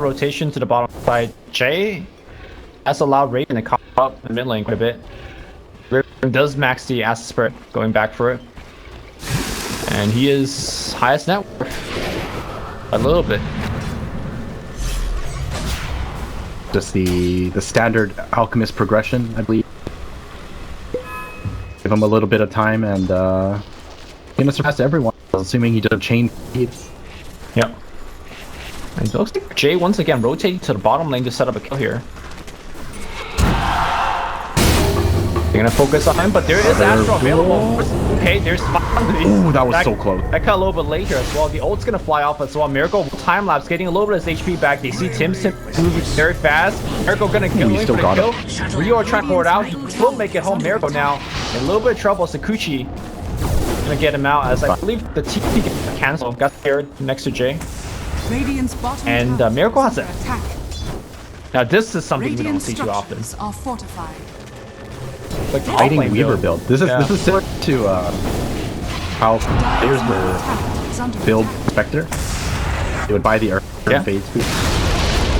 rotation to the bottom side. Jay has allowed Raven to come up in mid lane quite a bit. Raven does max the Acid Spirit, going back for it. And he is highest net worth. A little bit. Just the standard Alchemist progression, I believe. Give him a little bit of time and gonna surpass everyone, assuming he does chain feed. Yep. And it looks like Jay once again rotating to the bottom lane to set up a kill here. They're gonna focus on him, but there is Astro available. Okay, there's finally. Ooh, that was so close. That got a little bit late here as well. The ult's gonna fly off as well. Miracle time lapse, getting a little bit of his HP back. They see Tim moving very fast. Miracle gonna kill him for the kill. Rio are trying to pour it out. He will make it home. Miracle now in a little bit of trouble. Sakuchi gonna get him out as I believe the TP got canceled. Got here next to Jay. And Miracle has it. Now this is something we don't see too often. Like fighting Weaver build. This is similar to how players were build Spectre. They would buy the Earth and Fade speed.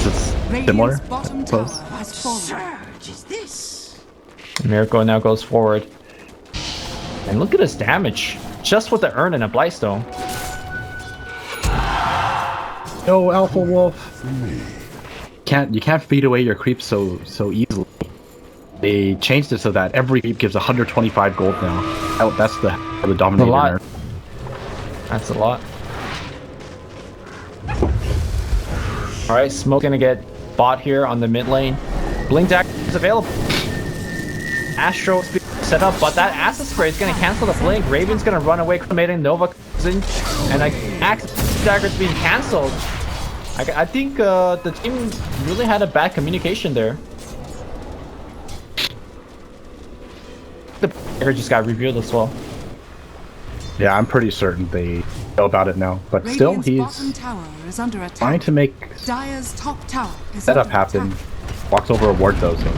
It's similar. Close. Miracle now goes forward. And look at his damage. Just with the Urn and a Blightstone. No, Alpha Wolf. You can't feed away your creeps so easily. They changed it so that every creep gives 125 gold now. That's the dominator nerf. That's a lot. Alright, Smoke gonna get bot here on the mid lane. Blink DAC is available. Astro set up, but that Acid Spray is gonna cancel the blink. Raven's gonna run away, cremating. Nova comes in, and Axe Dagger's being cancelled. I think the team really had a bad communication there. The dagger just got revealed as well. Yeah, I'm pretty certain they know about it now, but still, he's trying to make setup happen. Walks over a ward though, so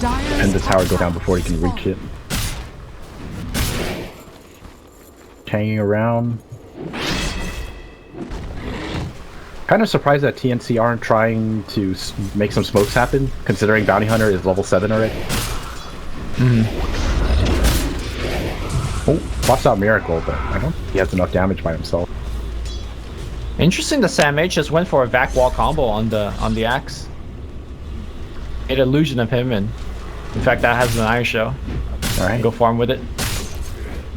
and the tower go down before he can reach it. Hanging around. Kind of surprised that TNC aren't trying to make some smokes happen, considering Bounty Hunter is level 7 already. Oh, watch out Miracle, but I don't think he has enough damage by himself. Interesting that Sam H just went for a back wall combo on the Axe. Made an illusion of him, and in fact that has an Iron Shell. Alright. Go farm with it.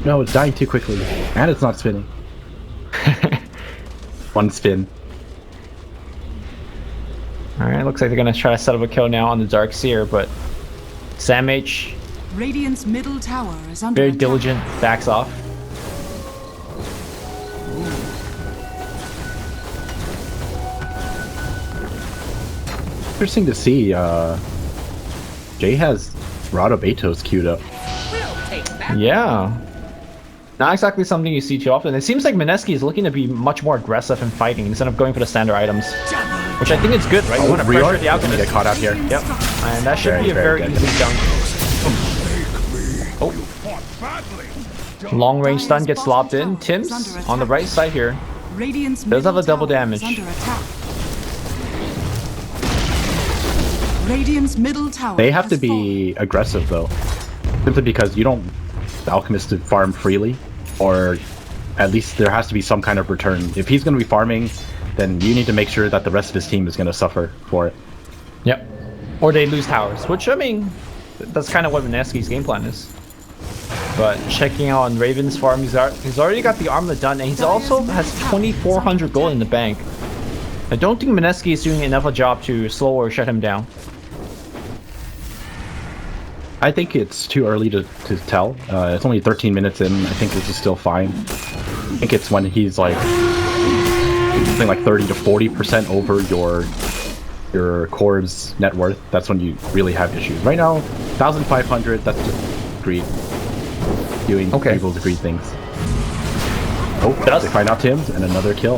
No, it's dying too quickly. And it's not spinning. One spin. Alright, looks like they're gonna try to set up a kill now on the Dark Seer, but Sam H, Radiant's middle tower is under very attack. diligent, backs off. Interesting to see, Jay has Rado Betos queued up. Yeah. Not exactly something you see too often. It seems like Mineski is looking to be much more aggressive in fighting instead of going for the standard items. Which I think is good, right? You want to pressure the Alchemist. Get caught out here. Yep. And that should be a very easy dunk. Oh. Long range stun gets lobbed in. Tim's on the right side here. Does have a double damage. Radiant's middle tower. They have to be aggressive though. Simply because you don't the Alchemist to farm freely, or at least there has to be some kind of return. If he's going to be farming, then you need to make sure that the rest of his team is going to suffer for it. Yep. Or they lose towers, which, I mean, that's kind of what Mineski's game plan is. But checking out on Raven's farm, he's already got the armlet done, and he also has 2,400 gold in the bank. I don't think Mineski is doing enough a job to slow or shut him down. I think it's too early to tell. It's only 13 minutes in. I think this is still fine. I think it's when he's like something like 30 to 40% over your core's net worth. That's when you really have issues. Right now, 1,500. That's just greed. Doing evil greed things. Oh, they find out Tim's and another kill.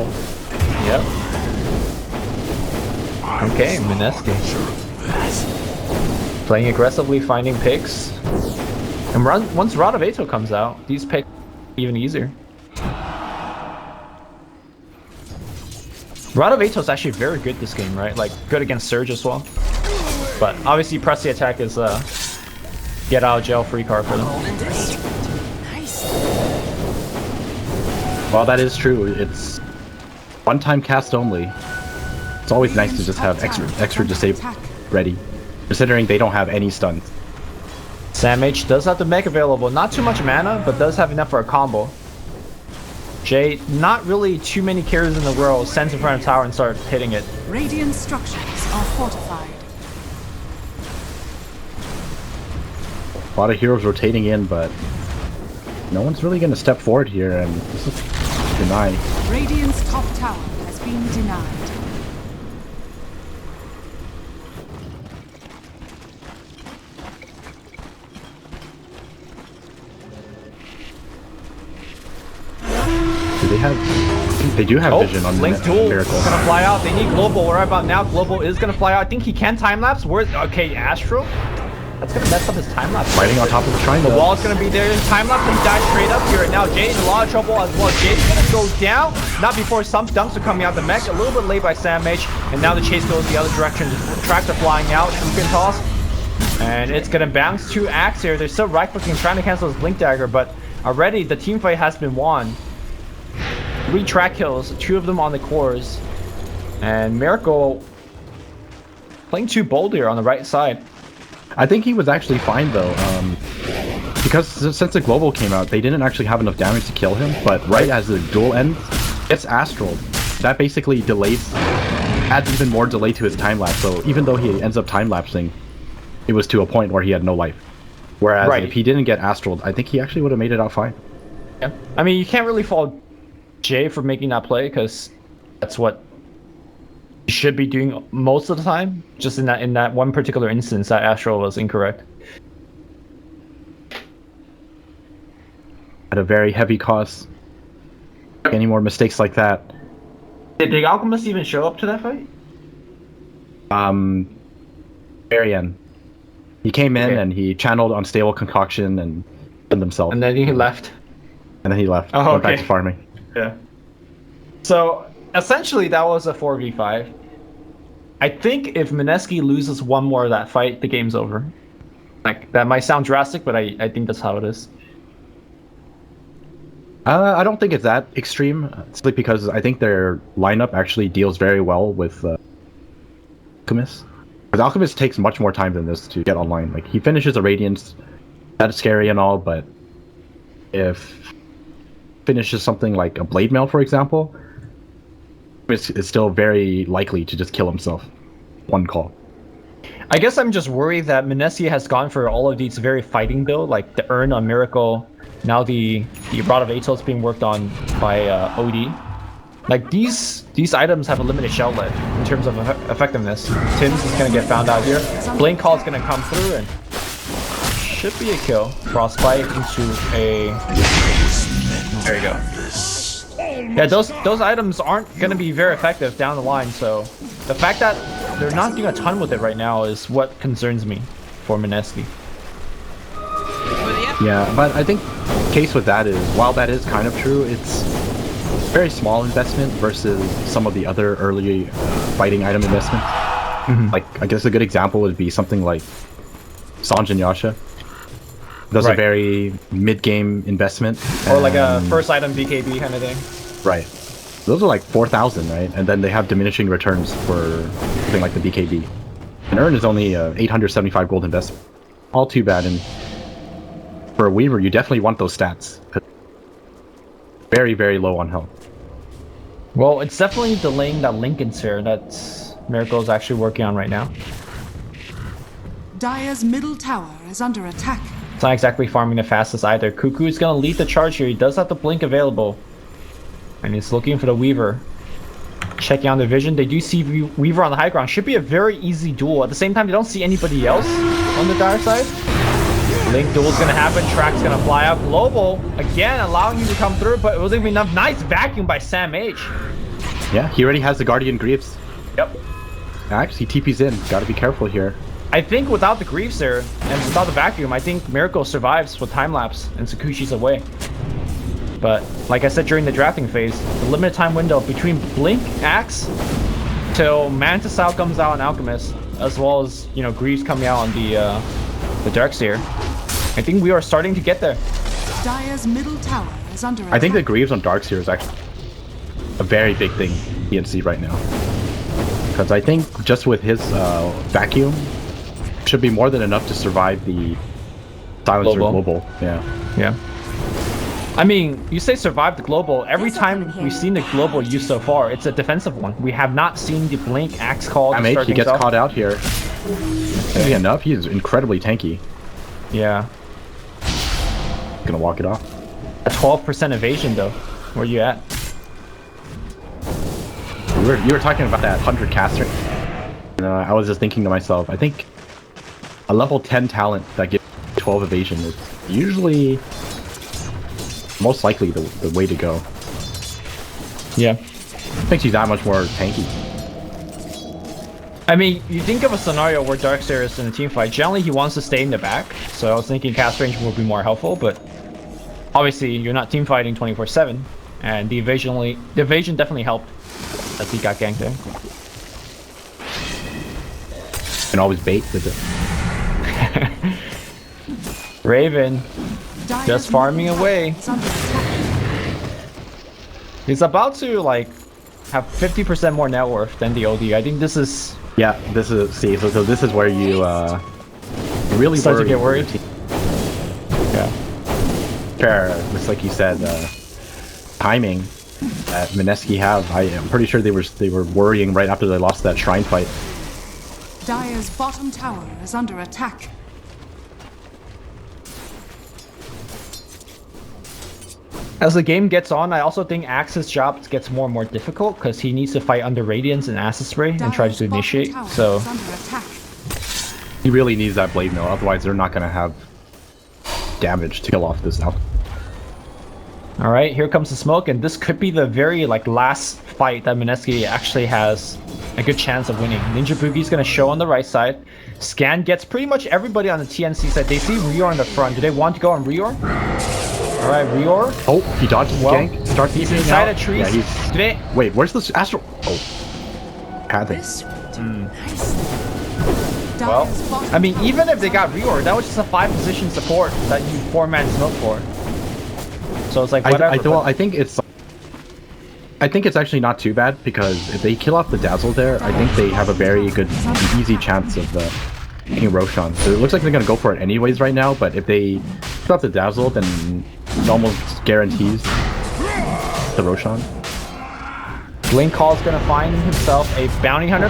Yep. Okay, Mineski. Playing aggressively, finding picks. And once Rado comes out, these picks are even easier. Rod of Atos is actually very good this game, right? Like, good against Surge as well. But obviously, press the attack is get out of jail free card for them. While that is true, it's one-time cast only. It's always nice to just have extra disable ready, considering they don't have any stuns. Sam H does have the mech available. Not too much mana, but does have enough for a combo. Jay, not really too many carries in the world, sends in front of tower and start hitting it. Radiant structures are fortified. A lot of heroes rotating in, but no one's really going to step forward here, and this is denied. Radiant's top tower has been denied. Do they have? They do have vision on Link's duel Miracle. is gonna fly out. They need Global right about now. Global is gonna fly out. I think he can time lapse. Where's okay, Astro? That's gonna mess up his time lapse. Fighting on top of the triangle. The wall's gonna be there. Time lapse, he dies straight up here. And now Jay's in a lot of trouble as well. Jay's gonna go down. Not before some dunks are coming out the mech. A little bit late by Sam H. And now the chase goes the other direction. The tracks are flying out. Shuriken toss. And it's gonna bounce to Axe here. They're still right clicking, trying to cancel his Blink Dagger, but already the team fight has been won. 3 track kills, 2 of them on the cores. And Miracle playing too bold here on the right side. I think he was actually fine though, because since the global came out, they didn't actually have enough damage to kill him, but right as the duel ends, it's Astral. That basically adds even more delay to his time lapse, so even though he ends up time lapsing, it was to a point where he had no life. Whereas if he didn't get Astral, I think he actually would have made it out fine. Yeah, I mean, you can't really fault Jay for making that play, because that's what he should be doing most of the time. Just in that one particular instance, that Astral was incorrect. At a very heavy cost. Any more mistakes like that? Did the Alchemist even show up to that fight? Very end. He came in and he channeled Unstable Concoction and killed himself. And then he left. And then he left. Oh, went back to farming. Yeah. So essentially, that was a 4v5. I think if Mineski loses one more of that fight, the game's over. Like, that might sound drastic, but I think that's how it is. I don't think it's that extreme, simply because I think their lineup actually deals very well with Alchemist. Because Alchemist takes much more time than this to get online. Like, he finishes a Radiance, that's scary and all, but if finishes something like a Blade Mail, for example, it's still very likely to just kill himself. One call. I guess I'm just worried that Mineski has gone for all of these very fighting build, like the Urn on Miracle, now the Rod of Atos being worked on by OD. Like, these items have a limited shell life in terms of effectiveness. Tim's is going to get found out here. Blink Call is going to come through and should be a kill. Frostbite into a... There you go. Yeah, those items aren't going to be very effective down the line, so the fact that they're not doing a ton with it right now is what concerns me for Mineski. Yeah, but I think the case with that is, while that is kind of true, it's very small investment versus some of the other early fighting item investments. Like, I guess a good example would be something like Sanj and Yasha. Those are very mid-game investment. Or like a first item BKB kind of thing. Right. Those are like 4,000, right? And then they have diminishing returns for something like the BKB. And Urn is only 875 gold investment. All too bad. And for a Weaver, you definitely want those stats. Very, very low on health. Well, it's definitely delaying that Lincoln Sphere that Miracle is actually working on right now. Dire's middle tower is under attack. It's not exactly farming the fastest either. Cuckoo is going to lead the charge here. He does have the Blink available. And he's looking for the Weaver. Checking on the vision. They do see Weaver on the high ground. Should be a very easy duel. At the same time, they don't see anybody else on the Dire side. Link duel is going to happen. Track's going to fly out. Global, again, allowing you to come through, but it wasn't even enough. Nice vacuum by Sam H. Yeah, he already has the Guardian Greaves. Yep. Actually, TP's in. Got to be careful here. I think without the Greaves there, and without the vacuum, I think Miracle survives with time lapse, and Sakushi's away. But like I said during the drafting phase, the limited time window between Blink, Axe, till Mantisau comes out on Alchemist, as well as, you know, Greaves coming out on the Darkseer. I think we are starting to get there. Dire's middle tower is under attack. I think the Greaves on Darkseer is actually a very big thing in TNC right now. Because I think just with his vacuum, should be more than enough to survive the Silencer Global. Yeah. I mean, you say survive the Global, every time we've seen the Global used so far, it's a defensive one. We have not seen the Blink Axe call. MH, he gets caught out here. Okay. Enough, he's incredibly tanky. Yeah. Gonna walk it off. A 12% evasion though. Where you at? You were talking about that 100 caster. And, I was just thinking to myself, I think a level 10 talent that gives 12 evasion is usually most likely the way to go. Yeah. I think she's that much more tanky. I mean, you think of a scenario where Darkseer is in a team fight, generally he wants to stay in the back, so I was thinking cast range would be more helpful, but obviously you're not team fighting 24/7, and the evasion definitely helped as he got ganked there. And always bait with it. Raven just farming away. He's about to like have 50% more net worth than the OD. I think this is... Yeah, this is... See, so this is where you really start to get worried. Yeah. Fair, just like you said, timing that MINESKI have. I am pretty sure they were worrying right after they lost that Shrine fight. Dire's bottom tower is under attack. As the game gets on, I also think Axe's job gets more and more difficult because he needs to fight under Radiance and Acid Spray and try to initiate. So he really needs that Blade Mill, otherwise they're not going to have damage to kill off this now. All right, here comes the smoke, and this could be the very last fight that MINESKI actually has a good chance of winning. Ninja Boogie's going to show on the right side. Scan gets pretty much everybody on the TNC side. They see Rior in the front. Do they want to go on Rior? All right, Rior. Oh, he dodged the gank. Start he's inside a tree. Yeah, wait, where's this Astro? Oh, had this. Well, I mean, even if they got Rior, that was just a 5-position support that you 4-man smoke for. So it's like whatever. I think it's actually not too bad because if they kill off the Dazzle there, I think they have a very good, easy chance of getting Roshan. So it looks like they're gonna go for it anyways right now. But if they kill off the Dazzle, then it almost guarantees the Roshan. Blink Call's gonna find himself a bounty hunter.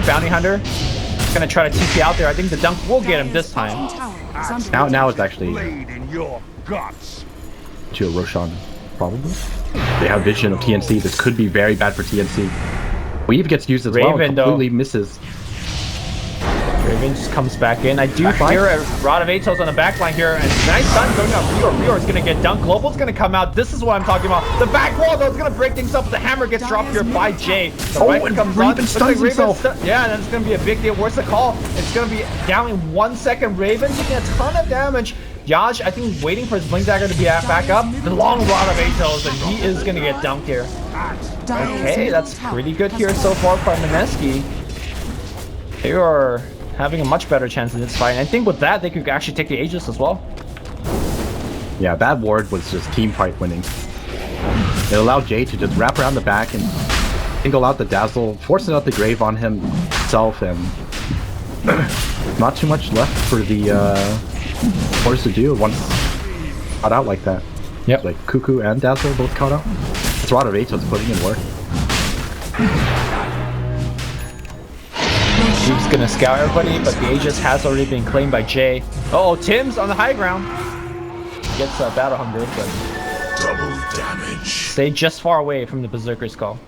He's gonna try to TP out there. I think the dunk will get him this time. Now it's actually to a Roshan, probably. They have vision of TNC. This could be very bad for TNC. Weave gets used as well and completely misses. Raven just comes back in. I do hear a Rod of Atos on the backline here, and nice stun going up. Rior is gonna get dunked. Global's gonna come out. This is what I'm talking about. The back wall though is gonna break things up. The hammer gets dropped here by Jay. The right comes Raven stuns himself. Yeah, and then it's gonna be a big deal. Where's the call? It's gonna be down in 1 second. Raven taking a ton of damage. Yaj, I think, waiting for his Blink Dagger to be back up. The long Rod of Atos, and he is gonna get dunked here. Okay, that's pretty good here so far from MINESKI. They are having a much better chance in this fight. And I think with that, they could actually take the Aegis as well. Yeah, that ward was just team fight winning. It allowed Jay to just wrap around the back and single out the Dazzle, forcing out the Grave on himself, and not too much left for the Horse to do once caught out like that. Yep. Like Cuckoo and Dazzle both caught out. It's Rod of Atos putting in work. He's gonna scout everybody, but the Aegis has already been claimed by Jay. Oh, Tim's on the high ground. Gets battle hunger, but double damage. Stay just far away from the Berserker's call.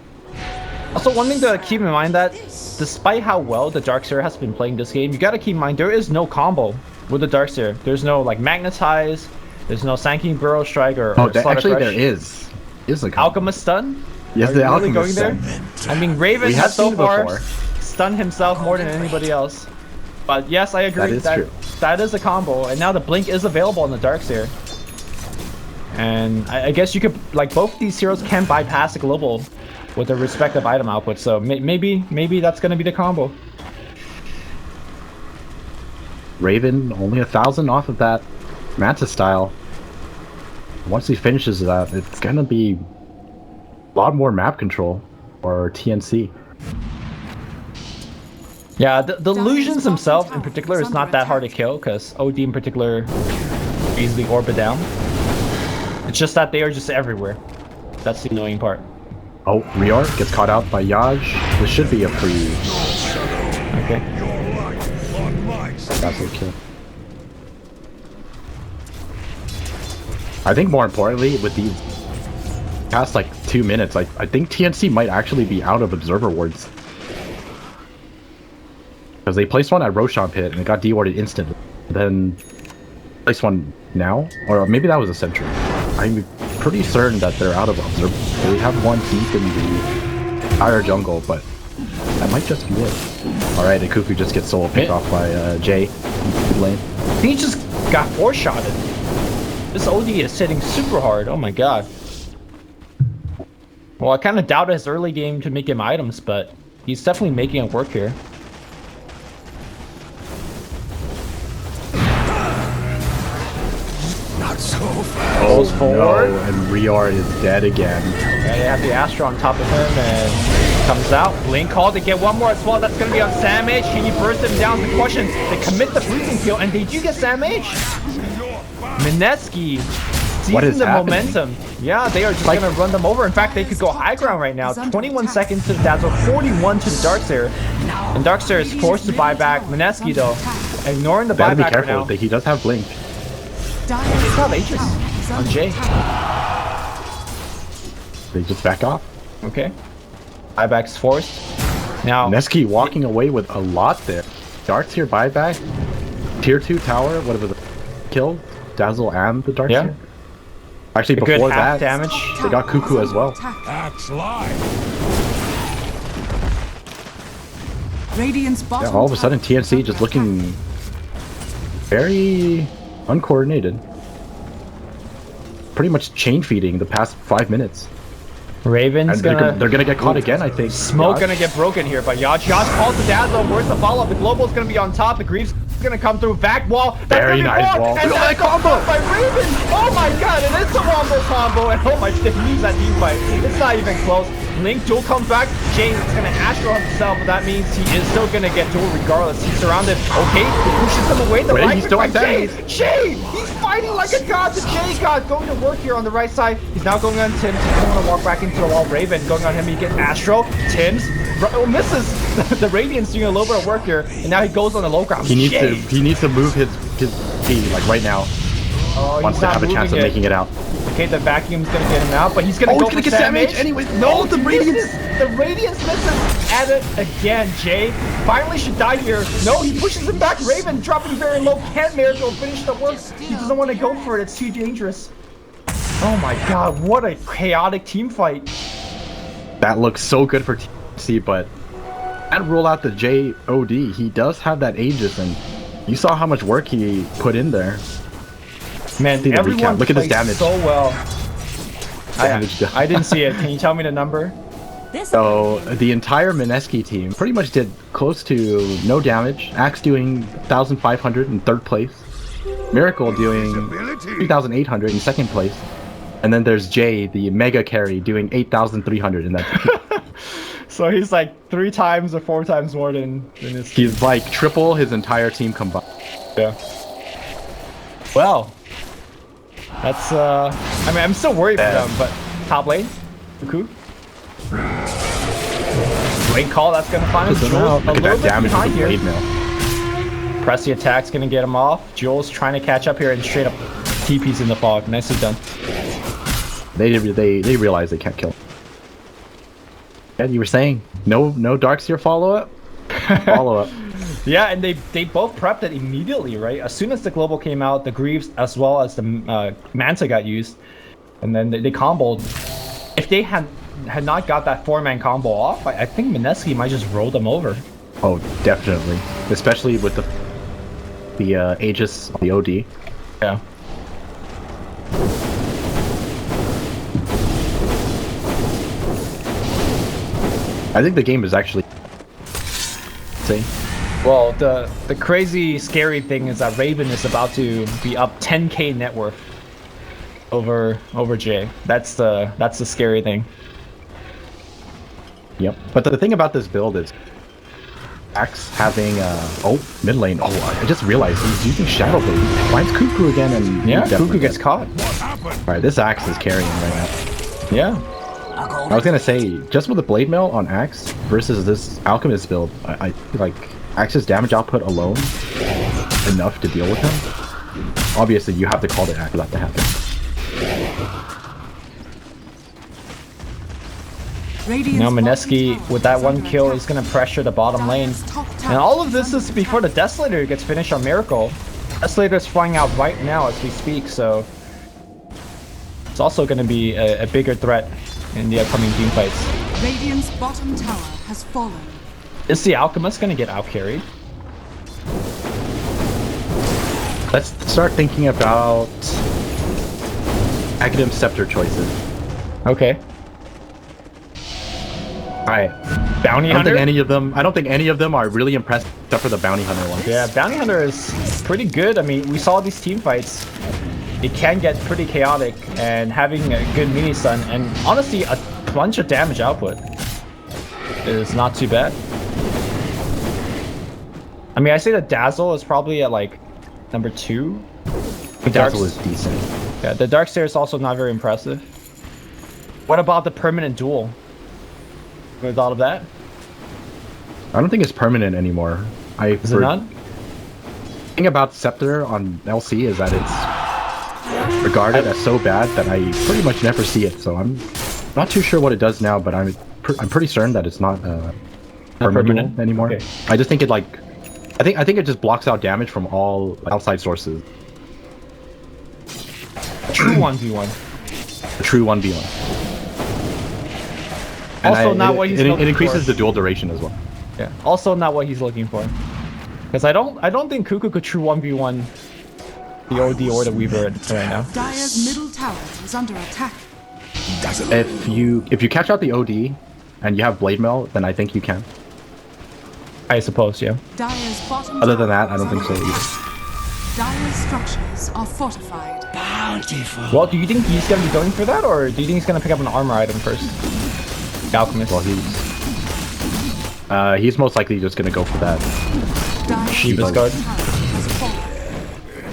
Also, one thing to keep in mind that despite how well the Darkseer has been playing this game, you gotta keep in mind there is no combo with the Darkseer. There's no Magnetize, there's no Sanking Burrow Strike or actually there is. Is a combo. Alchemist Stun? Yes, the Alchemist Stun. I mean, Raven has so far stunned himself more than anybody else. But yes, I agree that is true. That is a combo, and now the Blink is available on the Darkseer. And I guess you could, like, both these heroes can bypass the global with their respective item output. So maybe that's gonna be the combo. Raven only 1,000 off of that Manta style. Once he finishes that, it's gonna be a lot more map control or TNC. Yeah, the illusions themselves in particular is not that hard to kill because OD in particular easily orbit down. It's just that they are just everywhere. That's the annoying part. Oh, Rapier gets caught out by Yaj. This should be a free. Okay. That's a kill. I think more importantly, with these past like 2 minutes, I think TNC might actually be out of observer wards. Because they placed one at Roshan pit and it got de-warded instantly. Then placed one now? Or maybe that was a sentry. I'm pretty certain that they're out of observer. They have one deep in the entire jungle, but that might just be it. Alright, and Cuckoo just gets solo picked off by Jay in lane. He just got 4-shotted. This OD is hitting super hard. Oh my god. Well, I kind of doubted his early game to make him items, but he's definitely making it work here. Not so fast. Oh forward. no, and Rapier is dead again. Yeah, they have the Astra on top of him and comes out. Blink call to get one more as well. That's going to be on Samage. Can you burst him down? The question, they commit the freezing kill and they do get Samage. MINESKI seizing the momentum. Yeah, they are just going to run them over. In fact, they could go high ground right now. 21 seconds to the Dazzle, 41 to the Darkseer. And Darkseer is forced to buy back. MINESKI though, ignoring the Gotta be buyback careful, right now. he does have Blink. It's not Aegis on Jay. They just back off. Okay. Buyback's forced. Now MINESKI walking away with a lot there. Darkseer buyback. Tier 2 tower, whatever the kill. Dazzle and the Darkseer. Yeah. Actually, a before good half that, damage. they got Cuckoo as well. Axe live. Radiant's bottom Yeah, all of a sudden TNC just looking very uncoordinated. Pretty much chain feeding the past 5 minutes. Raven's And they're gonna get caught again, I think. Smoke Yaj. gonna get broken here, but Yaj calls the Dazzle. Where's the follow-up? The Global's gonna be on top. The Greaves gonna come through. Back wall. That's Very gonna be nice more, wall. and Look at that's that combo. by Raven. Oh my god, it is a wombo combo. And oh my, they use that team fight. It's not even close. Link duel comes back. James is gonna Astro himself, but that means he is still gonna get duel regardless. He's surrounded. Okay, he pushes him away. The Wait, right he's still by at Jay. that. Jay, he's fighting like a god. The Jay god going to work here on the right side. He's now going on Tim's. He's going to walk back into the wall. Raven going on him. He gets Astro. Tim's misses. The Radiant's doing a little bit of work here, and now he goes on the low ground. He needs to move his team like right now. Oh, Wants to have a chance of making it out. Okay, the vacuum's gonna get him out, but he's gonna go he's gonna for get Samage Samage. anyways. No, the Radiance. The Radiance misses at it again. Jay finally should die here. No, he pushes him back. Raven dropping very low. Can't Miracle finish the work. He doesn't want to go for it. It's too dangerous. Oh my god, what a chaotic team fight. That looks so good for TNC, but and rule out the JOD. He does have that Aegis, and you saw how much work he put in there. Man, See the everyone recap. Look at this plays damage. so well. Damage I didn't see it. Can you tell me the number? So the entire MINESKI team pretty much did close to no damage. Axe doing 1,500 in 3rd place. Miracle doing 2,800 in 2nd place. And then there's Jay, the mega carry, doing 8,300 in that. So he's like 3 times or 4 times more than his. He's like triple his entire team combined. Yeah. Well, that's I mean, I'm still worried for them, but top lane, Cuckoo. Lane call, that's gonna find him. Jules a Look at little that bit damage behind with here. the blade mail. Press the attack's gonna get him off. Jules trying to catch up here and straight up TP's in the fog. Nicely done. They realize they can't kill. Yeah, you were saying no Darkseer follow up. Yeah, and they both prepped it immediately, right? As soon as the global came out, the Greaves as well as the Manta got used, and then they comboed. If they had not got that 4-man combo off, I think MINESKI might just roll them over. Oh, definitely, especially with the Aegis, the OD. Yeah. I think the game is actually insane. Well, the crazy scary thing is that Raven is about to be up 10k net worth over Jay. That's the scary thing. Yep. But the thing about this build is Axe having mid lane. Oh, I just realized he's using Shadow Blade. Finds Cuckoo again, and yeah, Cuckoo gets caught. Alright, this Axe is carrying right now. Yeah. I was gonna say, just with the Blade Mail on Axe versus this Alchemist build, I feel like Axe's damage output alone enough to deal with him. Obviously, you have to call the Axe for that to happen. Now MINESKI, with that one kill, is going to pressure the bottom lane. And all of this is before the Desolator gets finished on Miracle. Desolator is flying out right now as we speak, so it's also going to be a bigger threat in the upcoming team fights. Radiant's bottom tower has fallen. Is the Alchemist going to get out-carried? Let's start thinking about Academ Scepter choices. Okay. Alright. Bounty Hunter? I don't think any of them are really impressive except for the Bounty Hunter one. Yeah, Bounty Hunter is pretty good. I mean, we saw these team fights. It can get pretty chaotic, and having a good mini stun and honestly a bunch of damage output is not too bad. I mean, I say the Dazzle is probably at like number 2. The Dazzle is decent. Yeah, the Darkseer is also not very impressive. What about the permanent duel? You thought of that? I don't think it's permanent anymore. Is it not? The thing about Scepter on LC is that it's regarded as so bad that I pretty much never see it. So I'm not too sure what it does now, but I'm pretty certain that it's not permanent anymore. Okay. I just think it like I think it just blocks out damage from all outside sources. True 1v1. A true 1v1. Also, not what he's looking for. It increases the dual duration as well. Yeah. Also, not what he's looking for. Because I don't think Cuckoo could true 1v1 the OD or the Weaver right now. Dire's middle tower is under attack. If you catch out the OD and you have Blade Mail, then I think you can. I suppose, yeah. Dire's bottom Other than that, I don't think so either. Dire's structures are fortified. Bountiful. Well, do you think he's gonna be going for that, or do you think he's gonna pick up an armor item first? The Alchemist. Well, he's most likely just gonna go for that. Shiva's guard.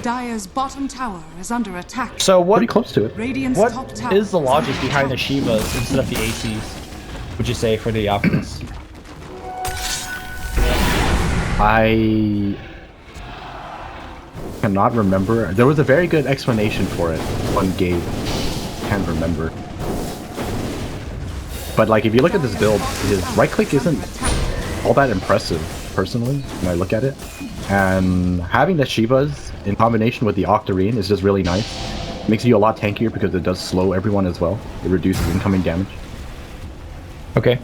Dire's bottom tower is under attack. So what? Pretty close to it. Radiant's What top tower is the logic behind the Shivas instead of the ACs? Would you say for the Alchemist? I cannot remember. There was a very good explanation for it on Gabe. Can't remember. But like, if you look at this build, his right click isn't all that impressive, personally, when I look at it. And having the Shivas in combination with the Octarine is just really nice. Makes you a lot tankier because it does slow everyone as well. It reduces incoming damage. Okay.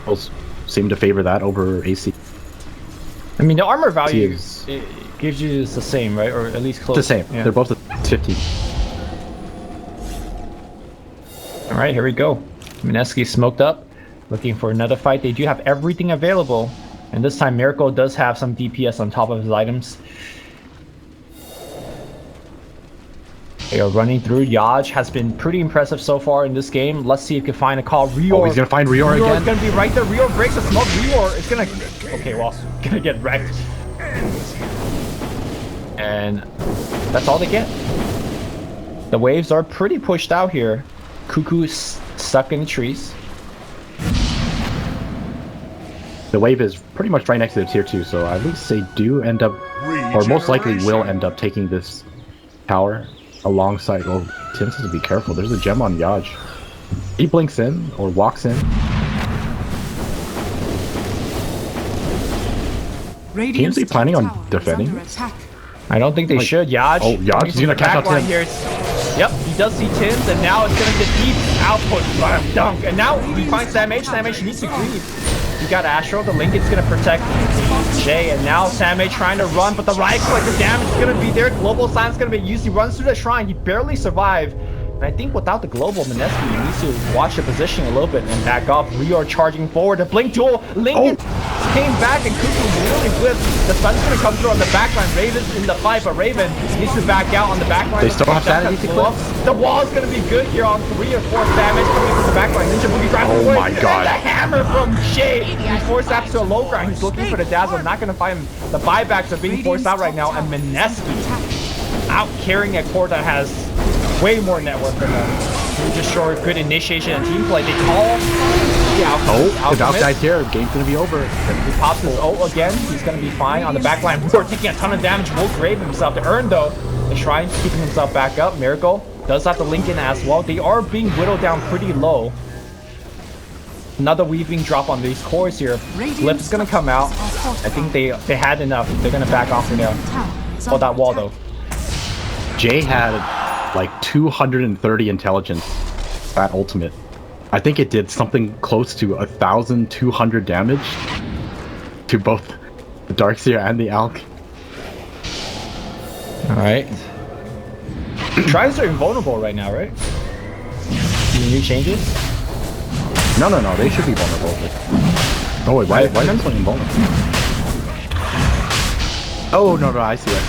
Both seem to favor that over AC. I mean, the armor value it gives you the same, right? Or at least close. It's the same. Yeah. They're both at 15. All right, here we go. MINESKI smoked up, looking for another fight. They do have everything available, and this time Miracle does have some DPS on top of his items. They are running through. Yaj has been pretty impressive so far in this game. Let's see if he can find a call. Rior. Oh, he's gonna find Rior again. Rior is gonna be right there. Rior breaks the smoke. Rior is gonna. Okay, well, gonna get wrecked. And that's all they get. The waves are pretty pushed out here. Cuckoo's stuck in the trees. The wave is pretty much right next to the tier 2, so at least they do end up, or most likely will end up taking this tower alongside. Oh, Tim says to be careful. There's a gem on Yaj. He blinks in or walks in. TNC planning on defending? I don't think they should. Yaj. Oh, Yaj is gonna catch up Tim. Yep, he does see Tim's, and now it's gonna get deep output by a dunk. And now he finds Sam H. Sam H needs to grieve. You got Astro, the link is gonna protect Jay, and now Sam H trying to run, but the right click, the damage is gonna be there. Global Silence is gonna be used. He runs through the shrine, he barely survived. And I think without the global, MINESKI needs to watch the position a little bit and back off. Rapier charging forward. The blink duel. Lincoln came back and Cuckoo really whipped. The sun's going to come through on the backline. Raven's in the fight, but Raven needs to back out on the backline. They still have sanity to clip. The wall is going to be good here on 3 or 4 damage coming from the backline. Ninja Boogie driving away. Oh my god. And the hammer from Jay. He forced that to a low ground. He's looking for the dazzle. Not going to find him. The buybacks are being forced out right now. And MINESKI out carrying a core that has way more network than them. Just short, good initiation and team play. They call the Oh, the Valk died here. Game's gonna be over. He pops his ult again. He's gonna be fine on the backline. We're taking a ton of damage. Will grave himself. The Urn though, the Shrine's keeping himself back up. Miracle does have to link in as well. They are being whittled down pretty low. Another weaving drop on these cores here. Flip is gonna come out. I think they had enough. They're gonna back off from there. Oh, that wall though. Jay had like 230 intelligence, that ultimate. I think it did something close to 1,200 damage to both the Darkseer and the Alk. Alright. Shrines are invulnerable right now, right? Any new changes? No, they should be vulnerable. Oh wait, why is this one invulnerable? Oh, no, I see it.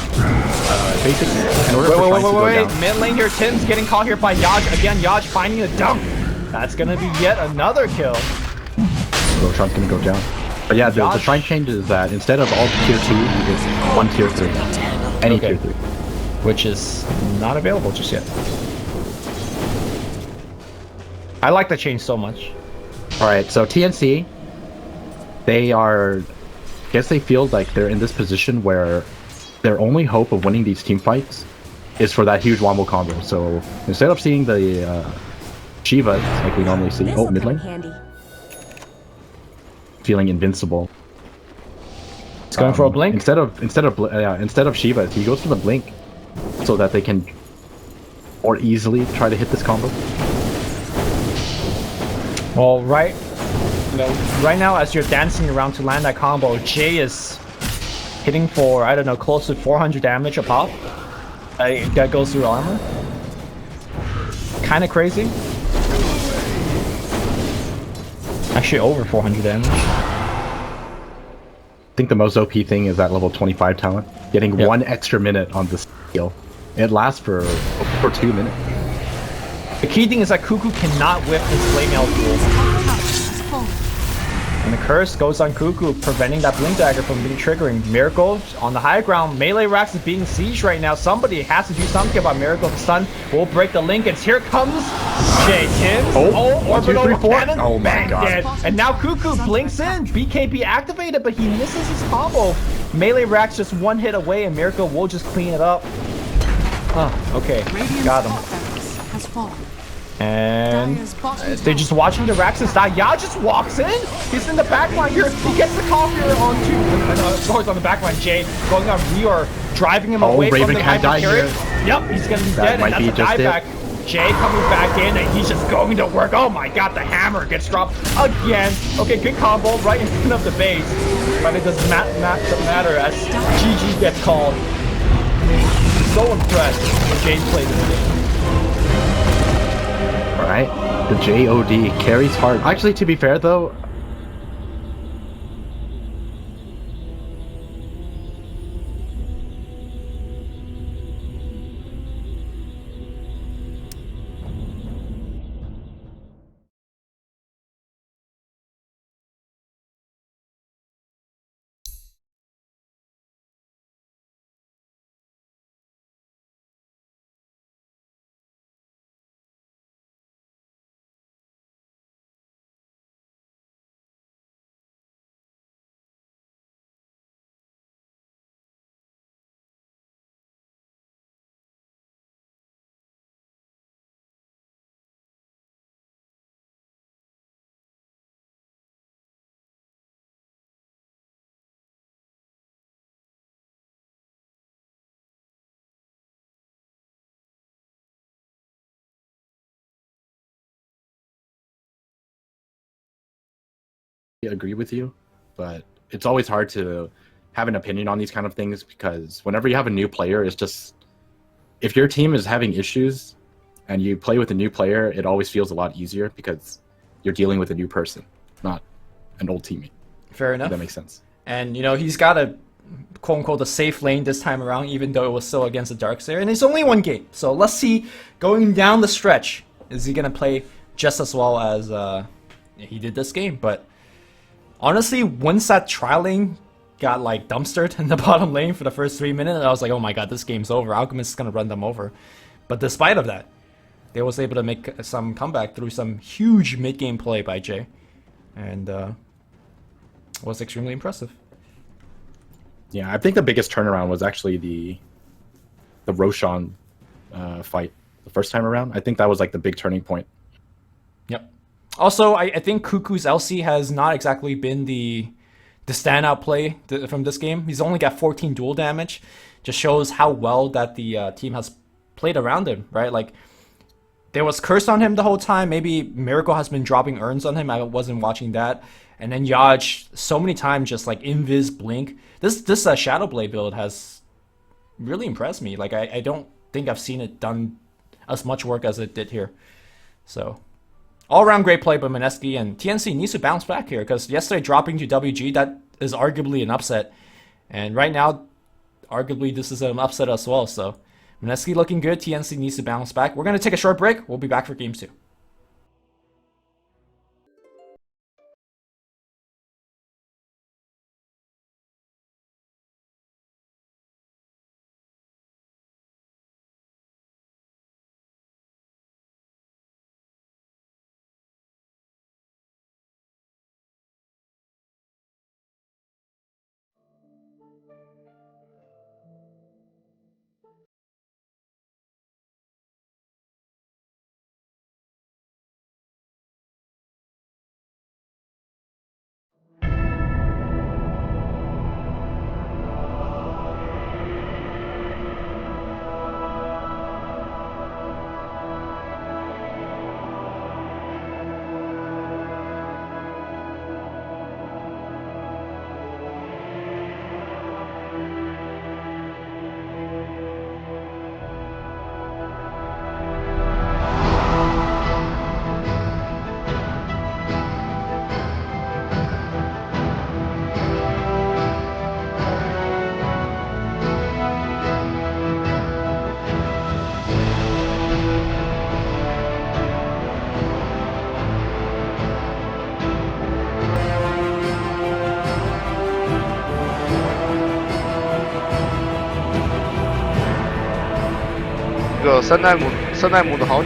Basically, in order for Shrines to go down. Mid lane here, Tim's getting caught here by Yaj. Again, Yaj finding a dump. That's gonna be yet another kill. Roshan's gonna go down. But yeah, the Shrine change is that instead of all tier 2, it's 1 tier 3. Any tier 3. Which is not available just yet. I like the change so much. Alright, so TNC, they are... I guess they feel like they're in this position where their only hope of winning these team fights is for that huge wombo combo. So instead of seeing the Shiva like we normally see, mid lane, feeling invincible. It's going for a blink. Instead of Shiva, he goes for the blink so that they can more easily try to hit this combo. Well, right now as you're dancing around to land that combo, Jay is hitting for, I don't know, close to 400 damage a pop. That goes through armor. Kind of crazy. Actually over 400 damage. I think the most OP thing is that level 25 talent. Getting 1 extra minute on this skill. It lasts for 2 minutes. The key thing is that Cuckoo cannot whip his flame mail duel. And the curse goes on Cuckoo, preventing that blink dagger from being triggering. Miracle on the high ground. Melee racks is being sieged right now. Somebody has to do something about Miracle. The stun will break the linkage. Here comes Jay Tims. Orbital cannon. Oh my god. Dead. And now Cuckoo blinks in. BKB activated, but he misses his combo. Melee racks just 1 hit away, and Miracle will just clean it up. Okay. Got him. And they're just watching the Raxus die. Ya just walks in. He's in the backline here. He gets the call here on 2. On the backline. Jay going on Rapier, driving him away Raven from the can't die here. Yep, he's gonna be dead. And that's a dieback. Jay coming back in, and he's just going to work. Oh my god, the hammer gets dropped again. Okay, good combo right in front of the base. But it doesn't matter as GG gets called. So impressed when Jay's played this game. Alright, the JOD carries hard. Actually, to be fair though, I agree with you, but it's always hard to have an opinion on these kind of things because whenever you have a new player, it's just if your team is having issues and you play with a new player, it always feels a lot easier because you're dealing with a new person, not an old teammate. Fair enough. If that makes sense. And you know, he's got a quote unquote a safe lane this time around, even though it was still against the Darkseer, and it's only one game. So let's see, going down the stretch, is he gonna play just as well as he did this game? But honestly, once that trial lane got like dumpstered in the bottom lane for the first 3 minutes, I was like, oh my god, this game's over. Alchemist is gonna run them over. But despite of that, they was able to make some comeback through some huge mid-game play by Jay, and was extremely impressive. Yeah, I think the biggest turnaround was actually the Roshan fight the first time around. I think that was like the big turning point. Yep. Also, I think Cuckoo's LC has not exactly been the standout play from this game. He's only got 14 duel damage. Just shows how well that the team has played around him, right? Like, there was curse on him the whole time. Maybe Miracle has been dropping urns on him. I wasn't watching that. And then Yaj, so many times, just like invis blink. This Shadow Blade build has really impressed me. Like, I don't think I've seen it done as much work as it did here. So, all around great play by MINESKI, and TNC needs to bounce back here, because yesterday dropping to WG, that is arguably an upset. And right now, arguably this is an upset as well. So MINESKI looking good, TNC needs to bounce back. We're going to take a short break. We'll be back for game 2.这个三代目的好。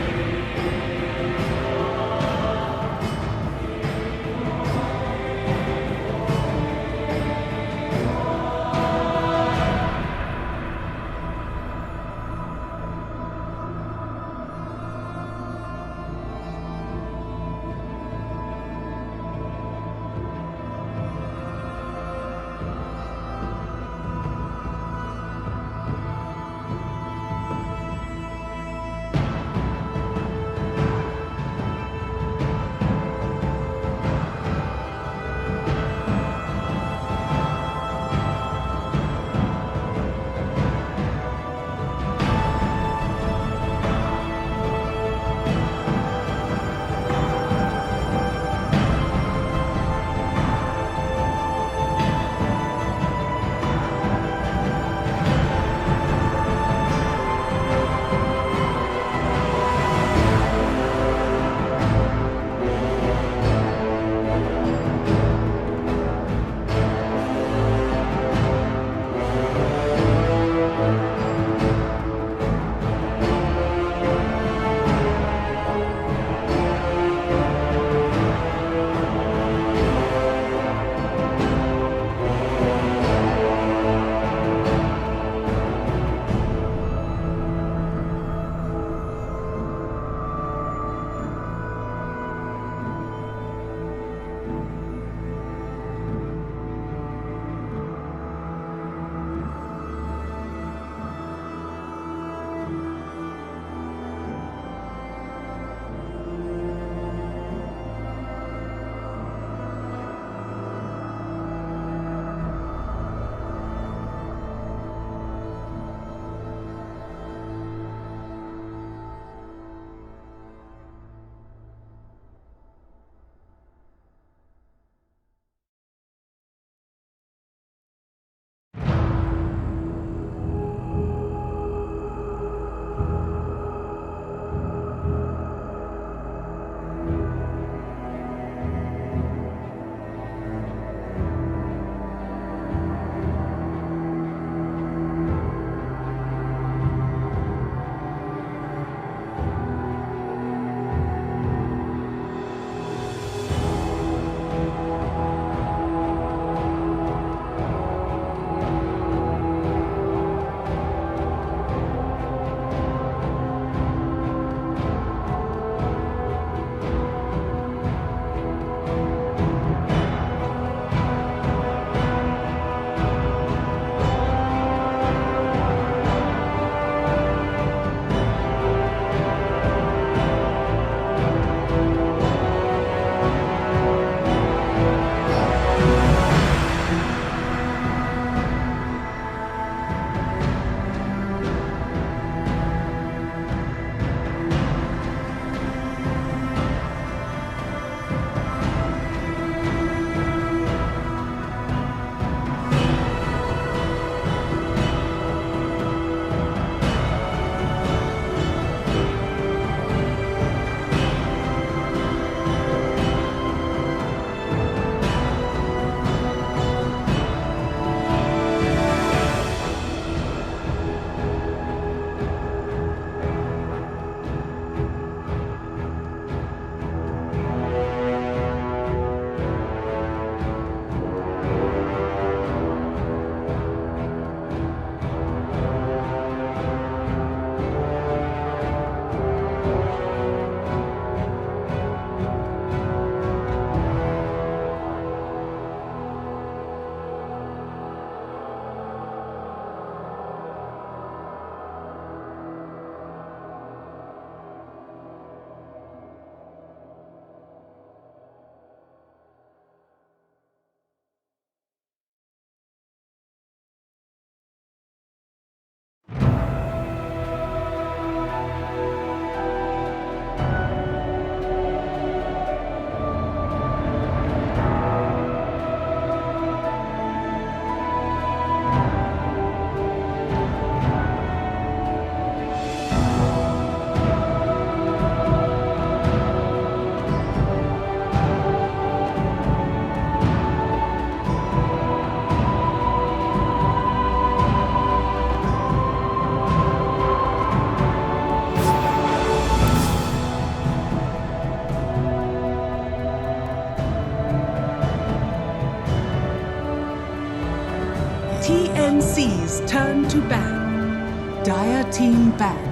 TNC's turn to ban. Dire team ban.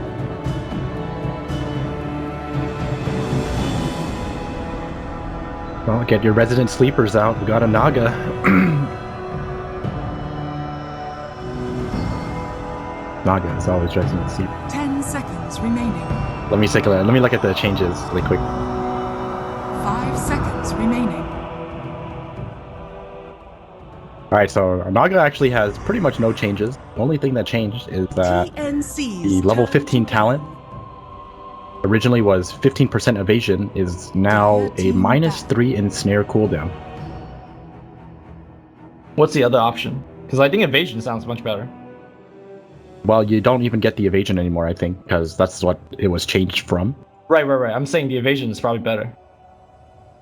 Well, get your resident sleepers out. We got a Naga. Naga is always resident sleep. 10 seconds remaining. Let me look at the changes really quick. 5 seconds remaining. Alright, so our Naga actually has pretty much no changes. The only thing that changed is that the level 15 talent originally was 15% evasion, is now a -3 ensnare cooldown. What's the other option? Because I think evasion sounds much better. Well, you don't even get the evasion anymore, I think, because that's what it was changed from. Right. I'm saying the evasion is probably better.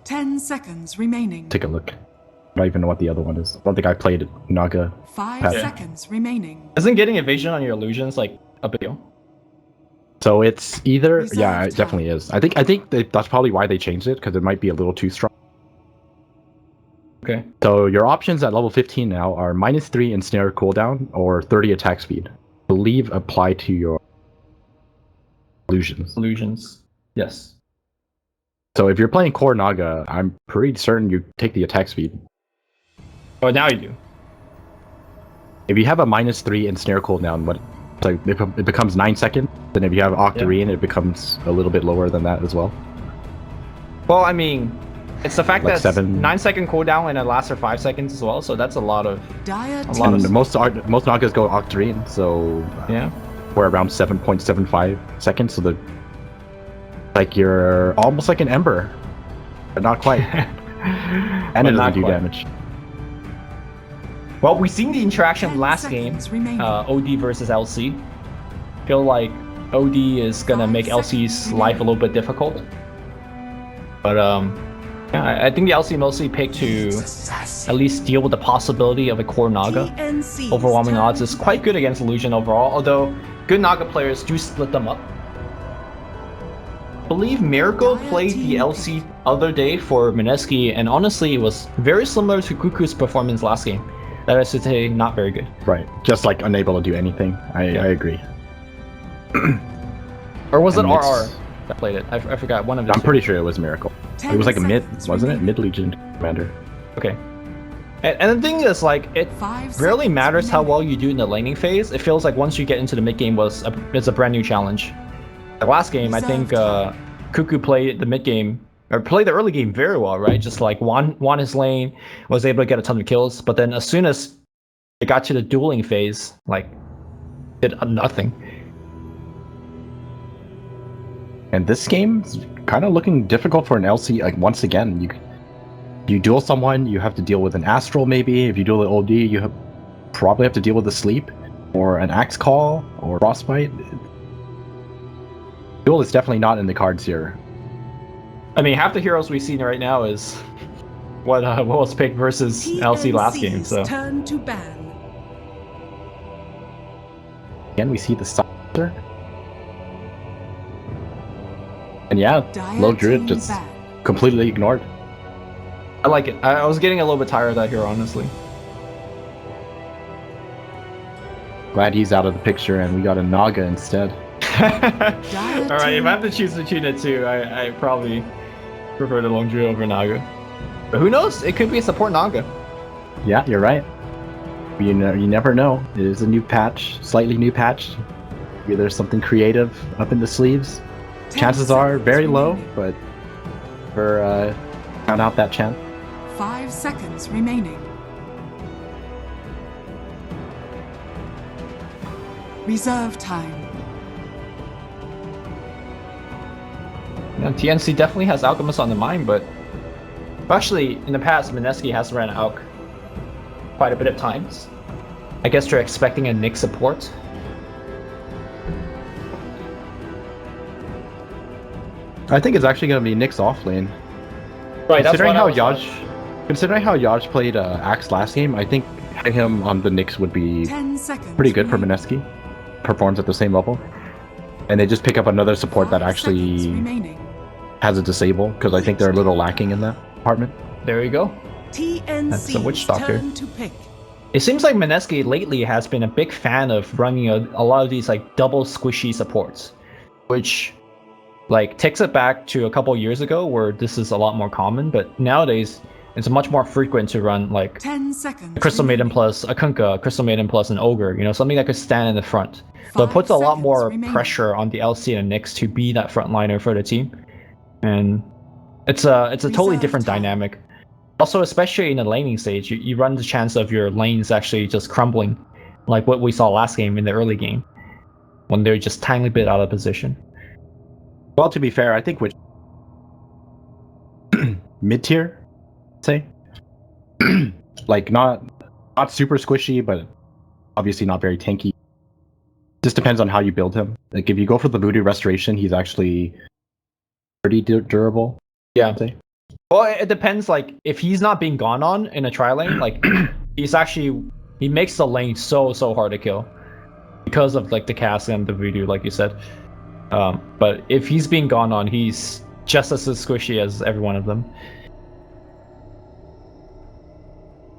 10 seconds remaining. Take a look. I don't even know what the other one is. I don't think I played Naga. 5 seconds remaining. Isn't getting evasion on your illusions like a big deal? So it's either, yeah, it definitely is. I think that's probably why they changed it, because it might be a little too strong. Okay. So your options at level 15 now are -3 ensnare cooldown or 30 attack speed. I believe apply to your illusions. Illusions. Yes. So if you're playing core Naga, I'm pretty certain you take the attack speed. Oh, now you do. If you have a -3 ensnare cooldown, but it's like it becomes 9 seconds. Then if you have Octarine, it becomes a little bit lower than that as well. Well, I mean, it's the fact Like that 7 9-second cooldown and it lasts for 5 seconds as well. So that's a lot of. And most Nagas go Octarine, so Yeah. we're around 7.75 seconds. So like you're almost like an Ember, but not quite. And it doesn't do damage. Well, we've seen the interaction last game, OD versus LC. Feel like OD is gonna make LC's life a little bit difficult. But yeah, I think the LC mostly picked to at least deal with the possibility of a core Naga. Overwhelming odds is quite good against Illusion overall, although good Naga players do split them up. I believe Miracle played the LC other day for MINESKI, and honestly it was very similar to Cuckoo's performance last game. That is to say, not very good. Right, just like unable to do anything. I agree. Or was it RR that played it? I forgot, one of them. I'm pretty sure it was Miracle. It was like a mid, wasn't it? Mid Legion commander. Okay. And the thing is, like, it rarely matters how well you do in the laning phase. It feels like once you get into the mid game, it's a brand new challenge. The last game, I think Cuckoo played the mid game, or played the early game very well, right? Just like won his lane, was able to get a ton of kills, but then as soon as it got to the dueling phase, like, did nothing. And this game's kind of looking difficult for an LC. Like, once again, you duel someone, you have to deal with an Astral maybe. If you duel an OD, you probably have to deal with a Sleep, or an Axe Call, or Frostbite. Duel is definitely not in the cards here. I mean, half the heroes we've seen right now is what was picked versus LC last game, so. Turn to ban. Again, we see the Silencer. And yeah, low Druid just completely ignored. I like it. I was getting a little bit tired of that hero, honestly. Glad he's out of the picture and we got a Naga instead. Alright, if I have to choose between the two, I probably prefer the Long Druid over Naga. But who knows? It could be a support Naga. Yeah, you're right. You never know. It is a new patch, slightly new patch. Maybe there's something creative up in the sleeves. Chances are very low, but we're count out that chance. 5 seconds remaining. Reserve time. Yeah, TNC definitely has Alchemist on the mind, but actually in the past, MINESKI has ran Alch quite a bit of times. I guess they're expecting a Nick support. I think it's actually going to be Nick's off lane. Right, considering how Yaj played Axe last game, I think having him on the Nyx would be pretty good for MINESKI. Performs at the same level. And they just pick up another support that actually has a disable, because I think they're a little lacking in that department. There you go. TNC That's a Witch Doctor. turn to pick. It seems like MINESKI lately has been a big fan of running a lot of these like double squishy supports, which like takes it back to a couple years ago where this is a lot more common, but nowadays it's much more frequent to run like 10 seconds. a Crystal Maiden plus a Kunkka, Crystal Maiden plus an Ogre, you know, something that could stand in the front. So it puts a lot more pressure on the LC and the Nyx to be that frontliner for the team. And it's a totally different dynamic. Also, especially in the laning stage, you run the chance of your lanes actually just crumbling, like what we saw last game in the early game, when they're just tiny bit out of position. Well, to be fair, I think which mid-tier, say, like not super squishy, but obviously not very tanky. Just depends on how you build him. Like if you go for the Voodoo Restoration, he's actually pretty durable. Yeah. I'd say. Well, it depends. Like if he's not being gone on in a tri lane, like he makes the lane so hard to kill because of like the cast and the Voodoo, like you said. But if he's being gone on, he's just as squishy as every one of them.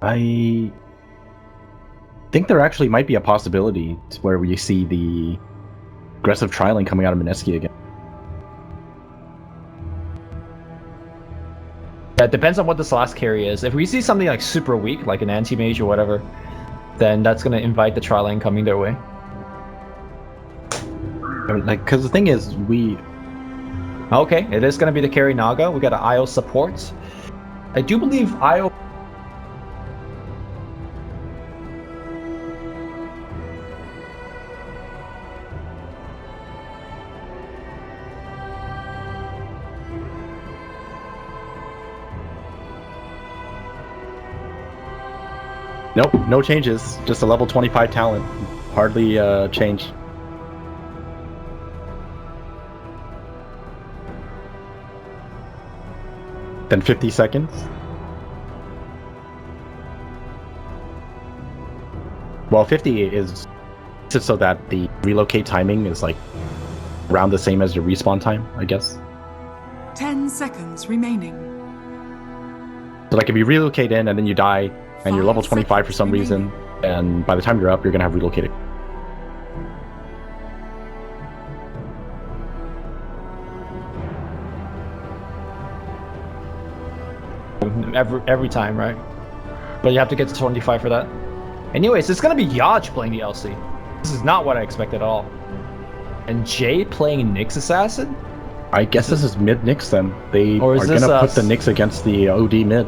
I think there actually might be a possibility where we see the aggressive tri-lane coming out of MINESKI again. Yeah, it depends on what this last carry is. If we see something like super weak, like an anti-mage or whatever, then that's going to invite the tri-lane coming their way. Like, because the thing is, Okay, it is going to be the carry Naga. We got an IO support. I do believe IO... Nope, no changes. Just a level 25 talent. Hardly changed. Then 50 seconds. Well, 50 is just so that the relocate timing is like around the same as your respawn time, I guess. 10 seconds remaining. So like if you relocate in and then you die and you're level 25 for some reason, and by the time you're up, you're gonna have relocated. Every time, right? But you have to get to 25 for that. Anyways, it's gonna be Yaj playing the LC. This is not what I expected at all. And Jay playing Nyx Assassin? I guess this is mid Nyx then. They Or are is this, gonna put the Nyx against the OD mid.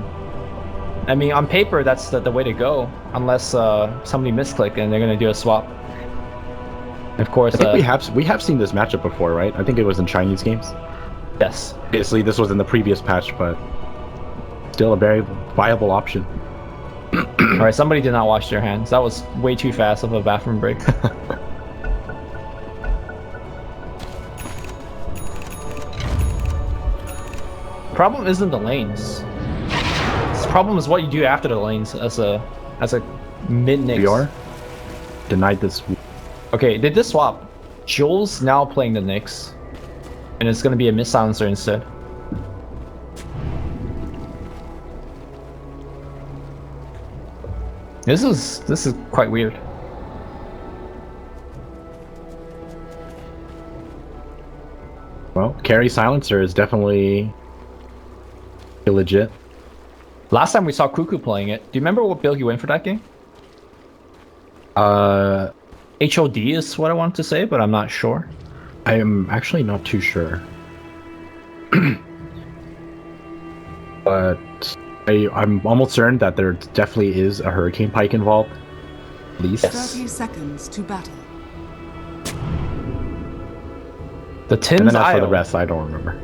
I mean, on paper, that's the way to go, unless somebody misclick and they're gonna do a swap. Of course, I think we have seen this matchup before, right? I think it was in Chinese games. Yes. Obviously, this was in the previous patch, but still a very viable option. Alright, somebody did not wash their hands. That was way too fast of a bathroom break. Problem isn't the lanes. The problem is what you do after the lanes as a mid Nyx. VR denied this. Okay, they did swap. Jules now playing the Nyx, and it's gonna be a Mist Silencer instead. This is quite weird. Well, carry silencer is definitely legit. Last time we saw Cuckoo playing it. Do you remember what build he went for that game? HOD is what I want to say, but I'm not sure. I am actually not too sure. But I'm almost certain that there definitely is a Hurricane Pike involved. At least. 30 seconds to battle. The Tim's And then as for IO. the rest, I don't remember.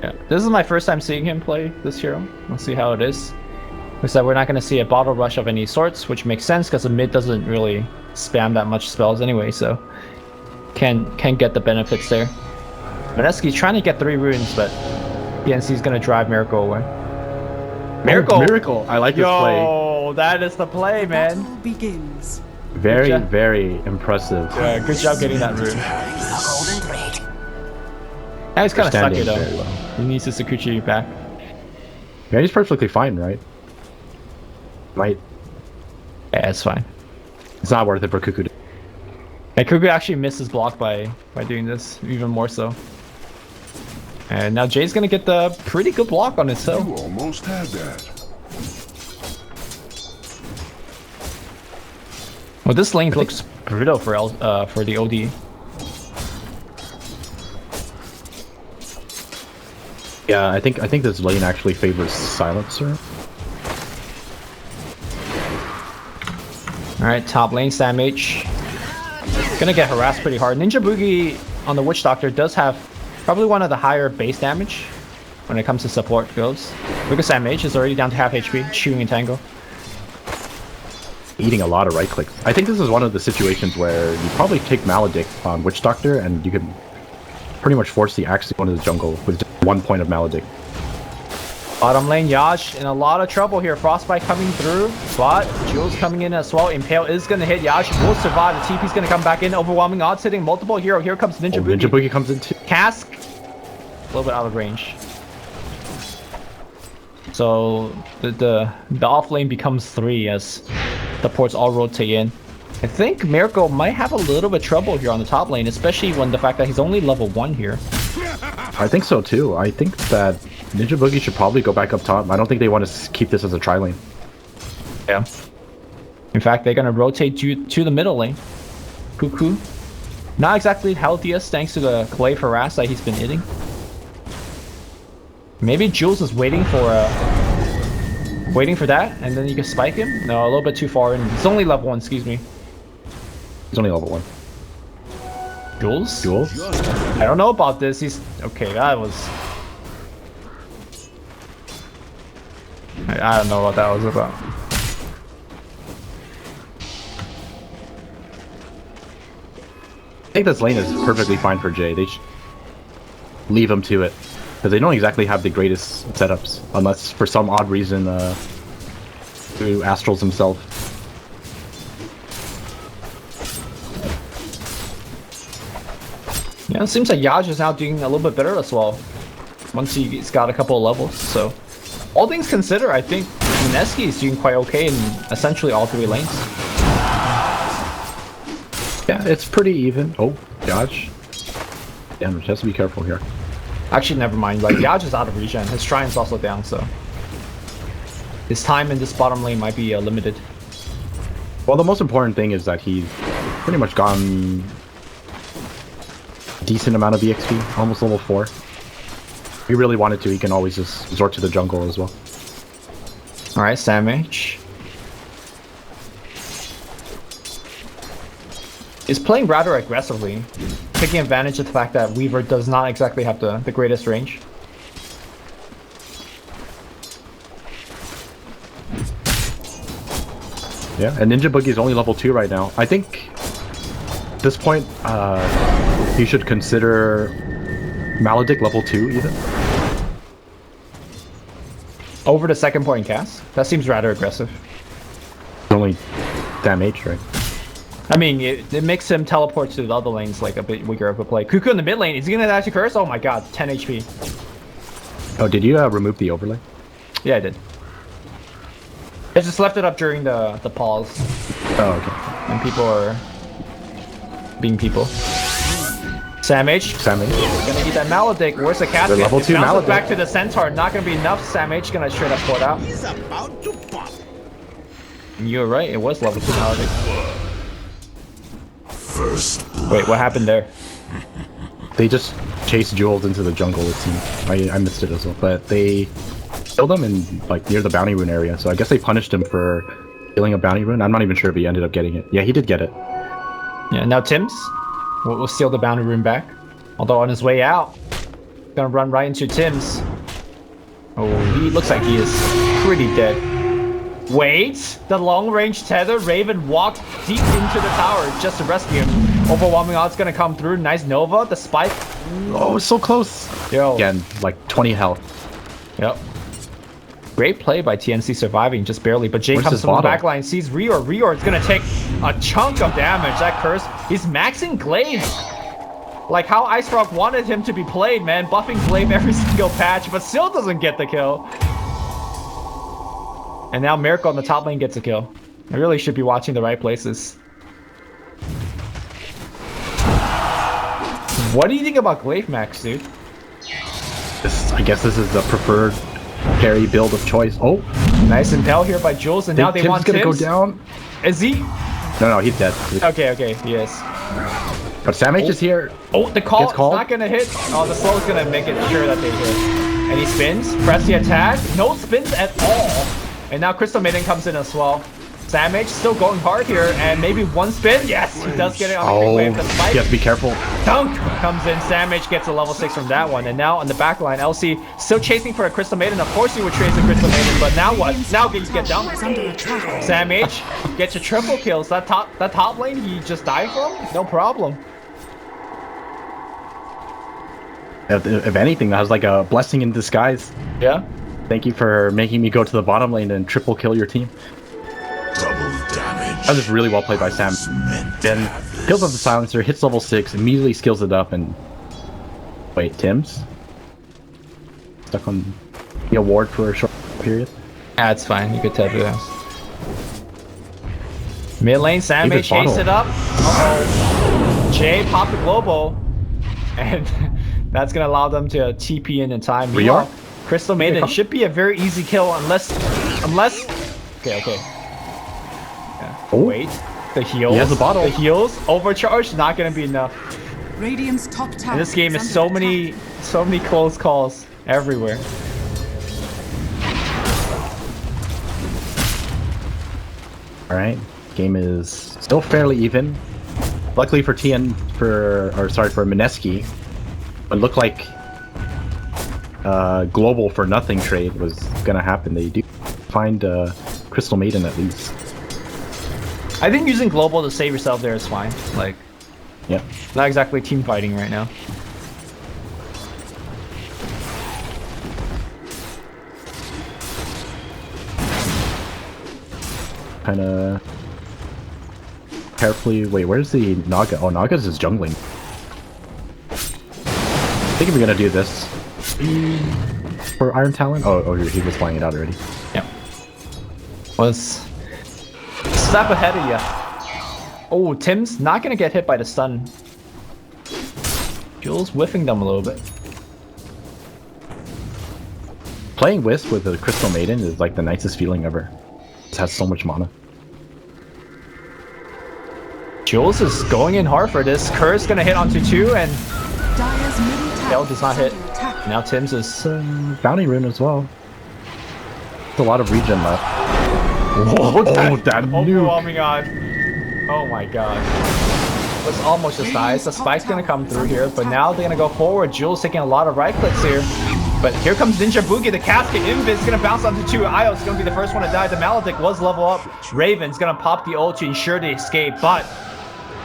Yeah, this is my first time seeing him play this hero. Let's see how it is. We said we're not going to see a bottle rush of any sorts, which makes sense because the mid doesn't really spam that much spells anyway, so can get the benefits there. MINESKI's trying to get 3 runes, but TNC's going to drive Miracle away. Miracle! Oh, Miracle! I like this play. Yo, that is the play, man. Battle begins. Very, very impressive. Yeah, good job getting that rune. Now he's kind of stuck here though. Very well. He needs his Sakuchi back. Yeah, he's perfectly fine, right? Might. Yeah, it's fine. It's not worth it for Cuckoo. And Cuckoo actually misses block by doing this, even more so. And now Jay's gonna get the pretty good block on his You hill. almost had that. Well, this lane looks brutal for the OD. Yeah, I think this lane actually favors Silencer. All right, top lane Sam H. Gonna get harassed pretty hard. Ninja Boogie on the Witch Doctor does have probably one of the higher base damage when it comes to support goes. Look at Sam H is already down to half HP, shooting a tango. Eating a lot of right clicks. I think this is one of the situations where you probably take Maledict on Witch Doctor and you can pretty much force the axe to go into the jungle with just 1 point of Maledict. Bottom lane Yash in a lot of trouble here. Frostbite coming through, but Jules coming in as well. Impale is gonna hit. Yash will survive. The TP's gonna come back in. Overwhelming odds hitting multiple hero. Here comes Ninja Boogie. Ninja Boogie comes in too. Cask, a little bit out of range. So the off lane becomes 3 as the ports all rotate in. I think Miracle might have a little bit of trouble here on the top lane, especially when the fact that he's only level 1 here. I think so too. I think that Ninja Boogie should probably go back up top. I don't think they want to keep this as a tri lane. Yeah. In fact, they're gonna rotate to the middle lane. Cuckoo. Not exactly healthiest thanks to the Glaive harass that he's been hitting. Maybe Jules is waiting for that, and then you can spike him. No, a little bit too far in. He's only level 1. Excuse me. He's only level 1. Jules? Jules? I don't know about this. He's okay. That was. I don't know what that was about. I think this lane is perfectly fine for Jay. They should leave him to it. Because they don't exactly have the greatest setups. Unless for some odd reason, through Astrals himself. Yeah, it seems like Yaj is now doing a little bit better as well. Once he's got a couple of levels. So, all things considered, I think MINESKI is doing quite okay in essentially all 3 lanes. Yeah, it's pretty even. Oh, Yaj. Damn, just has to be careful here. Actually, never mind. Like, Yaj is out of regen. His Shrine's also down, so his time in this bottom lane might be limited. Well, the most important thing is that he's pretty much gotten a decent amount of EXP, almost level 4. If he really wanted to, he can always just resort to the jungle as well. Alright, Sam H. is playing rather aggressively, taking advantage of the fact that Weaver does not exactly have the greatest range. Yeah, and Ninja Boogie is only level 2 right now. I think at this point, you should consider Maledict level 2 even. Over the second point cast? That seems rather aggressive. Only damage, right? I mean, it makes him teleport to the other lanes like a bit weaker of a play. Cuckoo in the mid lane, is he gonna dash a curse? Oh my god, 10 HP. Oh, did you remove the overlay? Yeah, I did. I just left it up during the pause. Oh, okay. And people are being people. Sam H. Sam H. Gonna get that Maledict. Where's the casket? Level 2 Maledict. Back to the Centaur. Not gonna be enough. Sam H. Gonna straight up port out. He's about to pop. You're right. It was level 2 Maledict. First. Wait, what happened there? They just chased Jules into the jungle, it seems. I missed it as well. But they killed him in, like, near the bounty rune area. So I guess they punished him for killing a bounty rune. I'm not even sure if he ended up getting it. Yeah, he did get it. Yeah, now Tim's will steal the bounty rune back. Although on his way out, gonna run right into Tim's. Oh, he looks like he is pretty dead. Wait, the long-range tether Raven walked deep into the tower just to rescue him. Overwhelming odds gonna come through. Nice Nova, the spike. Oh, so close. Yo. Again, like 20 health. Yep. Great play by TNC surviving, just barely. But Jay Where's comes his from the bottle? back line, sees Rior. Rior is gonna take a chunk of damage. That curse. He's maxing Glaive. Like how Ice Rock wanted him to be played, man. Buffing Glaive every single patch, but still doesn't get the kill. And now Miracle on the top lane gets a kill. I really should be watching the right places. What do you think about climax, dude? I guess this is the preferred carry build of choice. Oh, nice impel here by Jules, and now they want Tim's gonna Tims. go down. Is he? No, he's dead. Okay, he is. But Sam H is here. Oh, the call is called. not gonna hit. Oh, the slow is gonna make it sure that they hit. And he spins, press the attack. No spins at all. And now Crystal Maiden comes in as well. Sam H still going hard here, and maybe one spin. Yes, he does get it on the quick wave. The spike. You have to be careful. Dunk comes in. Sam H gets a level 6 from that one. And now on the back line, LC still chasing for a Crystal Maiden. Of course he would chase a Crystal Maiden, but now what? Now he get dunked. Sam H gets a triple kill. So that top lane he just died from? No problem. If anything, that was like a blessing in disguise. Yeah. Thank you for making me go to the bottom lane and triple kill your team. That was really well played by Sam. Then kills up the silencer, hits level 6, immediately skills it up, and wait, Tim's stuck on the award for a short period. That's fine. You could tap it out. Mid lane, Sam H chase it up. Uh-oh. Jay popped the global, and that's gonna allow them to TP in time. Rapier? Crystal Maiden should be a very easy kill unless. Okay. Yeah. Oh. Wait, the heals. He has the bottle. The heals overcharge not gonna be enough. Radiant's top tower. And this game is so many close calls everywhere. All right, game is still fairly even. Luckily for MINESKI, it looked like global for nothing trade was gonna happen. They do find Crystal Maiden at least. I think using global to save yourself there is fine. Like, yeah, not exactly team fighting right now. Kind of carefully. Wait, where's the Naga? Oh, Naga's is jungling. I think we're gonna do this for Iron Talon. Oh, he was flying it out already. Yeah. Was step ahead of you. Oh, Tim's not gonna get hit by the stun. Jules whiffing them a little bit. Playing Wisp with a Crystal Maiden is like the nicest feeling ever. It has so much mana. Jules is going in hard for this. Curse gonna hit onto 2, and Hell does not hit. Now Tim's is Bounty Rune as well. There's a lot of regen left. Whoa, that overwhelming on. Oh my god. Was almost just nice. The spike's gonna come through here, but now they're gonna go forward. Jules taking a lot of right clicks here. But here comes Ninja Boogie, the casket. Invis gonna bounce onto 2. Io's gonna be the first one to die. The Maledict was level up. Raven's gonna pop the ult to ensure the escape, but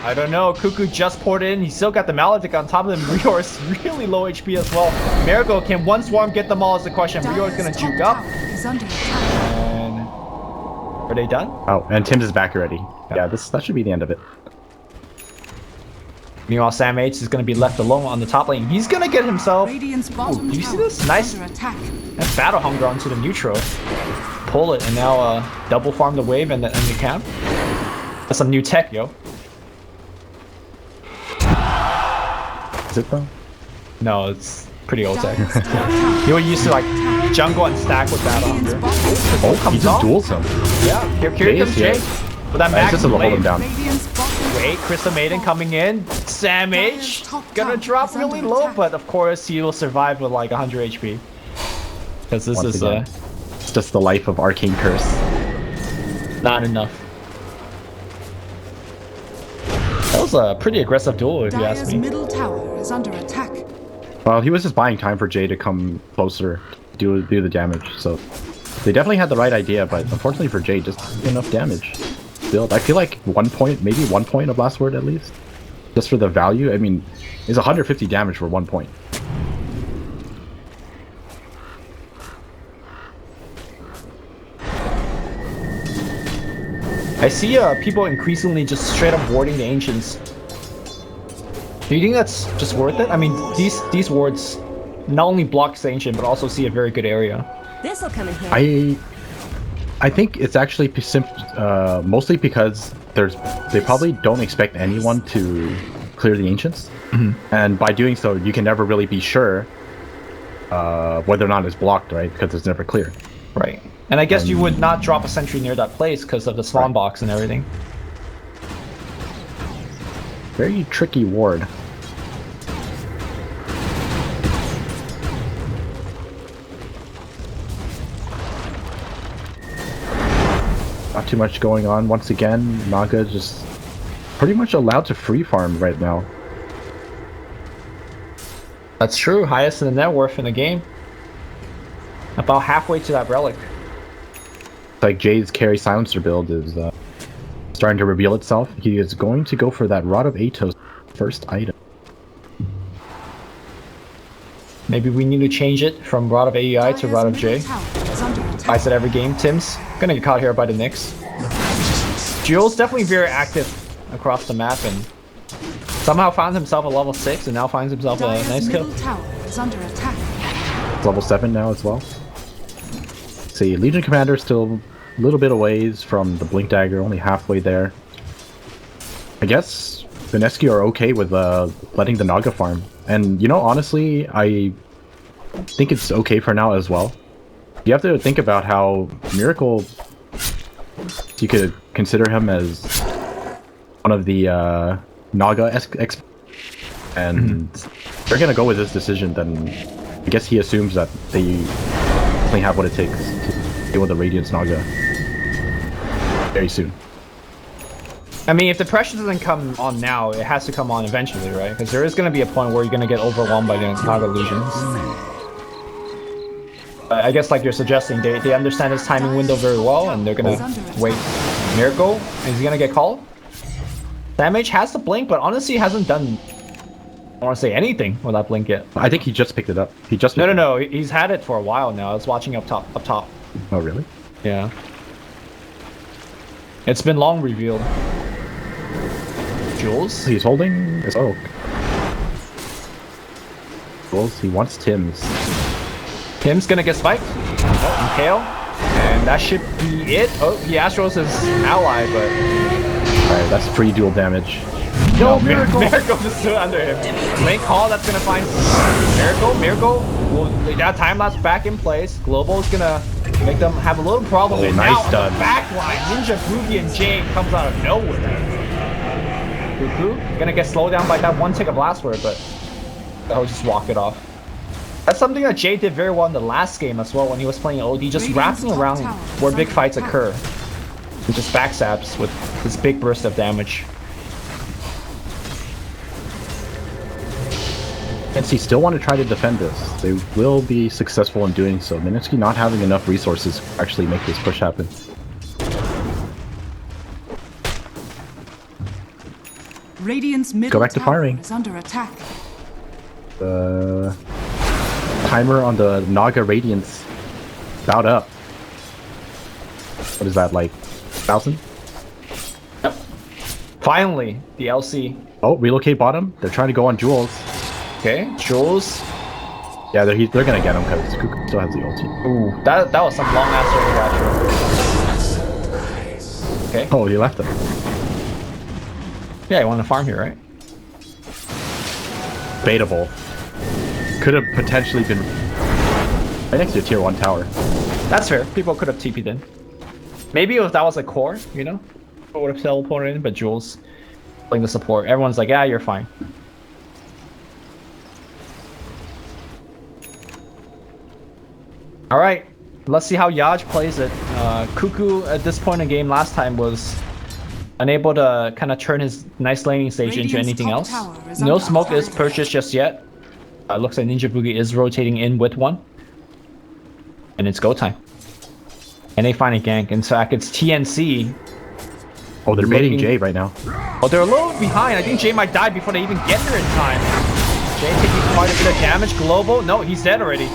I don't know. Cuckoo just poured in. He still got the Maledict on top of him. Rior is really low HP as well. Marigold, can one swarm get them all is the question. Rior is gonna juke up. And are they done? Oh, and Tim's is back already. Yeah, that should be the end of it. Meanwhile, Sam H is going to be left alone on the top lane. He's going to get himself... Ooh, do you see this? Nice. That's Battle Hunger onto the neutral. Pull it, and now double farm the wave and the camp. That's some new tech, yo. Is it though? No, it's pretty old tech. You were used to like jungle and stack with Battle Hunger. Oh, he just duels him. Yeah, here comes Jay. With that max just to hold him down. Wait, Crystal Maiden coming in. Sam H gonna drop really low, but of course he will survive with like 100 HP. Because this is it's just the life of Arcane Curse. Not enough. That was a pretty aggressive duel, if you ask me. Middle tower is under attack. Well, he was just buying time for Jay to come closer, do the damage. So they definitely had the right idea, but unfortunately for Jay, just enough damage. Build. I feel like 1 point, maybe 1 point of Last Word at least, just for the value. I mean, it's 150 damage for 1 point. I see people increasingly just straight up warding the Ancients. Do you think that's just worth it? I mean, these wards not only blocks the Ancient, but also see a very good area. This'll come in handy. I think it's actually mostly because they probably don't expect anyone to clear the Ancients. And by doing so, you can never really be sure whether or not it's blocked, right? Because it's never clear. Right. And I guess you would not drop a sentry near that place because of the spawn box and everything. Very tricky ward. Not too much going on. Once again, Naga just pretty much allowed to free farm right now. That's true. Highest in the net worth in the game. About halfway to that relic. It's like Jay's carry silencer build is starting to reveal itself. He is going to go for that Rod of Atos first item. Jules Maybe we need to change it from Rod of AEI to Rod of J. I said every game. Tim's gonna get caught here by the Nyx. Jules definitely very active across the map and somehow found himself a level 6 and now finds himself a nice kill. Level 7 now as well. See, Legion Commander still a little bit away from the Blink Dagger, only halfway there. I guess MINESKI are okay with letting the Naga farm. And, you know, honestly, I think it's okay for now as well. You have to think about how Miracle, you could consider him as one of the Naga experts. And they're going to go with this decision, then I guess he assumes that they definitely have what it takes to deal with the Radiance Naga very soon. I mean, if the pressure doesn't come on now, it has to come on eventually, right? Because there is going to be a point where you're going to get overwhelmed by the Naga Legions. I guess like you're suggesting, they understand his timing window very well, and they're going to wait. Miracle, is he going to get called? Damage has the blink, but honestly hasn't done, I want to say anything with that blink yet. I think he just picked it up. He just No, he's had it for a while now. I was watching up top. Oh, really? Yeah. It's been long revealed. Jules? He's holding his oak. Jules, he wants Tim's. Tim's gonna get spiked. Oh, and Kale. And that should be it. Oh, he Astros his ally, but... Alright, that's free dual damage. No, Miracle just stood under him. Lane call, that's gonna find Miracle will that time lapse back in place. Global's gonna make them have a little problem. And nice now stun. on the backline, Ninja Boogie and Jade comes out of nowhere. Cuckoo gonna get slowed down by that one tick of blast word, but I'll just walk it off. That's something that Jade did very well in the last game as well when he was playing OD, just wrapping around where big fights occur. He just backstabs with this big burst of damage. TNC still want to try to defend this. They will be successful in doing so. MINESKI not having enough resources to actually make this push happen. Radiant's middle Go back to firing. is under attack. The timer on the Naga Radiance about up. What is that, like 1,000? Yep. Finally, the LC. Oh, relocate bottom. They're trying to go on Jules. Okay, Jules. Yeah, they're gonna get him because Cuckoo still has the ulti. Ooh, that was some long ass early. Okay. Oh, he left him. Yeah, you want to farm here, right? Baitable. Could have potentially been right next to a tier 1 tower. That's fair. People could have TP'd in. Maybe if that was a core, you know, people would have teleported in, but Jules playing the support. Everyone's like, yeah, you're fine. Alright, let's see how Yaj plays it. Cuckoo at this point in the game last time was unable to kind of turn his nice laning stage into anything else. No smoke is purchased just yet. Looks like Ninja Boogie is rotating in with one. And it's go time. And they find a gank. In fact, it's TNC. Oh, they're baiting Jay right now. Oh, they're a little behind. I think Jay might die before they even get there in time. Jay taking quite a bit of damage. Global. No, he's dead already.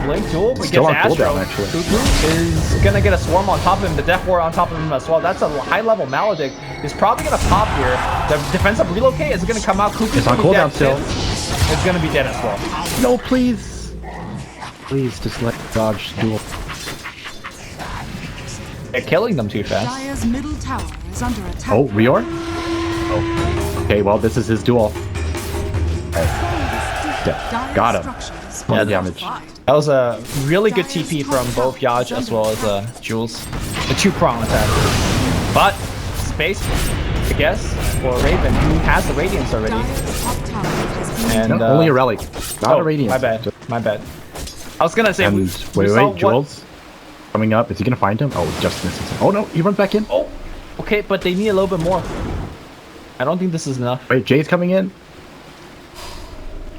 Blink duel. But still gets on Astro. cooldown, actually. Cuckoo is gonna get a swarm on top of him. The Death Ward on top of him as well. That's a high level Maledict. He's probably gonna pop here. The defensive relocate is gonna come out. Cuckoo's on cooldown still. It's gonna be dead as well. No, please. Please, just let dodge duel. They're killing them too fast. Dire's middle tower is under attack. Oh, Rior? Oh. Okay, well, this is his duel. Yeah, got him. Yeah, damage. That was a really good TP from both Yaj as well as Jules. The two-prong attack. But space, I guess, for Raven, who has the Radiance already. And No, only a relic, not a Radiance. My bad. My bad. I was gonna say. And we saw wait, Jules coming up. Is he gonna find him? Oh, just misses him. Oh no, he runs back in. Oh, okay, but they need a little bit more. I don't think this is enough. Wait, Jay's coming in.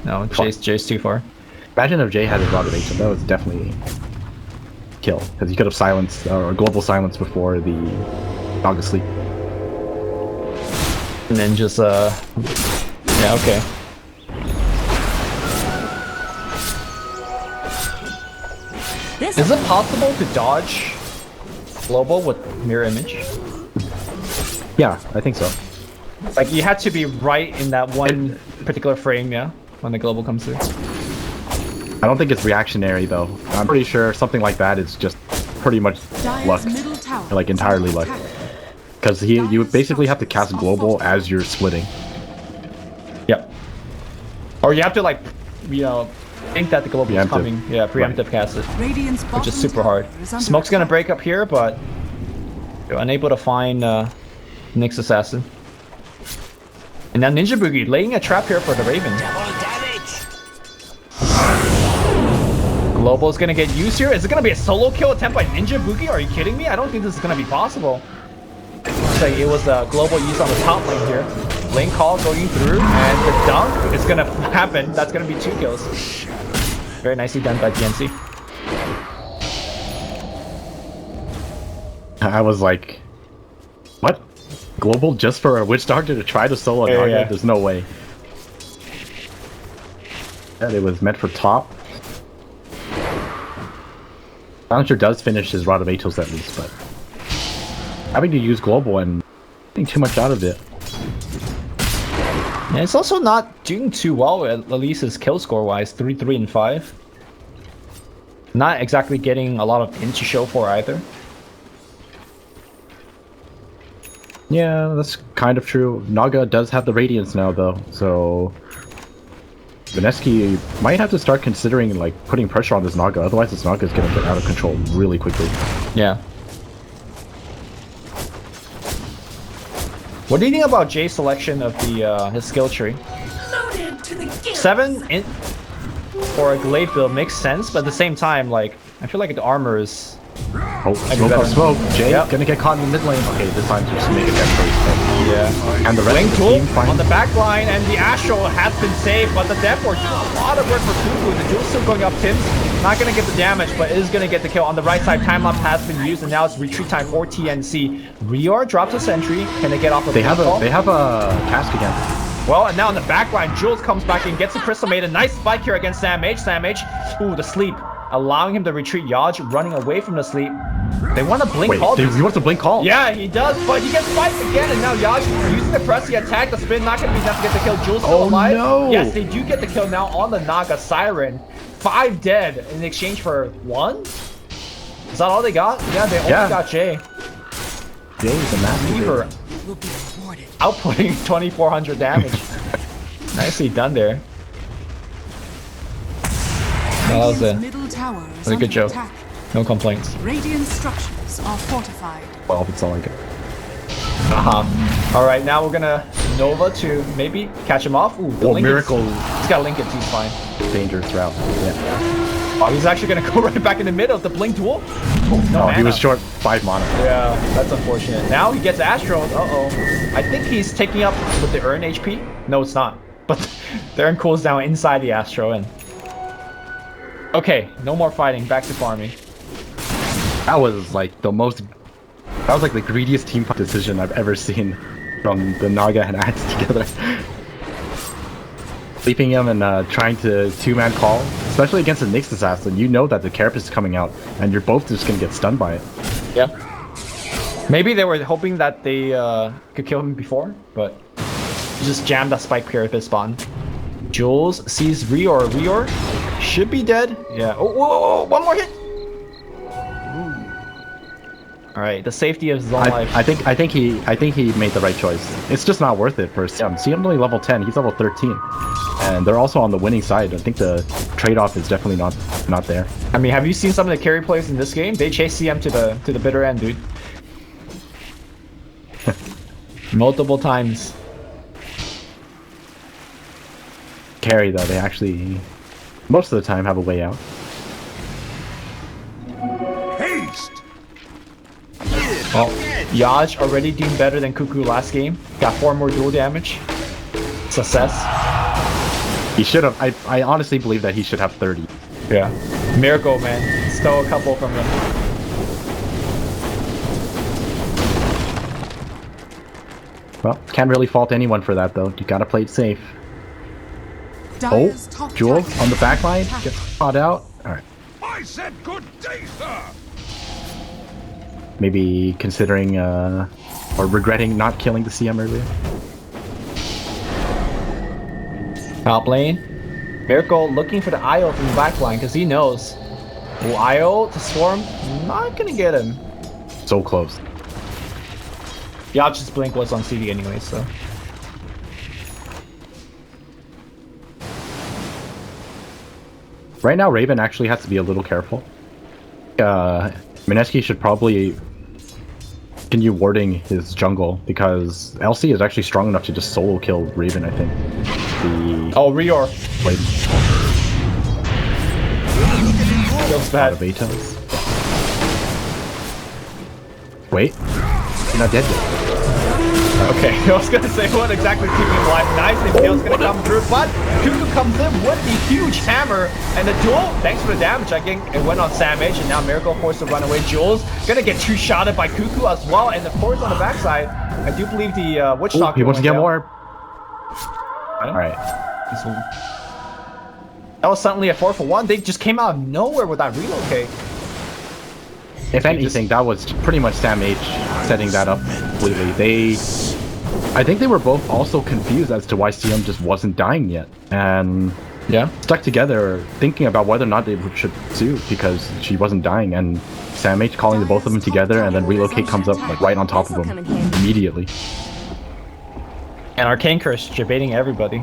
No, Jay's too far. Imagine if Jay had his Rod of Ancient. That was definitely a kill, because he could have silenced or global silence before the dog asleep. And then just yeah, okay. Is it possible to dodge global with mirror image? Yeah, I think so. Like you had to be right in that one particular frame, yeah, when the global comes through. I don't think it's reactionary though. I'm pretty sure something like that is just pretty much luck, like entirely luck. Because you basically have to cast global as you're splitting. Yep. Or you have to like, you know, think that the global is coming. Yeah, preemptive cast it, which is super hard. Smoke's gonna break up here, but you're unable to find Nyx Assassin. And now Ninja Boogie laying a trap here for the Raven. Global is gonna get used here. Is it gonna be a solo kill attempt by Ninja Boogie? Are you kidding me? I don't think this is gonna be possible. Looks like it was a global use on the top lane here. Lane call going through, and the dunk is gonna happen. That's gonna be 2 kills. Very nicely done by TNC. I was like, what? Global just for a Witch Doctor to try to solo Naga? Yeah. There's no way. And it was meant for top. Silencer does finish his Rod of Atos at least, but having to use global and getting too much out of it. Yeah, it's also not doing too well, at least his kill score wise, 3, 3, and 5. Not exactly getting a lot of int to show for either. Yeah, that's kind of true. Naga does have the Radiance now though, so MINESKI might have to start considering like putting pressure on this Naga, otherwise this Naga is gonna get out of control really quickly. Yeah. What do you think about Jay's selection of the his skill tree? 7 int for a glaive build makes sense, but at the same time, like I feel like the armor is. Oh, smoke. Jay gonna get caught in the mid lane. Okay, this time just make a death choice. Yeah. And the rest of the team on the back line, and the Astral has been saved, but the death ward doing a lot of work for Fufu. The duel's still going up. Tim's not gonna get the damage, but is gonna get the kill. On the right side, time lapse has been used, and now it's retreat time for TNC. Rior drops a sentry. Can they get off of the They have a cask again. Well, and now in the back line, Jules comes back and gets the Crystal Maiden. Nice spike here against Sam H. Sam H. Ooh, the sleep. Allowing him to retreat. Yaj running away from the sleep. They want to blink call. He wants to blink call. Yeah, he does, but he gets spiked again, and now Yaj using the press, the attack, the spin, not going to be enough to get the kill. Jules still alive. No. Yes, they do get the kill now on the Naga Siren. 5 dead in exchange for 1? Is that all they got? Yeah, they only got Jay. Jay's a master. Outputting 2,400 damage. Nicely done there. That was a good joke. No complaints. Radiant structures are fortified. Well, it's all I get. All right, now we're gonna Nova to maybe catch him off. Ooh, the Miracle. He's got Linkage, he's fine. Dangerous route. Yeah. Oh, he's actually gonna go right back in the middle of the Blink duel. Oh, no, he was short 5 mana. Yeah, that's unfortunate. Now he gets Astro. Uh-oh. I think he's taking up with the Urn HP. No, it's not. But the Urn cools down inside the Astro and... Okay, no more fighting. Back to farming. That was like the most... That was like the greediest team fight decision I've ever seen from the Naga and Ads together. Sleeping him and trying to 2-man call, especially against a Nyx Assassin. You know that the Carapace is coming out, and you're both just gonna get stunned by it. Yeah. Maybe they were hoping that they could kill him before, but he just jammed that Spike Carapace spawn. Jules sees Rior. Rior should be dead. Yeah. Oh, whoa, whoa, whoa, one more hit. All right, the safety of his own life. I think he made the right choice. It's just not worth it for CM. CM's only level 10. He's level 13, and they're also on the winning side. I think the trade-off is definitely not there. I mean, have you seen some of the carry plays in this game? They chase CM to the bitter end, dude. Multiple times. Carry though, they actually most of the time have a way out. Haste! Oh, Yaj already doing better than Cuckoo last game. Got 4 more dual damage. Success. He should have. I honestly believe that he should have 30. Yeah. Miracle, man. Stole a couple from him. Well, can't really fault anyone for that though. You gotta play it safe. Dire's top Jewel tower on the back is line attacked. gets caught out. Alright. I said good day, sir! Maybe considering or regretting not killing the CM earlier. Top lane. Miracle looking for the IO from the back line because he knows. Will IO to Swarm? Not gonna get him. So close. Yach's blink was on CD anyway, so. Right now, Raven actually has to be a little careful. Mineski should probably continue warding his jungle because LC is actually strong enough to just solo kill Raven, I think. Oh, Rior. Wait. Feels bad. Betas. Wait, you're not dead yet. Okay, I was gonna say what exactly keeping him alive. Nice, and Gale's gonna come through, but Cuckoo comes in with the huge hammer and the duel. Thanks for the damage. I think it went on Samage, and now Miracle forced to run away. Jules gonna get 2-shotted by Cuckoo as well, and of course on the backside, I do believe the Witch Doctor. He wants to get down. more. Alright. That was suddenly a 4-for-1. They just came out of nowhere with that relocate. If anything, that was pretty much Sam H setting that up completely. I think they were both also confused as to why CM just wasn't dying yet, and yeah, stuck together thinking about whether or not they should sue because she wasn't dying, and Sam H calling the both of them together, and then relocate comes up like right on top of them immediately. And Arcane Curse debating everybody.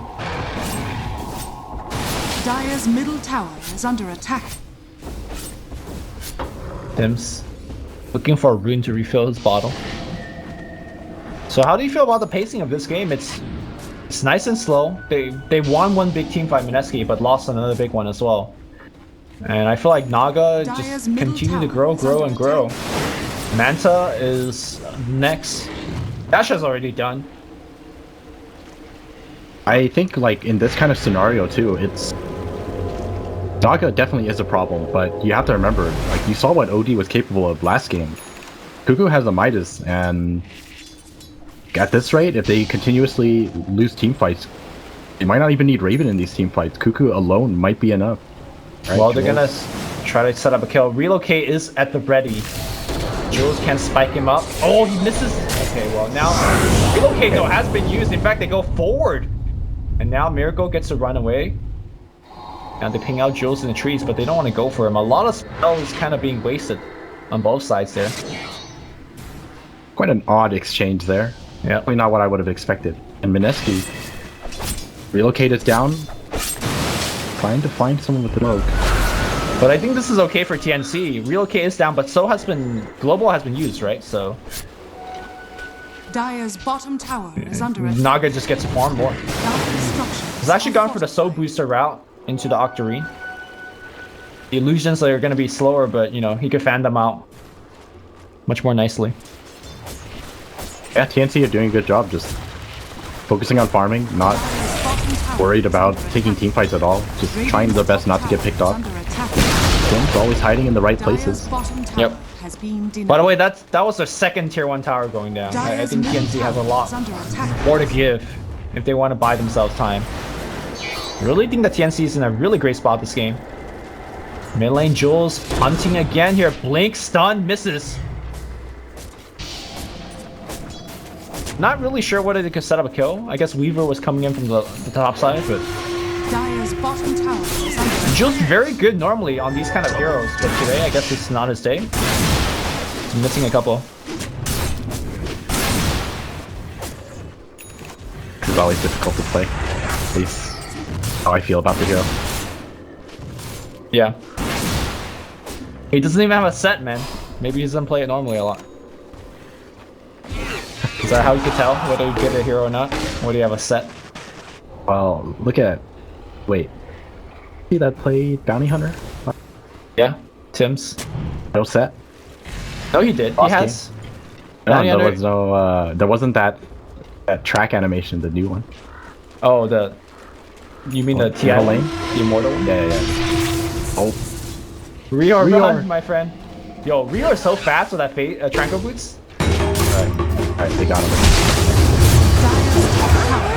Dire's middle tower is under attack. Dims looking for a rune to refill his bottle. So how do you feel about the pacing of this game? It's nice and slow. They won one big team fight Mineski, but lost another big one as well. And I feel like Naga just continue to grow and grow. Manta is next. Dasha's already done. I think like in this kind of scenario too, it's Naga definitely is a problem, but you have to remember, like you saw what OD was capable of last game. Cuckoo has a Midas, and at this rate, if they continuously lose team fights, they might not even need Raven in these team fights. Cuckoo alone might be enough. Right, well, they're gonna try to set up a kill. Relocate is at the ready. Jules can spike him up. Oh, he misses. Okay, well now Relocate though has been used. In fact, they go forward, and now Miracle gets to run away. And they ping out Jules in the trees, but they don't want to go for him. A lot of spells kind of being wasted on both sides there. Quite an odd exchange there. Yeah, definitely not what I would have expected. And Mineski, Relocate is down, trying to find someone with the rogue. but I think this is okay for TNC. Relocate is down, but so has been Global has been used, right? So Dire's bottom tower is under attack. Naga just gets farmed more. He's actually gone for the Soul Booster route into the Octarine. The illusions are going to be slower, but you know he could fan them out much more nicely. Yeah, TNC are doing a good job, just focusing on farming, not worried about taking team fights at all, just trying their best not to get picked off. They're always hiding in the right places. Yep. By the way, that was their second tier 1 tower going down. I think TNC has a lot more to give if they want to buy themselves time. I really think that TNC is in a really great spot this game. Mid lane Jules hunting again here. Blink, stun, misses. Not really sure whether they could set up a kill. I guess Weaver was coming in from the top side, but Dire's bottom tower is under Jules very good normally on these kind of heroes, but today I guess it's not his day. He's missing a couple. It's always difficult to play. At least how I feel about the hero. Yeah. He doesn't even have a set, man. Maybe he doesn't play it normally a lot. Is that how you can tell whether you get a hero or not? Or do you have a set? Well, look at... Wait. See that play Bounty Hunter? Yeah, Tim's. No set? No, he did. Boss he has. No, Bounty there Hunter? was no... there wasn't that track animation, the new one. Oh, the... You mean the TI lane? The Immortal one? Yeah. Oh. Rapier, Rapier. my friend. Yo, Rapier is so fast with that Tranquil boots. Alright, they got him.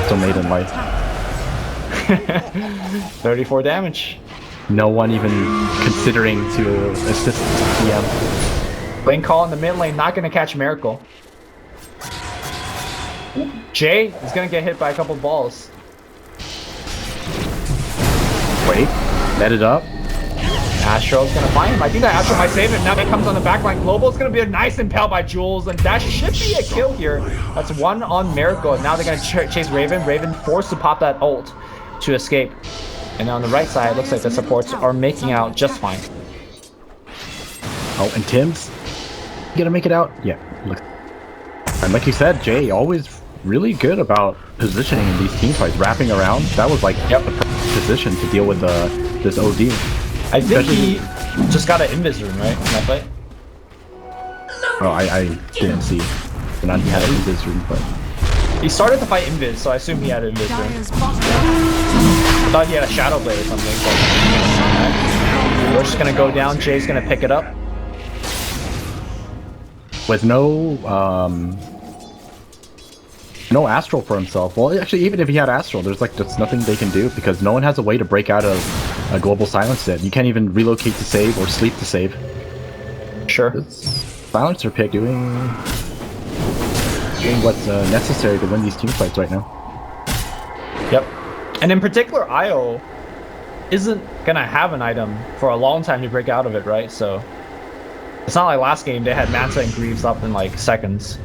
So made in life. 34 damage. No one even considering to assist PM. Lane call in the mid lane, not gonna catch Miracle. Jay is gonna get hit by a couple balls. Wait, let it up. Astro's gonna find him. I think that Astro might save him. Now that comes on the backline. Global's gonna be a nice impale by Jules, and that should be a kill here. That's one on Miracle. Now they're gonna chase Raven. Raven forced to pop that ult to escape. And on the right side, it looks like the supports are making out just fine. Oh, and Tim's gonna make it out? Yeah, look. And like you said, Jay always really good about positioning in these team fights, wrapping around. That was like the perfect position to deal with this OD. I think he just got an invis room, right, in that fight? Oh, I didn't see. But not he had an invis room, but... He started the fight invis, so I assume he had an invis room. Dire's bottom I thought he had a Shadow Blade or something. But we're just gonna go down, Jay's gonna pick it up. With no Astral for himself. Well, actually, even if he had Astral, there's like just nothing they can do because no one has a way to break out of a global silence set. You can't even relocate to save or sleep to save. Sure. It's Silencer pick doing what's necessary to win these team fights right now. Yep. And in particular, Io isn't gonna have an item for a long time to break out of it, right? So it's not like last game they had Manta and Greaves up in like seconds.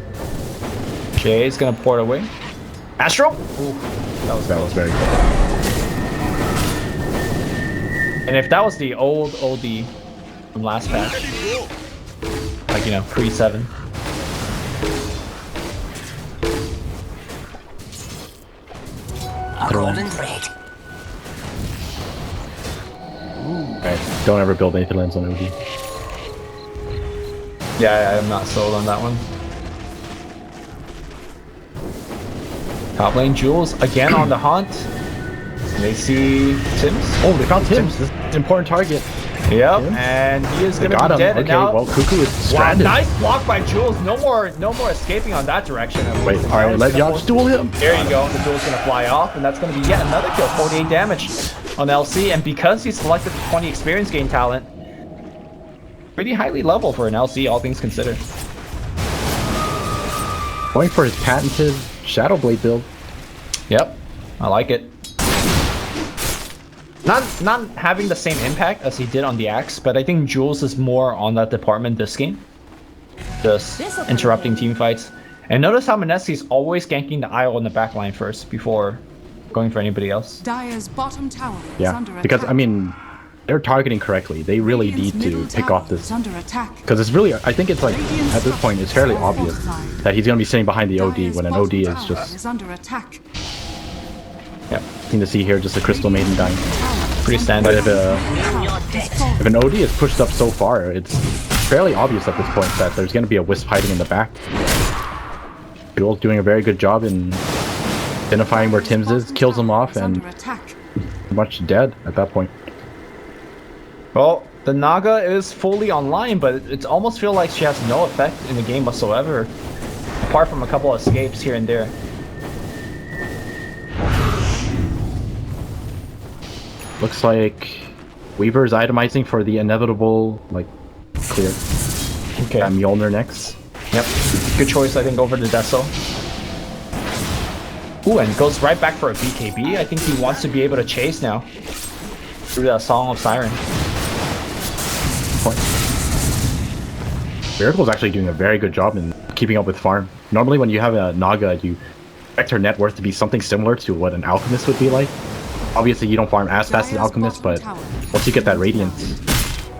Jay's gonna port away. Astro? Ooh, that was very good. And if that was the old OD from last patch, like, you know, pre-7. Right. Don't ever build anything lands on OD. Yeah, I'm not sold on that one. Top lane Jules again on the hunt. They see Tim's. Oh, they found Tim's. This is an important target. Yep, and he is gonna be dead. Okay, and now, well, Cuckoo is stranded. Wow, nice block by Jules. No more escaping on that direction. Wait, all right, let y'all just duel him. There you go. The Jules gonna fly off, and that's gonna be yet another kill. 48 damage on LC, and because he selected the 20 experience gain talent, pretty highly level for an LC, all things considered. Going for his patented Shadow Blade build. Yep, I like it. Not having the same impact as he did on the Axe, but I think Jules is more on that department this game. Just interrupting team fights. And notice how MINESKI's always ganking the IO in the backline first before going for anybody else. Dire's bottom tower is Yeah, under because attack. I mean, they're targeting correctly. They really Radiant's need to middle pick tower off this. is under attack. Because it's really, I think it's like, at this point, it's fairly obvious that he's going to be sitting behind the OD Dire's when an bottom OD is tower just... is under attack. Yeah, thing to see here, just a Crystal Maiden dying. Pretty But standard. if an OD is pushed up so far, it's fairly obvious at this point that there's going to be a Wisp hiding in the back. Duel's doing a very good job in identifying where Tim's is, kills him off, and pretty much dead at that point. Well, the Naga is fully online, but it almost feels like she has no effect in the game whatsoever, apart from a couple of escapes here and there. Looks like Weaver's itemizing for the inevitable, like, clear. Okay. Mjolnir next. Yep. Good choice, I think, over the Deso. Ooh, and goes right back for a BKB. I think he wants to be able to chase now through that Song of Siren. Point. Miracle's actually doing a very good job in keeping up with farm. Normally when you have a Naga, you expect her net worth to be something similar to what an Alchemist would be like. Obviously you don't farm as fast as Alchemist, but once you get that Radiance,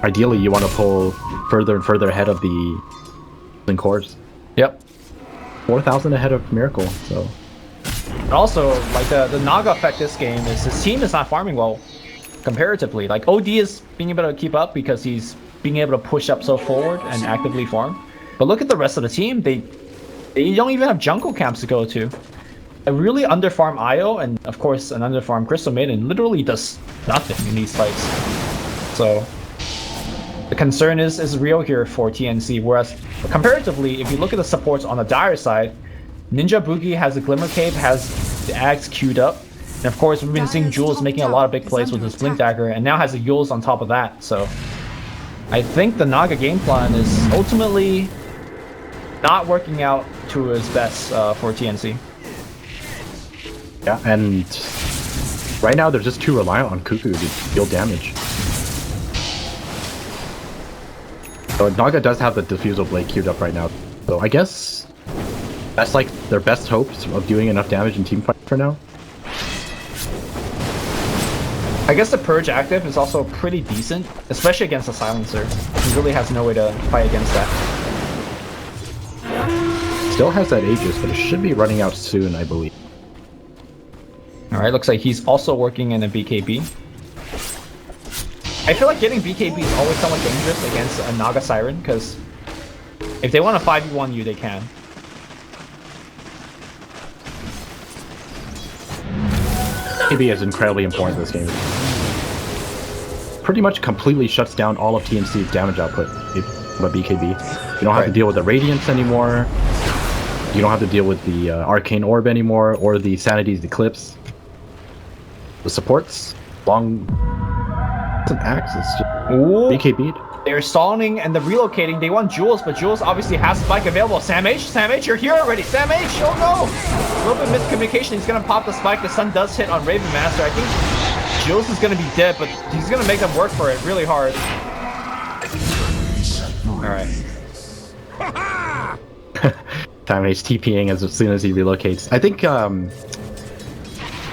ideally you want to pull further and further ahead of the cores. Yep. 4,000 ahead of Miracle, so... And also, like, the Naga effect this game is his team is not farming well, comparatively. Like, OD is being able to keep up because he's being able to push up so forward and actively farm. But look at the rest of the team, they don't even have jungle camps to go to. A really underfarm Io and, of course, an underfarm Crystal Maiden literally does nothing in these fights. So, the concern is real here for TNC, whereas, comparatively, if you look at the supports on the Dire side, Ninja Boogie has a Glimmer Cape, has the Axe queued up, and of course we've been seeing Jules making a lot of big plays with his Blink Dagger, and now has a Yules on top of that, so... I think the Naga game plan is ultimately not working out to his best for TNC. Yeah, and right now they're just too reliant on Cuckoo to deal damage. So Naga does have the Diffusal Blade queued up right now, so I guess that's like their best hopes of doing enough damage in team fight for now. I guess the Purge active is also pretty decent, especially against a Silencer. He really has no way to fight against that. Still has that Aegis, but it should be running out soon, I believe. Alright, looks like he's also working in a BKB. I feel like getting BKB is always somewhat dangerous against a Naga Siren, because if they want to 5v1 you, they can. BKB is incredibly important in this game. Pretty much completely shuts down all of TNC's damage output by BKB. You don't have to deal with the Radiance anymore. You don't have to deal with the Arcane Orb anymore, or the Sanity's Eclipse. The supports, long... It's an axe, it's just BKB'd. They're stalling and they're relocating. They want Jules, but Jules obviously has Spike available. Sam H, you're here already. Sam H, oh no! A little bit of miscommunication. He's gonna pop the Spike. The Sun does hit on Raven Master. I think Jules is gonna be dead, but he's gonna make them work for it really hard. Alright. Sam H TPing as soon as he relocates. I think,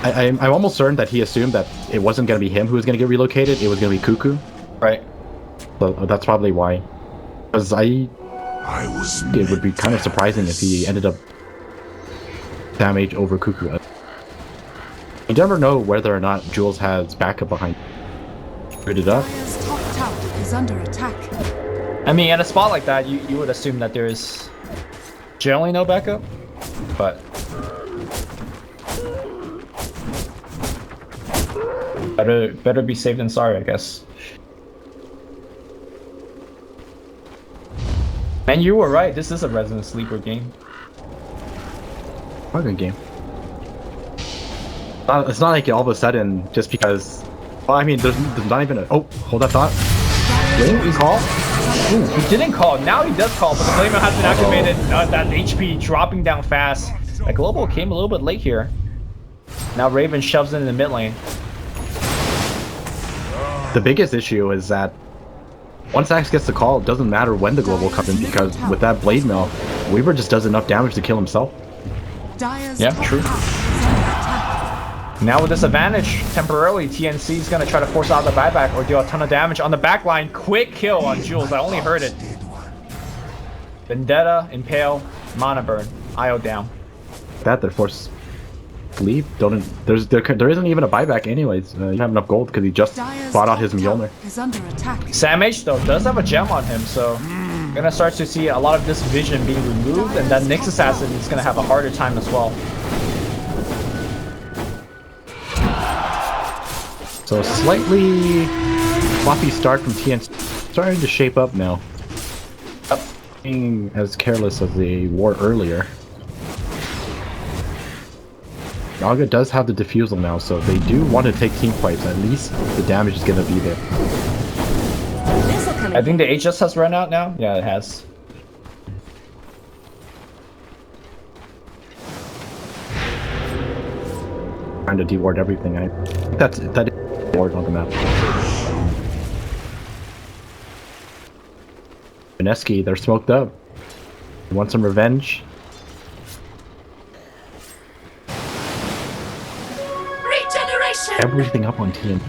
I'm almost certain that he assumed that it wasn't going to be him who was going to get relocated, it was going to be Cuckoo. Right. So that's probably why. Because it would be kind of surprising if he ended up damage over Cuckoo. You never know whether or not Jules has backup behind. Rid it up. Top tower is under attack. I mean, at a spot like that, you would assume that there's generally no backup, but... Better be safe than sorry, I guess. Man, you were right. This is a Resident Sleeper game. Fucking game. It's not like all of a sudden, just because... Well, I mean, there's not even a... Oh, hold that thought. He called? Ooh, he didn't call. Now he does call, but the Flamer has been activated. That HP dropping down fast. That Global came a little bit late here. Now Raven shoves it in the mid lane. The biggest issue is that once Axe gets the call, it doesn't matter when the Global comes in, because with that Blade Mill, Weaver just does enough damage to kill himself. Yeah, true. Now with this advantage, temporarily, TNC is going to try to force out the buyback or do a ton of damage on the backline. Quick kill on Jules, I only heard it. Vendetta, Impale, Mana Burn, Io down. That they're forced to leave. There isn't even a buyback anyways. You don't have enough gold because he just bought out his Mjolnir. Sam H though does have a gem on him, so gonna start to see a lot of this vision being removed, and that Nyx Assassin is gonna have a harder time as well. So slightly floppy start from TNC, starting to shape up now. Being as careless as they were earlier. Naga does have the Diffusal now, so they do want to take team fights. At least the damage is going to be there. I think the HS has run out now. Yeah, it has. Trying to deward everything. I think that is ward on the map. MINESKI, they're smoked up. They want some revenge. Regeneration. Everything up on TNC.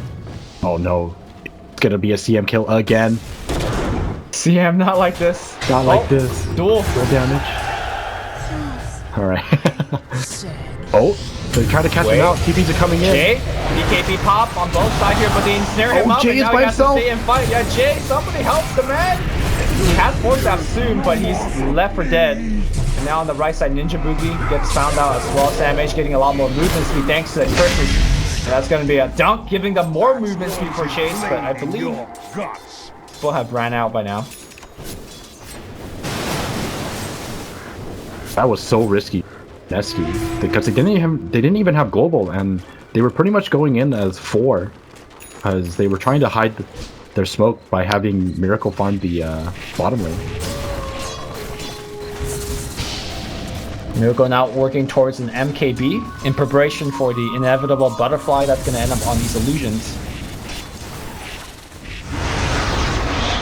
Oh no. It's gonna be a CM kill again. CM, not like this. Not like this. Duel. Full damage. Alright. Oh, they're trying to catch him out. TPs are coming in. Jay, BKB pop on both sides here, but they ensnare him up. Jay And is now by he has to himself. stay and fight. Yeah, Jay, somebody help the man. He has force out soon, but he's left for dead. And now on the right side, Ninja Boogie gets found out as well. Sam H getting a lot more movement speed thanks to the curses. And that's going to be a dunk, giving them more movement speed for Chase, but I believe Guts. people have ran out by now. That was so risky, MINESKI, because they didn't even have global, and they were pretty much going in as 4, because they were trying to hide their smoke by having Miracle farm the bottom lane. Miracle now working towards an MKB in preparation for the inevitable butterfly that's going to end up on these illusions.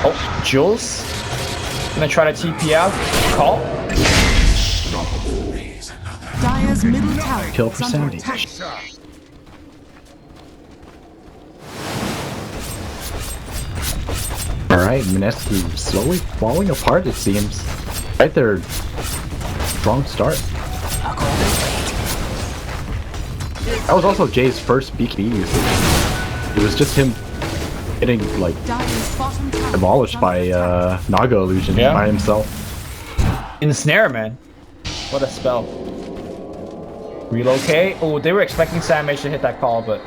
Oh, Jules gonna try to TP out. Call. Dire's middle tower Kill is for under 70. attack. Alright, MINESKI slowly falling apart, it seems. Right there, strong start. That was also Jay's first BKB usage. It was just him getting, like, Dire's bottom tower demolished is by under attack. Naga illusion Yeah. by himself. Ensnare, man. What a spell. Relocate. Oh, they were expecting Sam H to hit that call, but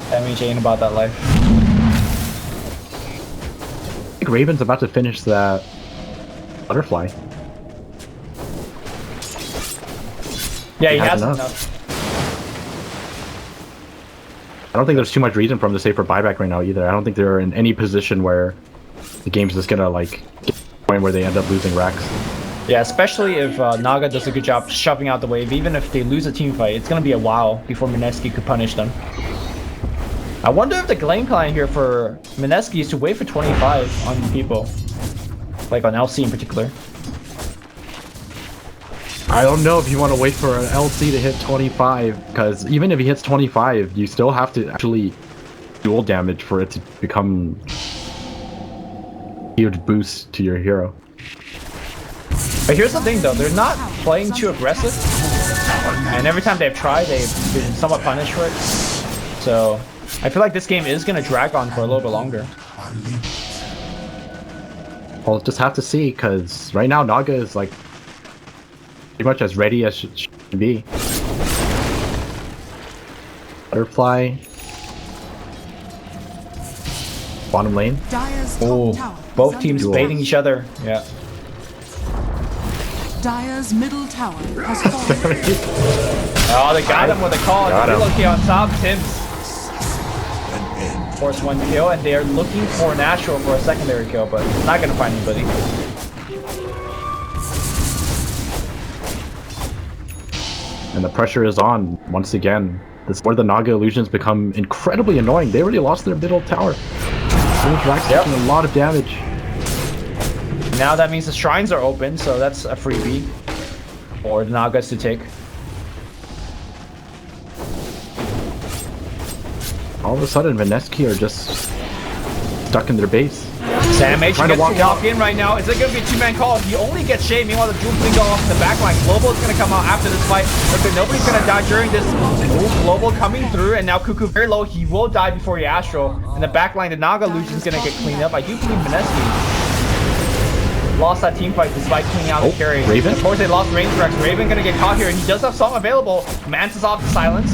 Sam H ain't about that life. I think Raven's about to finish that butterfly. Yeah, he He has has enough. enough. I don't think there's too much reason for him to stay for buyback right now either. I don't think they're in any position where the game's just gonna like get to the point where they end up losing racks. Yeah, especially if Naga does a good job shoving out the wave. Even if they lose a team fight, it's gonna be a while before MINESKI could punish them. I wonder if the game plan here for MINESKI is to wait for 25 on people, like on LC in particular. I don't know if you want to wait for an LC to hit 25, because even if he hits 25, you still have to actually dual damage for it to become a huge boost to your hero. But here's the thing though, they're not playing too aggressive, and every time they've tried, they've been somewhat punished for it. So I feel like this game is gonna drag on for a little bit longer. We'll just have to see, because right now Naga is like pretty much as ready as it should be. Butterfly. Bottom lane. Dire's top Oh, tower is both under teams attack. baiting each other. Yeah. Dire's middle tower has fallen. Oh, they got him with a call. Got The him. relocate on top. Tims force one kill, and they are looking for Natural for a secondary kill, but not gonna find anybody. And the pressure is on once again. This is where the Naga illusions become incredibly annoying. They already lost their middle tower. Rack's taking a lot of damage. Now that means the shrines are open, so that's a freebie for the Nagas to take. All of a sudden, MINESKI are just stuck in their base. Sam H Trying gets to to walk walk in right now. Is it going to be a two-man call? He only gets Shay. Meanwhile, the Jules can go off the back line. Global is going to come out after this fight. Okay, nobody's going to die during this. Oh, Global coming through, and now Cuckoo very low. He will die before he Astral. In the back line, the Naga illusion is going to get cleaned up. I do believe MINESKI lost that team fight despite cleaning out the carry. Raven? Of course, they lost range Rex. Raven going to get caught here, and he does have Song available. Mantis off the silence.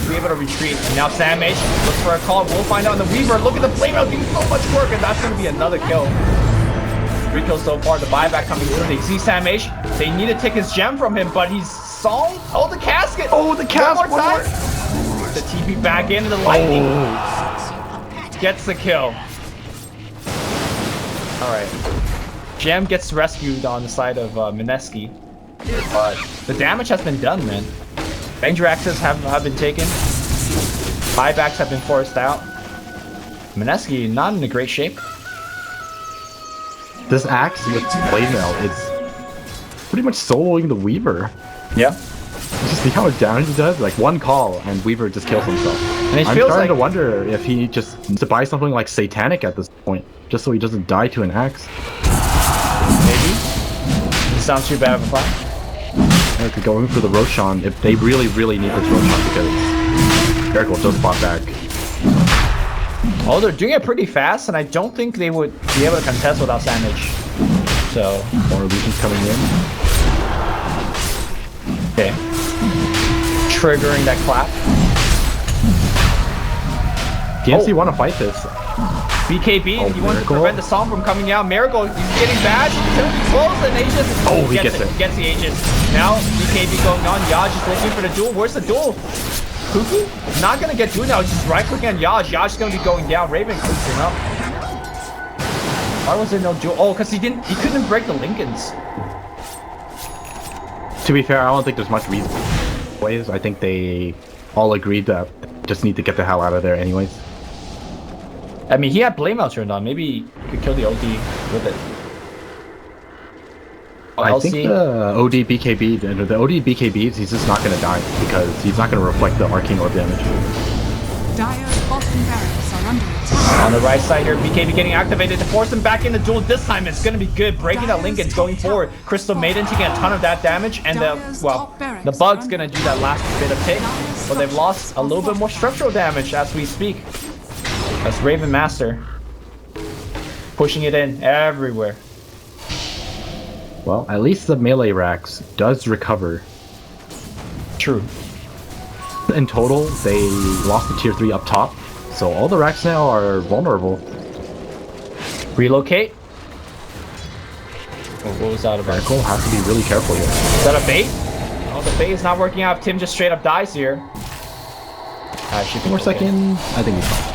Be able to retreat. And now Sam H looks for a call. We'll find out on the Weaver. Look at the flame out doing so much work, and that's going to be another kill. 3 kills so far. The buyback coming through. They see Sam H. They need to take his gem from him, but he's Song. Oh, the casket. Oh, the casket. One more time. The TP back into the lightning. Gets the kill. All right. Gem gets rescued on the side of MINESKI, but the damage has been done, man. Ranger axes have been taken. Buybacks have been forced out. MINESKI not in a great shape. this axe with blade mail is pretty much soloing the Weaver. Yeah. Just see how much damage he does? Like one call and Weaver just kills himself. And it I'm feels starting like to wonder if he just needs to buy something like Satanic at this point, just so he doesn't die to an axe. maybe. It sounds too bad of a plan. Like going for the Roshan if they really, really need this Roshan because Miracle just bought back. Oh, they're doing it pretty fast, and I don't think they would be able to contest without Sandwich. So More legions coming in. okay. Triggering that clap. TNC want to fight this. BKB, Oh, he wants to Miracle. prevent the song from coming out. Miracle, he's getting bashed. He's gonna be close, and Aegis. Oh, he gets it. He gets the Aegis. Now, BKB going on. Yaj is looking for the duel. Where's the duel? Cuckoo? Not gonna get duel now. He's just right clicking on Yaj. Yaj's gonna be going down. Raven clicks him up. Why was there no duel? Oh, because he couldn't break the Lincolns. To be fair, I don't think there's much reason. I think they all agreed that just need to get the hell out of there anyways. I mean, he had Blame Out turned on. Maybe he could kill the OD with it. I think the OD BKB, the OD BKBs, he's just not going to die because he's not going to reflect the Arcane Orb damage. Dire's bottom barracks are under attack. On the right side here, BKB getting activated to force him back in the duel. This time it's going to be good. Breaking that Lincoln, going forward. Crystal Maiden taking a ton of that damage. And the Bug's going to do that last bit of tick. But they've lost a little bit more structural damage as we speak. That's Raven Master. Pushing it in everywhere. Well, at least the melee racks does recover. True. In total, they lost the tier 3 up top. So all the racks now are vulnerable. Relocate. Oh, what was that about? Miracle has to be really careful here. Is that a bait? Oh, the bait is not working out. Tim just straight up dies here. One more second. I think he's fine.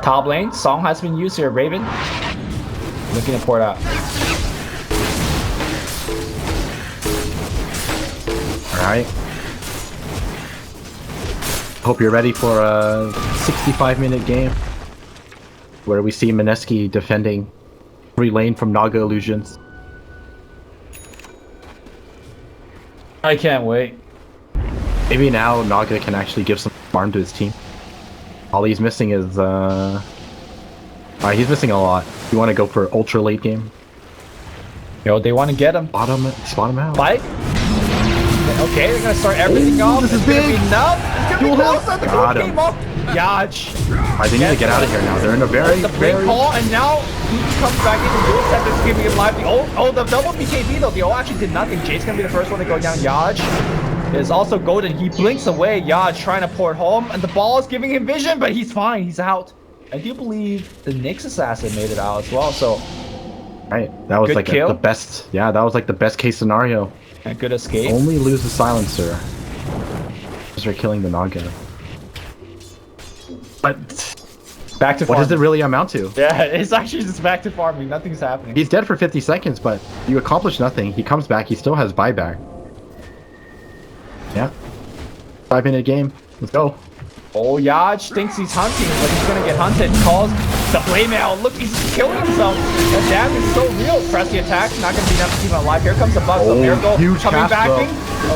Top lane, Song has been used here. Raven looking to port out. Alright. Hope you're ready for a 65-minute game where we see MINESKI defending every lane from Naga Illusions. I can't wait. Maybe now Naga can actually give some farm to his team. All he's missing is, he's missing a lot. You want to go for ultra late game? Yo, they want to get him. Spot him out. Fight? Okay, they're gonna start everything off. This is gonna big. be enough. It's gonna be close. The Got goal him. came up. Yaj. Alright, they need to get out of here now. They're in a very, The big very... call, and now he comes back into duel set that's giving him life. The double BKB though. The O actually did nothing. Jade's gonna be the first one to go down. Yaj is also golden. He blinks away. Yaj trying to port home, and the ball is giving him vision, but he's fine. He's out. I do believe the Nyx assassin made it out as well. So, Right, that was good like kill. the best. Yeah, that was like the best case scenario. a good escape. Only lose the silencer. Start killing the Naga. But Back to what farming. does it really amount to? Yeah, it's actually just back to farming. Nothing's happening. He's dead for 50 seconds, but you accomplish nothing. He comes back. He still has buyback. Yeah. 5-minute game. Let's go. Oh, Yaj thinks he's hunting, but he's gonna get hunted. Calls the blame out. Look, he's killing himself. That damage is so real. Press the attack. Not gonna be enough to keep him alive. Here comes the bug. So Oh, Miracle huge coming cast, back bro. in.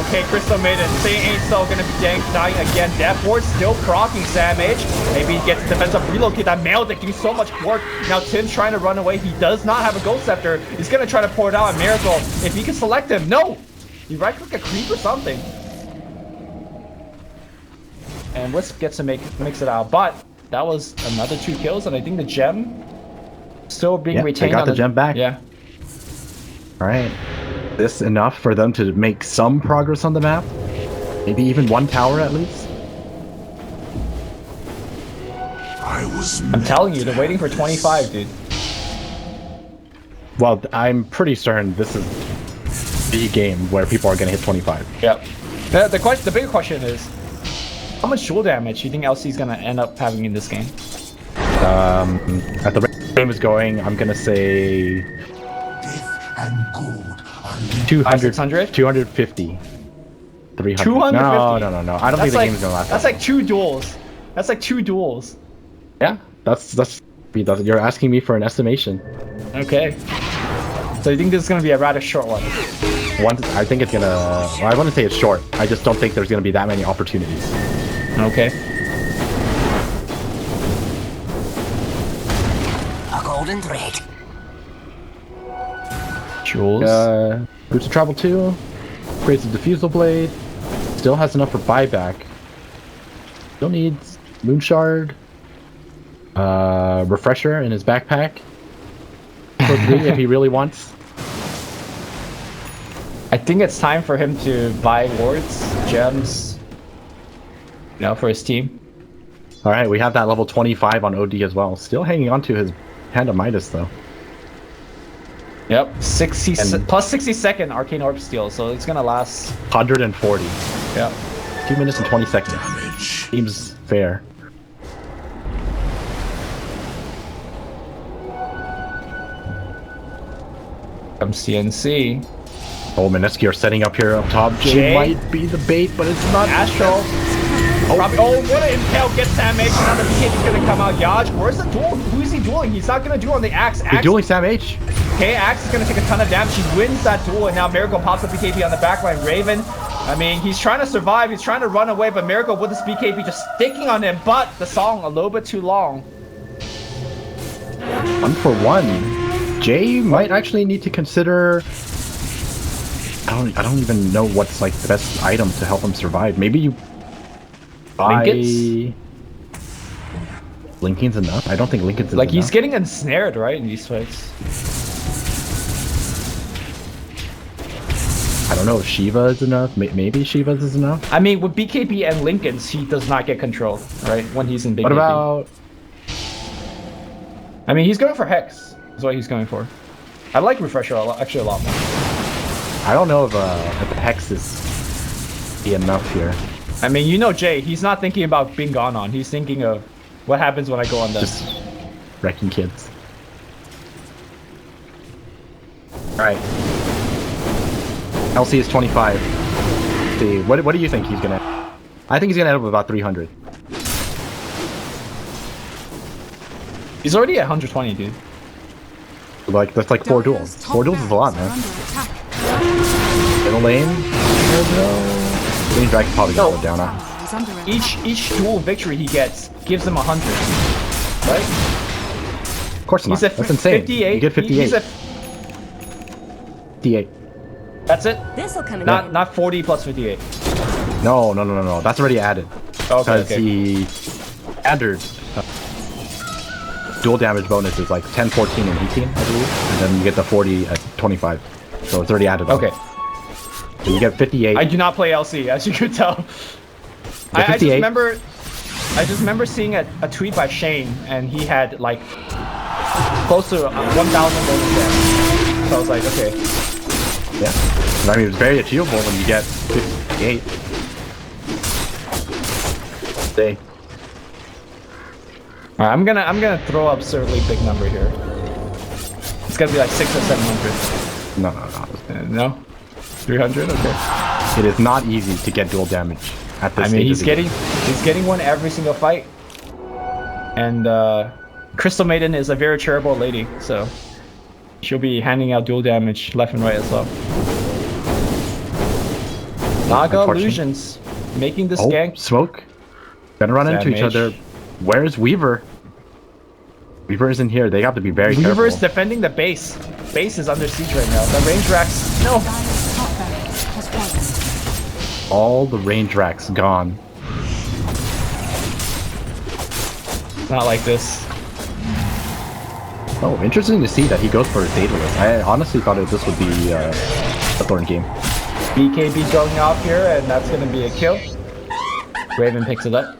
Okay, Crystal Maiden. Say ain't so gonna be dying again. Death Ward still procking Sam H. Maybe he gets defensive relocate. That mail that gives so much work. Now Tim's trying to run away. He does not have a Ghost Scepter. He's gonna try to pour it out on Miracle. If he can select him, no. He right click a creep or something. And Wisp gets to mix it out, but that was another 2 kills, and I think the gem still being Yeah, retained. they got on the gem back. Yeah. All right. This enough for them to make some progress on the map? Maybe even 1 tower at least? I'm telling you, they're waiting for 25, dude. Well, I'm pretty certain this is the game where people are going to hit 25. Yep. The bigger question is, how much dual damage do you think LC is gonna end up having in this game? At the rate the game is going, I'm going to say 200, 600? 250, 300. 250? No. I don't think the like, game's going to last. That's like 2 duels. That's like 2 duels. Yeah, You're asking me for an estimation. Okay. So you think this is gonna be a rather short one? I think it's gonna. Well, I wouldn't say it's short. I just don't think there's gonna be that many opportunities. Okay. A golden thread. Jules. Boots of Travel 2. Creates a Diffusal Blade. Still has enough for buyback. Still needs Moonshard. Refresher in his backpack. For 3 if he really wants. I think it's time for him to buy wards, gems, you know, for his team. Alright, we have that level 25 on OD as well. Still hanging on to his Hand of Midas though. Yep, 60 plus 60-second Arcane Orb Steal, so it's gonna last 140. Yeah. 2 minutes and 20 seconds. Seems fair. From CNC. Oh, MINESKI are setting up here up top. Jay might be the bait, but it's not. Astral. Oh, what an impale gets Sam H. Now the BKB is gonna come out. Yaj, where's the duel? Who is he dueling? He's not gonna duel on the Axe. He's dueling Sam H. Okay, Axe is gonna take a ton of damage. He wins that duel, and now Miracle pops up BKB on the backline. Raven, I mean, he's trying to survive. He's trying to run away, but Miracle with his BKB just sticking on him. But the song a little bit too long. 1 for 1. Jay might actually need to consider. I don't even know what's like the best item to help him survive. Maybe you buy Lincoln's enough. I don't think Lincoln's is like enough. he's getting ensnared right in these fights. I don't know if Shiva is enough. Maybe Shiva's is enough. I mean, with BKB and Lincoln's, he does not get control, right? When he's in BKB. What about? I mean, he's going for Hex. Is what he's going for. I like Refresher actually a lot more. I don't know if the Hex is enough here. I mean, you know Jay, he's not thinking about being gone on. He's thinking of what happens when I go on them. Just wrecking kids. Alright. LC is 25. Let's see, what do you think he's gonna... I think he's gonna end up with about 300. He's already at 120, dude. Like, that's like 4 duels. 4 duels is a lot, man. Middle lane? Green Dragon's probably gonna go down now. Each duel victory he gets gives him 100. Right? Of course not. That's insane. 58. You get 58. He's at 58. That's it? This'll come Not 40 plus 58. No. That's already added. Okay, Because the standard dual damage bonus is like 10, 14, and 18, I believe. And then you get the 40 at 25. So it's already added on. Okay. So you get 58. I do not play LC, as you could tell. I just remember seeing a tweet by Shane, and he had like close to 1,000 bonus damage. So I was like, okay. Yeah. I mean, it's very achievable when you get 58. Stay. Alright, I'm gonna throw up absurdly big number here. It's gonna be like 600 or 700. No. No? 300? Okay. It is not easy to get dual damage at this I mean, stage he's getting one every single fight. And Crystal Maiden is a very charitable lady, so she'll be handing out dual damage left and right as well. Naga Illusions making this gank. Smoke. Gonna run into each other. Where's Weaver? Weaver isn't here. They have to be very careful. Weaver's defending the base. Base is under siege right now. The range racks. No. All the range racks gone. Not like this. Oh, interesting to see that he goes for a Daedalus. I honestly thought this would be a Thorn game. BKB going off here, and that's going to be a kill. Raven picks it up.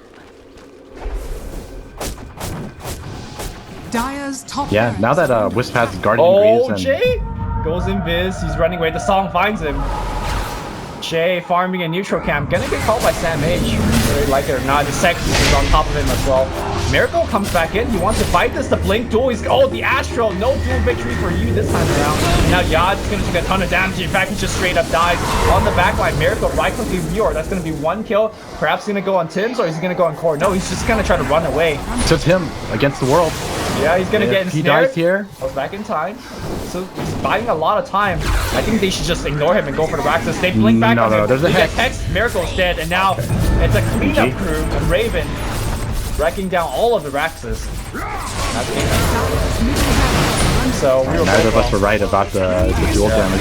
Dire's top Yeah, now that Wisp has Guardian Oh, Greaves and... Jay goes invis. He's running away. The song finds him. Jay farming a neutral camp. Gonna get called by Sam H. Whether you like it or not. The Sex is on top of him as well. Miracle comes back in. He wants to fight this. The Blink duel. He's the Astro. No duel victory for you this time around. Now Yaj is going to take a ton of damage. In fact, he just straight up dies on the backline. Miracle right-clicking Reor. That's going to be 1 kill. Perhaps going to go on Tim's or is he going to go on Core? No, he's just going to try to run away. So it's him against the world. Yeah, he's going to get ensnared. He dies here. I was back in time. So he's buying a lot of time. I think they should just ignore him and go for the Raxus. They blink back on him. There's a Hex. Miracle's dead, and now it's a cleanup crew. And Raven wrecking down all of the Raxus. So we were neither of us were right about the dual damage.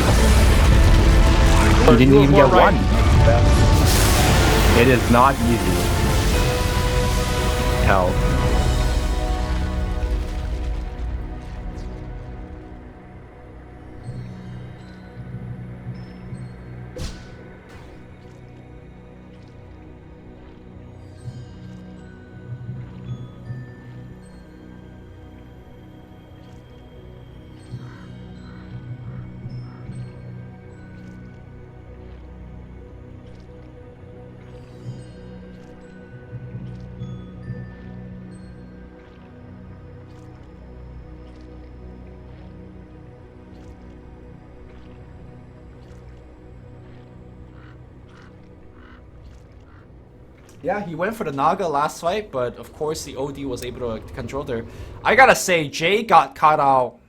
He didn't even get one. It is not easy. Hell. Yeah, he went for the Naga last fight, but of course the OD was able to control there. I gotta say, Jay got caught out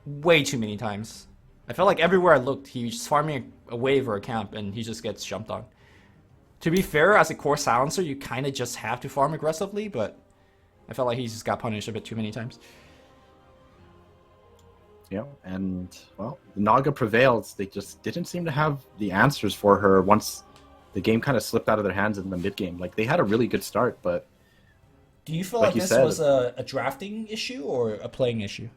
way too many times. I felt like everywhere I looked, he was just farming a wave or a camp, and he just gets jumped on. To be fair, as a core silencer, you kind of just have to farm aggressively, but I felt like he just got punished a bit too many times. Yeah, and, well, the Naga prevails. They just didn't seem to have the answers for her once the game kind of slipped out of their hands in the mid game. Like, they had a really good start, but do you feel like this was a drafting issue or a playing issue?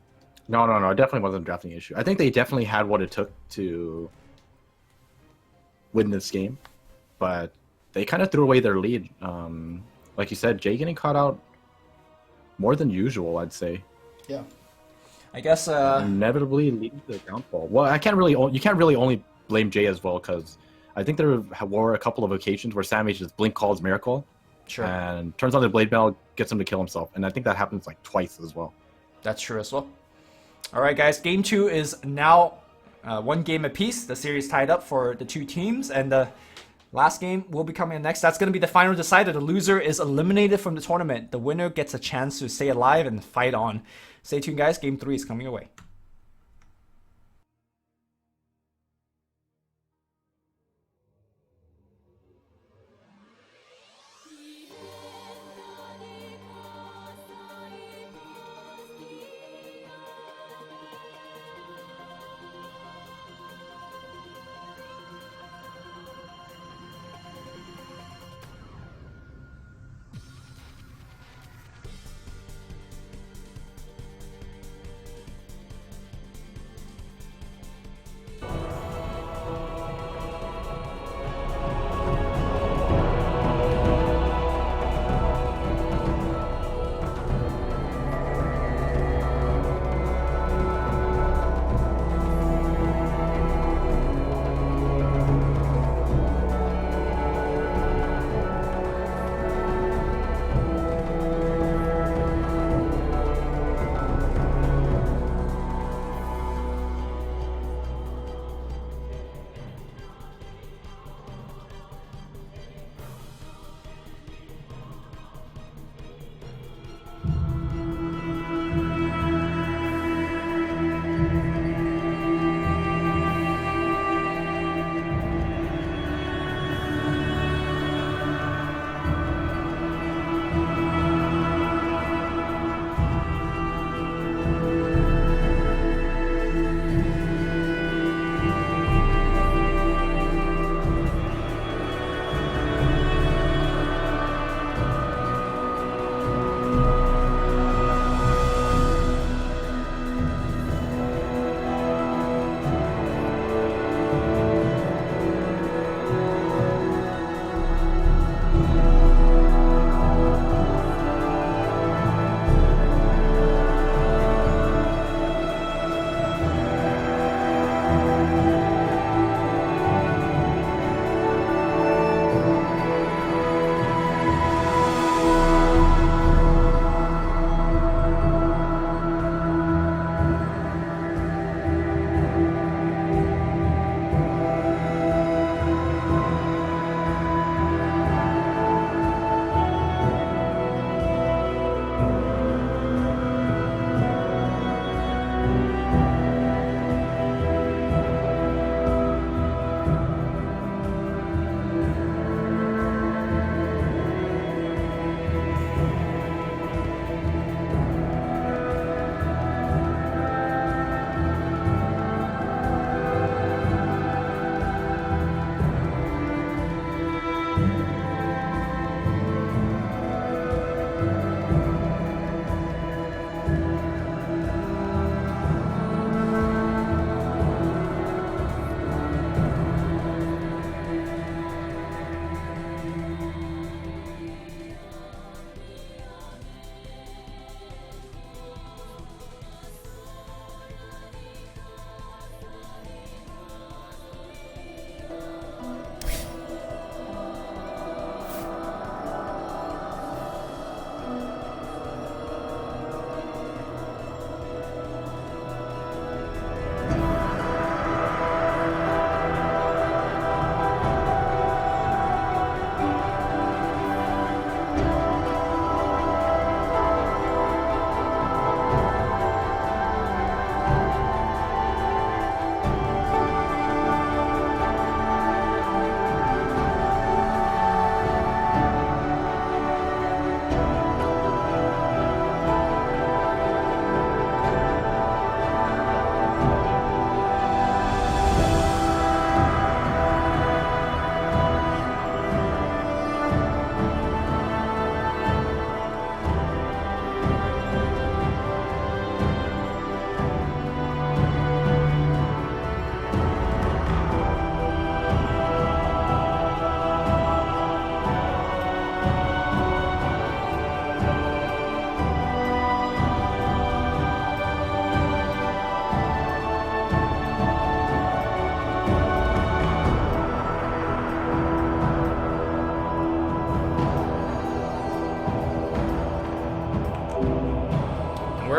No, it definitely wasn't a drafting issue. I think they definitely had what it took to win this game, but they kind of threw away their lead. Like you said, Jay getting caught out more than usual, I'd say. Yeah, I guess inevitably leading to the downfall. Well, you can't really only blame Jay as well, because I think there were a couple of occasions where Sammy just blink calls Miracle, sure, and turns on the Blade Bell, gets him to kill himself, and I think that happens like twice as well. That's true as well. All right, guys, game 2 is now 1 game apiece. The series tied up for the 2 teams, and the last game will be coming next. That's going to be the final decider. The loser is eliminated from the tournament. The winner gets a chance to stay alive and fight on. Stay tuned, guys. Game 3 is coming your way.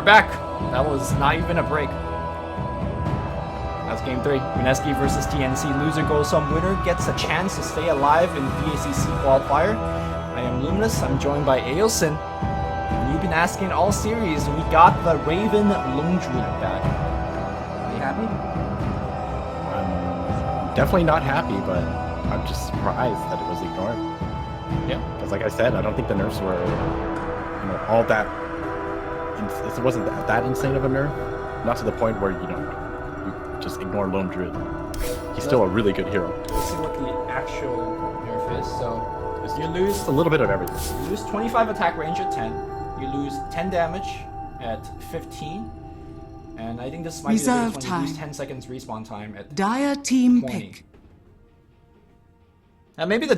We're back. That was not even a break. That's game 3. MINESKI versus TNC. Loser goes home. Winner gets a chance to stay alive in VACC qualifier. I am Luminous. I'm joined by Aosin. And you've been asking all series. We got the Raven Lone Druid back. Are you happy? I'm definitely not happy, but I'm just surprised that it was ignored. Yeah. Because like I said, I don't think the nerfs were, all that. It wasn't that insane of a nerf. Not to the point where, you just ignore Lone Druid. He's still a really good hero. Let's see what the actual nerf is. So you lose Just a little bit of everything. You lose 25 attack range at 10. You lose 10 damage at 15. And I think this might Reserve be the biggest one. You lose 10 seconds respawn time at Dire team 20. pick. And maybe the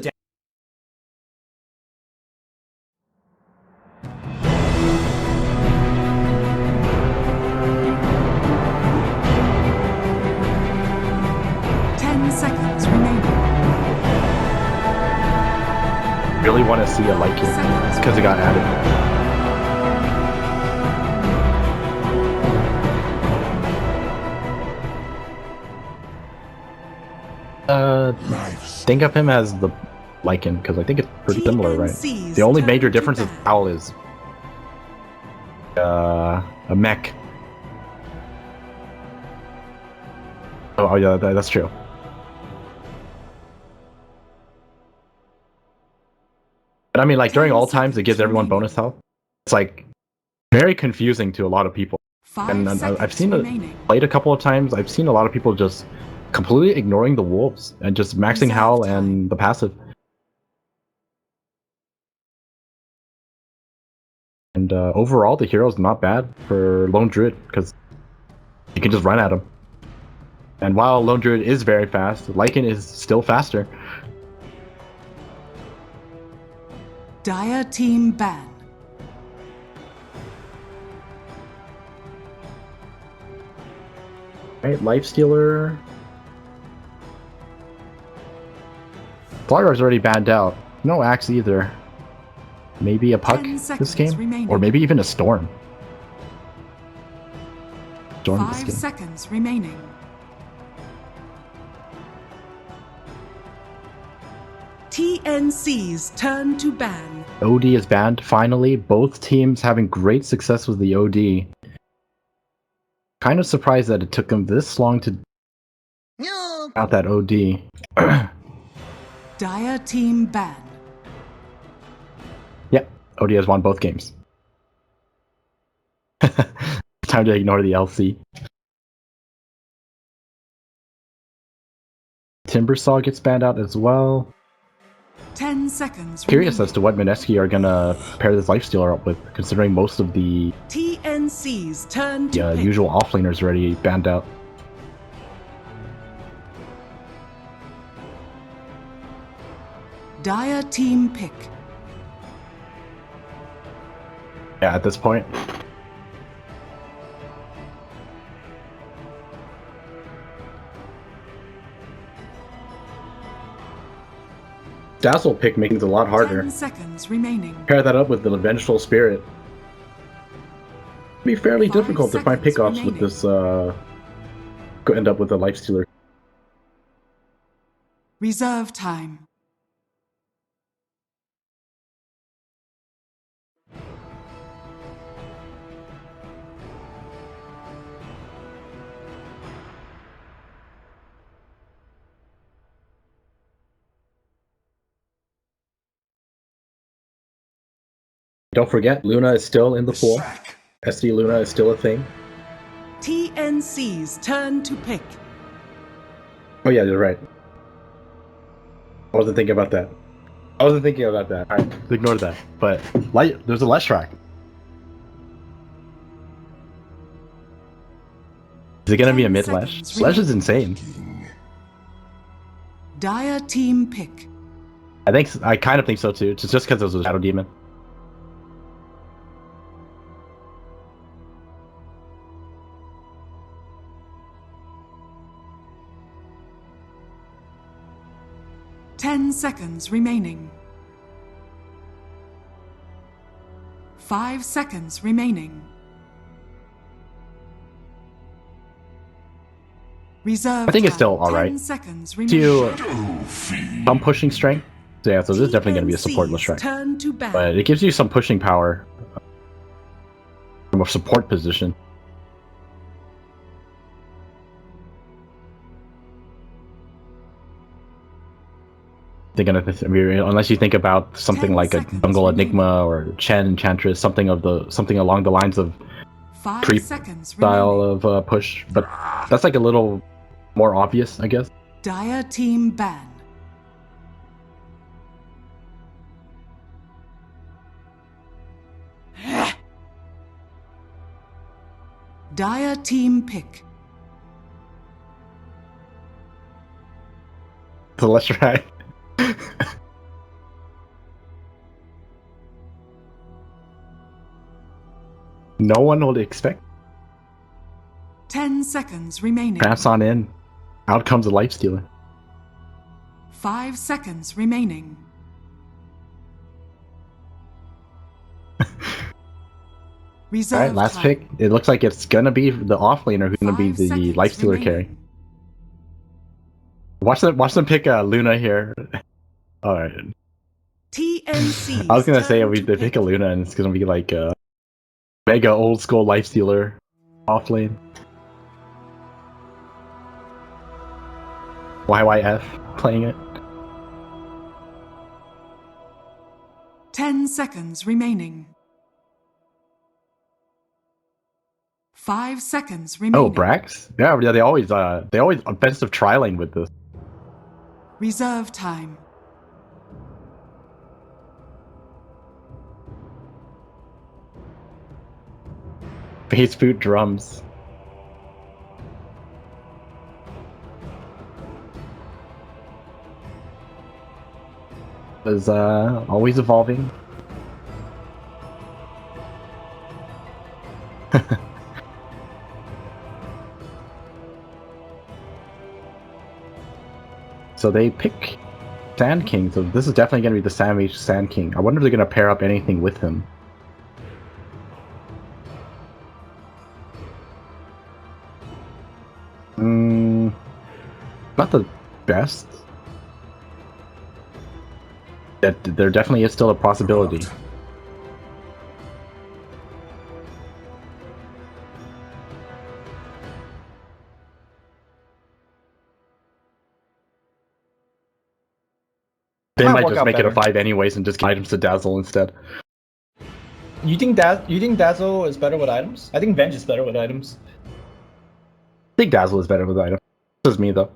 10 seconds remaining. Really want to see a like it because it got added. Think of him as the Lycan because I think it's pretty similar, right? The only major difference is Owl is a mech. Oh yeah, that's true. But I mean, like during all times, it gives everyone bonus health. It's like very confusing to a lot of people. And I've seen it played a couple of times. I've seen a lot of people just completely ignoring the wolves and just maxing Howl and the passive. And overall, the hero's not bad for Lone Druid because you can just run at him. And while Lone Druid is very fast, Lycan is still faster. Dire team ban. Right, Lifestealer. Flargar's already banned out. No Axe either. Maybe a Puck this game? Remaining. Or maybe even a Storm. Storm 5 seconds remaining. TNC's turn to ban. OD is banned, finally. Both teams having great success with the OD. Kind of surprised that it took them this long to out that OD. Dire team ban. Yep, OD has won both games. Time to ignore the LC. Timbersaw gets banned out as well. 10 seconds. Curious as to what MINESKI are gonna pair this Lifestealer up with, considering most of the TNC's turn to pick. usual offlaners already banned out. Dire team pick. Yeah, at this point. Dazzle pick making it a lot harder. 10 seconds remaining. Pair that up with the Vengeful Spirit. It'd be fairly 5 difficult to find seconds pickoffs with this, could end up with a Lifestealer. Reserve time. Don't forget, Luna is still in the pool. SD Luna is still a thing. TNC's turn to pick. Oh yeah, you're right. I wasn't thinking about that. Alright, ignore that. But there's a Leshrac. Is it gonna be a mid Lesh? Lesh is insane. Dire team pick. I kind of think so too. It's just because it was a Shadow Demon. Ten seconds remaining. 5 seconds remaining. Reserve I think it's time, still alright. 10 seconds Do you remaining. some pushing strength? So yeah, so this is definitely going to be a supportless strength. Turn to ban. But it gives you some pushing power from a support position. Unless you think about something 10 like a seconds Jungle remaining. Enigma or Chen Enchantress, something along the lines of 5 creep seconds style remaining. of push, but that's like a little more obvious, I guess. Dire team ban. Dire team pick. So let's try. No one would expect. 10 seconds remaining. Pass on in. Out comes a life stealer. 5 seconds remaining. Reserve Alright, last time. pick. It looks like it's gonna be the offlaner who's gonna be 5 the seconds life stealer remaining. carry. Watch them pick Luna here. Alright. TNC. I was gonna say they pick a Luna and it's gonna be like a mega old school life stealer offlane. YYF playing it. 10 seconds remaining. 5 seconds remaining. Oh, Brax? Yeah, they always offensive trialing with this. Reserve time. Face boot drums. Is always evolving. So they pick Sand King, so this is definitely going to be the Savage Sand King. I wonder if they're going to pair up anything with him. Not the best. There definitely is still a possibility. They might work just out make it a better. 5 anyways and just get items to Dazzle instead. You think Dazzle is better with items? I think Venge is better with items. I think Dazzle is better with items. This is me though.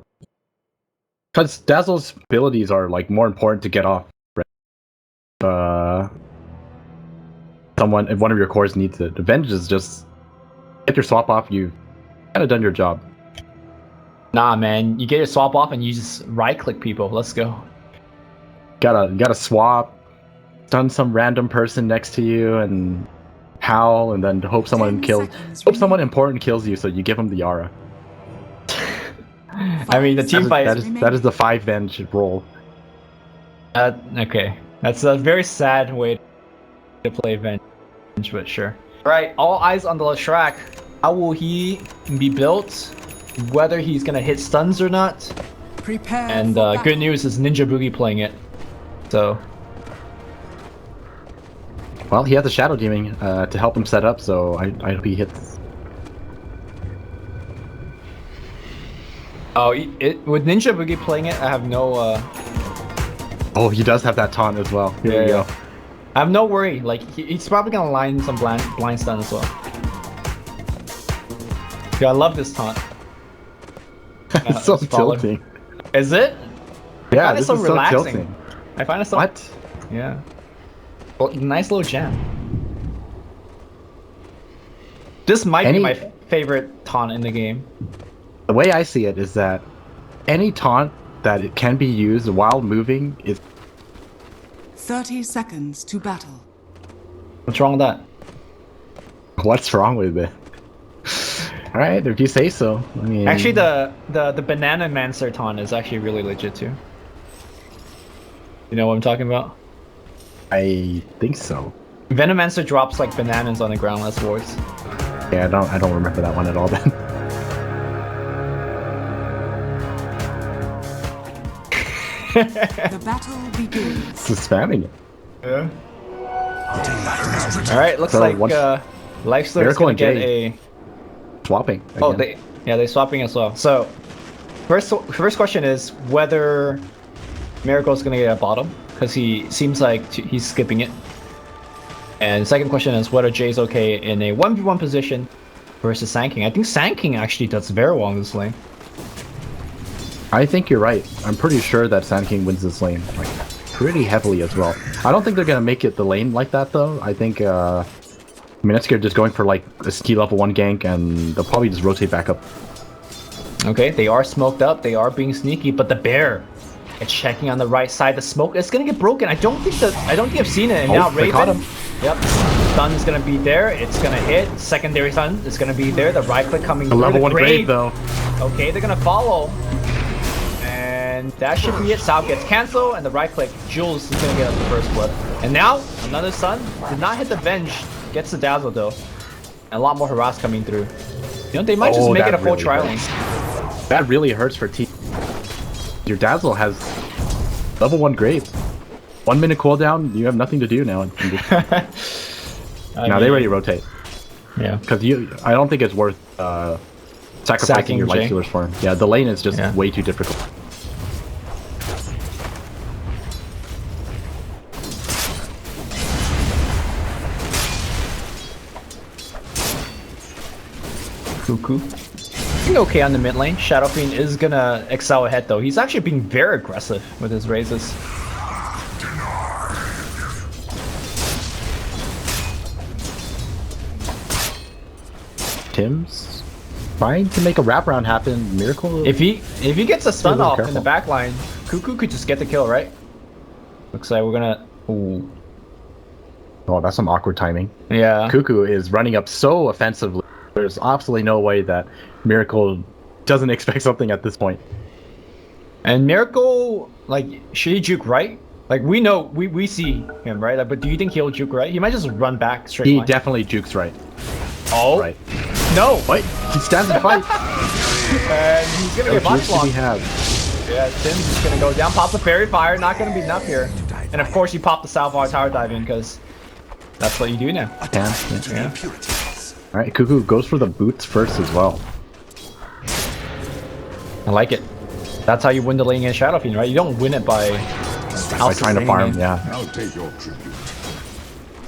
Because Dazzle's abilities are like more important to get off. Right? If one of your cores needs it. Venge is just get your swap off, you've kind of done your job. Nah, man. You get your swap off and you just right-click people. Let's go. Gotta swap, stun some random person next to you, and howl, and then hope someone 10 seconds someone remaining. important kills you, so you give them the Yara. I mean, the team fight That is the 5 Venge roll. Okay. That's a very sad way to play Venge, but sure. Alright, all eyes on the Leshrac. How will he be built? Whether he's gonna hit stuns or not. Prepare And for good battle. news is Ninja Boogie playing it. So, Well, he has a Shadow Demon to help him set up, so I hope he hits. oh, with Ninja Boogie playing it, I have no Oh, he does have that taunt as well. Here we go. I have no worry. Like he's probably gonna line some blind stun as well. Yeah, I love this taunt. It's so just follow. tilting. Is it? Yeah, find it this so is relaxing. so tilting. I find it so. What? Yeah. Well, nice little jam. This might be my favorite taunt in the game. The way I see it is that any taunt that it can be used while moving is 30 seconds to battle. What's wrong with that? what's wrong with it. All right, if you say so. I mean, Actually, the Banana Mancer taunt is actually really legit too. You know what I'm talking about? I think so. Venomancer drops like bananas on the ground as wards. Yeah, I don't remember that one at all then. The battle begins. Just spamming it. Yeah. All right, looks So like once- Lifestealer's Miracle gonna and get Jay a. Swapping. Oh, again. they're swapping as well. So, first question is whether Miracle's gonna get a bottom because he seems like he's skipping it. And second question is whether Jay's okay in a 1v1 position versus Sanking. I think Sanking actually does very well in this lane. I think you're right. I'm pretty sure that Sand King wins this lane, like, pretty heavily as well. I don't think they're gonna make it the lane like that though. I think MINESKI are just going for like a ski level 1 gank, and they'll probably just rotate back up. Okay, they are smoked up. They are being sneaky, but the bear is checking on the right side. The smoke is gonna get broken. I don't think I've seen it. And now they caught Raven. him. Yep. Stun is gonna be there. It's gonna hit. Secondary stun is gonna be there. The right click coming. The through. level The 1 grade though. Okay, they're gonna follow. And that should be it. South gets cancelled, and the right click. Jules is gonna get the first blood. And now, another stun. Did not hit the Venge. Gets the dazzle though. And a lot more harass coming through. You know, they might just make it a full really trialing. hurts. That really hurts for T. Your dazzle has level 1 grade. 1 minute cooldown, you have nothing to do now. Now they ready to rotate. Yeah. Because I don't think it's worth sacrificing Sacking your Jay. life stealers for him. Yeah, the lane is just way too difficult. Cuckoo. Doing okay on the mid lane. Shadow Fiend is gonna excel ahead though. He's actually being very aggressive with his raises. Tim's trying to make a wraparound happen. Miracle. If he gets a stun little off in the careful. back line, Cuckoo could just get the kill, right? Looks like we're gonna. Ooh. Oh, that's some awkward timing. Yeah. Cuckoo is running up so offensively. There's absolutely no way that Miracle doesn't expect something at this point. And Miracle, like, should he juke right? Like, we know, we see him, right? Like, but do you think he'll juke right? He might just run back straight He line. definitely jukes right. Oh. Right. No. What? He stands and fights. And he's gonna get body What jukes do we blocked. have? Yeah, Tim's just gonna go down, pop the fairy fire, not gonna be enough here. And of course you pop the Salvar tower diving, because that's what you do now. Damn. Yeah. Alright, Cuckoo goes for the boots first as well. I like it. That's how you win the lane in Shadow Fiend, right? You don't win it by Trying to farm, yeah. I'll take your tribute.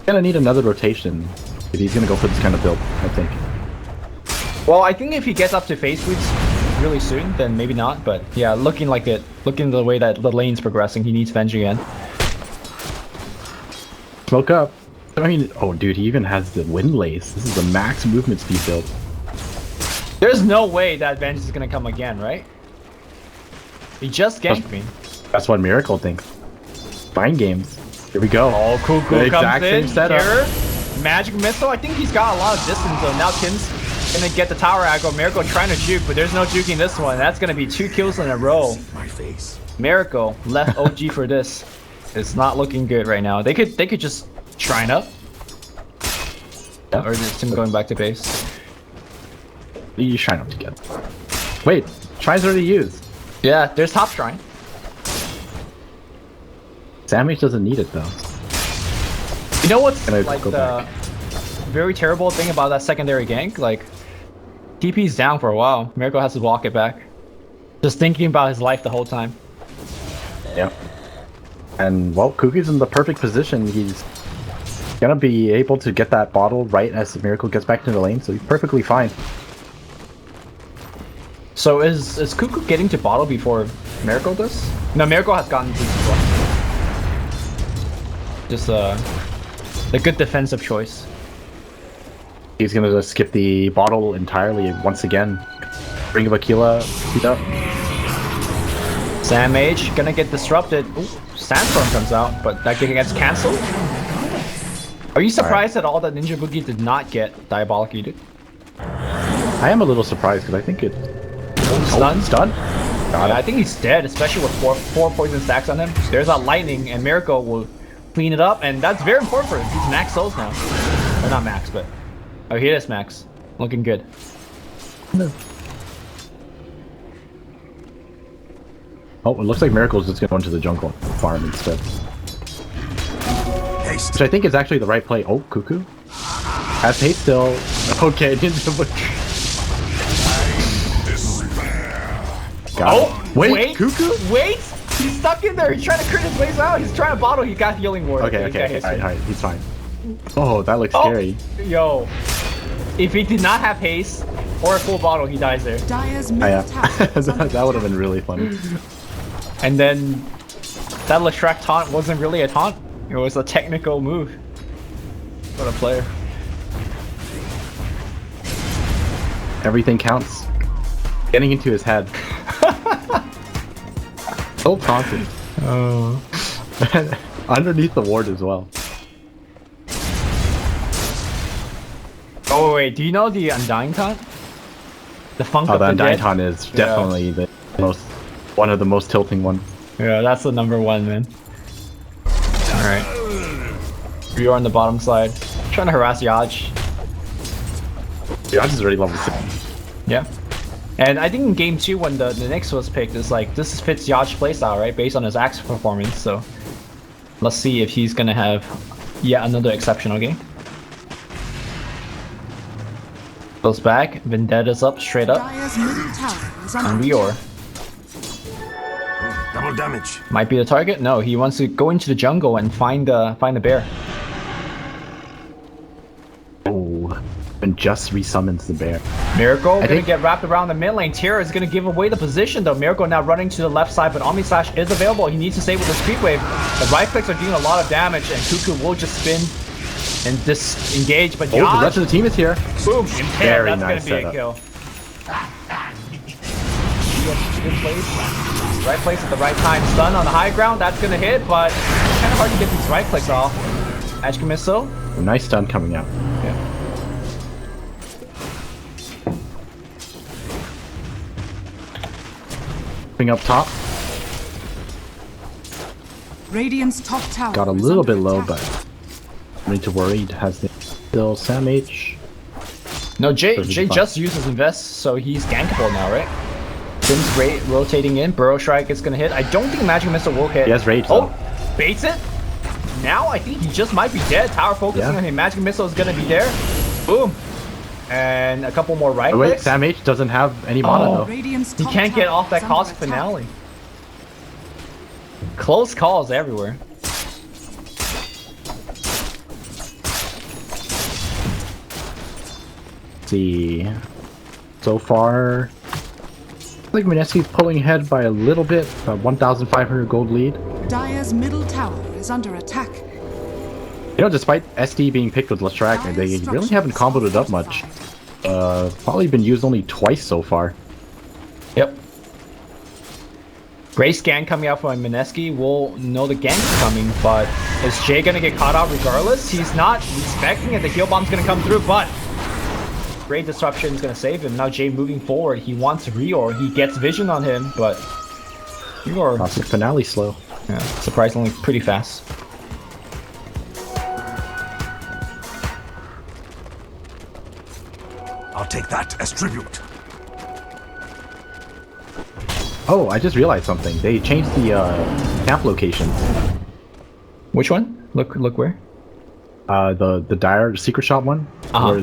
Gonna need another rotation if he's gonna go for this kind of build, I think. Well, I think if he gets up to phase boots really soon, then maybe not. But yeah, looking the way that the lane's progressing, he needs Venge again. Smoke up. I mean, oh dude, he even has the wind lace. This is the max movement speed build. There's no way that Venge is gonna come again, right? He just ganked me. That's what Miracle thinks. Mind games. Here we go. Oh, Cuckoo The comes exact in same setup. here. Magic Missile. I think he's got a lot of distance though. Now Tim's gonna get the tower aggro. Miracle trying to juke, but there's no juking this one. That's gonna be 2 kills in a row. My face. Miracle left OG for this. It's not looking good right now. They could just shrine up. Yeah. Or is Tim going back to base? You shrine up together. Wait, shrine's already used. Yeah, there's top shrine. Sandwich doesn't need it though. You know what's Can I like go the back? very terrible thing about that secondary gank? Like, TP's down for a while. Miracle has to walk it back. Just thinking about his life the whole time. Yeah. And well, Cookie's in the perfect position. He's gonna be able to get that bottle right as the Miracle gets back to the lane, so he's perfectly fine. So is Cuckoo getting to bottle before Miracle does? No, Miracle has gotten to before. Just a good defensive choice. He's gonna just skip the bottle entirely once again. Ring of Aquila, speed up. Sam Mage gonna get disrupted. Ooh, Sandstorm comes out, but that gets cancelled. Are you surprised at all that Ninja Boogie did not get Diabolic Edict? I am a little surprised because I think it. Stun? Stun? Got I it. think he's dead, especially with four poison stacks on him. There's that lightning, and Miracle will clean it up, and that's very important for him. He's max souls now. Or not max, but oh, he is max. Looking good. Oh, it looks like Miracle's just going to the jungle farm instead. Haste. Which I think is actually the right play. Oh, Cuckoo. Has haste still. Okay, Oh, wait, Cuckoo? Wait! He's stuck in there. He's trying to crit his ways out. He's trying to bottle. He got healing ward. Okay. Alright, he's fine. Oh, that looks scary. Yo. If he did not have haste or a full bottle, he dies there. Dire's middle tower is under That would have attack. been really funny. And then that Leshrac taunt wasn't really a taunt. It was a technical move. What a player. Everything counts. Getting into his head. So taunted. Oh. Underneath the ward as well. Oh wait, do you know the Undying taunt? The Funk Oh, of the the Undying Dead? taunt is definitely the one of the most tilting ones. Yeah, that's the #1, man. Alright. You're on the bottom side. Trying to harass Yaj. Yaj is already level 6. Yeah. And I think in game 2 when the Nyx was picked, it's like, this fits Yaj's playstyle, right? Based on his axe performance, so... Let's see if he's gonna have yet another exceptional game. Goes back, Vendetta's up, straight up. Dire's middle tower is under And attack. Rior. Double damage. Might be the target? No, he wants to go into the jungle and find the bear. Oh, and just resummons the bear. Miracle gonna think- get wrapped around the mid lane. Tira is gonna give away the position though. Miracle now running to the left side, but Omni Slash is available. He needs to stay with his creep wave. The right clicks are doing a lot of damage, and Cuckoo will just spin and disengage. But Oh, the Yaj, rest of the team is here. boom, impaled. Very That's nice gonna be setup. a kill. Good place. Right place at the right time. Stun on the high ground. That's gonna hit, but it's kind of hard to get these right clicks off. Magic Missile. Nice stun coming out. Yeah. Thing up top. Radiant's top tower Got a is little under bit low, attack. but no need to worry. It has the still Sam H. No, Jay Perfectly fine. just uses Invest, so he's gankable now, right? Tim's great, rotating in. Burrow Strike is gonna hit. I don't think Magic Missile will hit. He has Rage, Oh, though. baits it. Now I think he just might be dead. Tower focusing Yeah. on him. Magic Missile is gonna be there. Boom. And a couple more right Oh, wait, clicks. Sam H doesn't have any mana Oh. though. Radiant's He top can't get tower off that is under cost attack. finale. Close calls everywhere. Let's see. So far, I think MINESKI's pulling ahead by a little bit. 1,500 gold lead. Dire's middle tower is under attack. You know, despite SD being picked with Leshrac, they really haven't comboed it up much. Probably been used only twice so far. Yep. Gray scan coming out from MINESKI. We'll know the gank's coming, but is Jay gonna get caught out regardless? He's not expecting it. The heal bomb's gonna come through, but Great Disruption is gonna save him. Now Jay moving forward. He wants Rior. He gets vision on him, but Rior, Classic finale slow. yeah, surprisingly pretty fast. I'll take that as tribute. Oh, I just realized something. They changed the camp location. Which one? Look where? The dire secret shop one, Uh-huh. where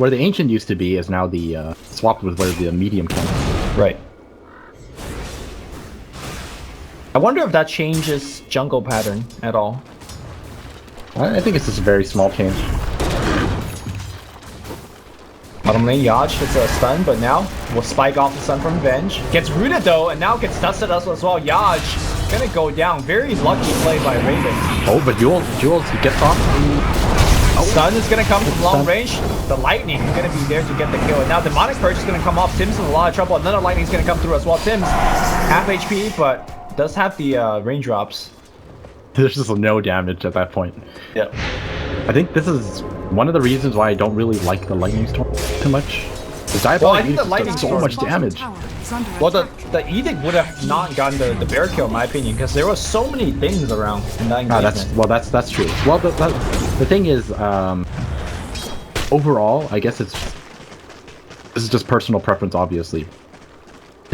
the ancient used to be is now the swapped with where the medium camp is. Right. I wonder if that changes jungle pattern at all. I think it's just a very small change. Bottom lane, Yaj hits a stun, but now will spike off the stun from Venge. Gets rooted though, and now gets dusted as well. Yaj gonna go down. Very lucky play by Raven. Oh, but Jules he gets off. Stun is gonna come from long Stun. range. The lightning is gonna be there to get the kill. And now Demonic Purge is gonna come off. Tim's in a lot of trouble. Another lightning is gonna come through as well. Tim's half HP, but does have the raindrops. There's just no damage at that point. Yep. I think this is one of the reasons why I don't really like the lightning storm too much. The Well, I diabolic think the does lightning so storm- much Bottom damage. tower is under Well, attack. the Edict would have not gotten the bear kill, in my opinion, because there were so many things around in that Ah, engagement. that's true. Well, the thing is, overall, I guess this is just personal preference, obviously.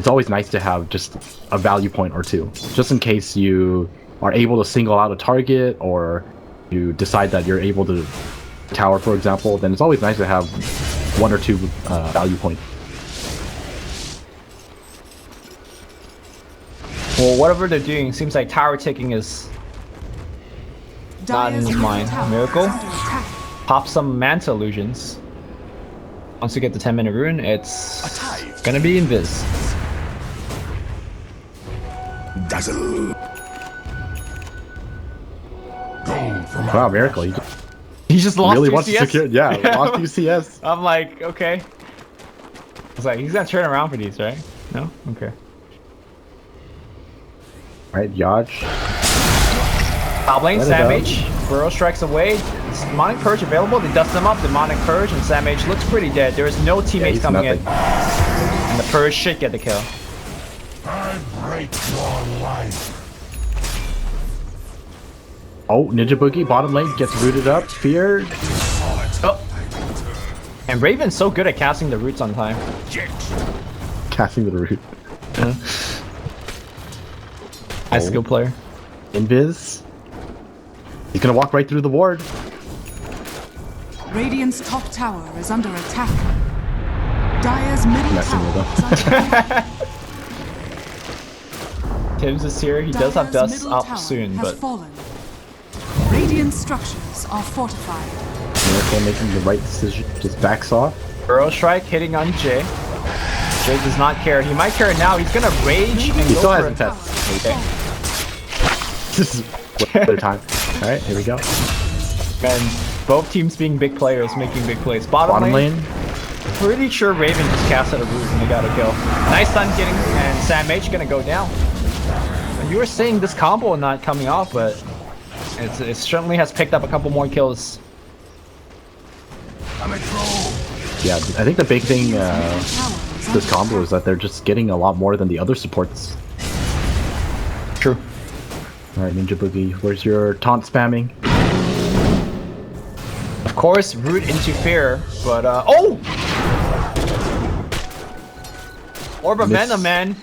it's always nice to have just a value point or two, just in case you are able to single out a target, or you decide that you're able to tower, for example. Then it's always nice to have 1 or 2 value points. Well, whatever they're doing, seems like tower taking is not in his mind. Miracle, pop some Manta illusions. Once you get the 10-minute rune, it's gonna be invis. Dazzle. Wow, Miracle. He just lost really UCS? wants to secure. Yeah, lost UCS. I'm like, okay. I was like, he's gonna turn around for these, right? No? Okay. Right, Yaj. Top lane, Let it Samage. Burrow strikes away. Demonic Purge available. They dust them up. Demonic Purge, and Samage looks pretty dead. There is no teammates coming in. And the Purge should get the kill. I break your life. Oh, Ninja Boogie, bottom lane, gets rooted up. Fear. Oh. And Raven's so good at casting the roots on time. Casting the root. Nice skill player. Invis. He's gonna walk right through the ward. Radiant's top tower is under attack. Dire's middle Messing with tower is under attack. Tibbs is here. He does have Dire's dust middle up tower soon, has but fallen. Radiant structures are fortified. Miracle making the right decision. Just backs off. Burrow Strike hitting on Jay. Jay does not care. He might care now. He's gonna rage and He go still for hasn't it. tested. Okay. This is another time. Alright, here we go. And both teams being big players, making big plays. Bottom lane. Pretty sure Raven just casted a root and they got a kill. Nice stun getting, and Sam H gonna go down. And you were saying this combo not coming off, but it certainly has picked up a couple more kills. Yeah, I think the big thing this combo is that they're just getting a lot more than the other supports. True. Alright, Ninja Boogie, where's your taunt spamming? Of course, root into fear, but oh! Orb of Venom, man.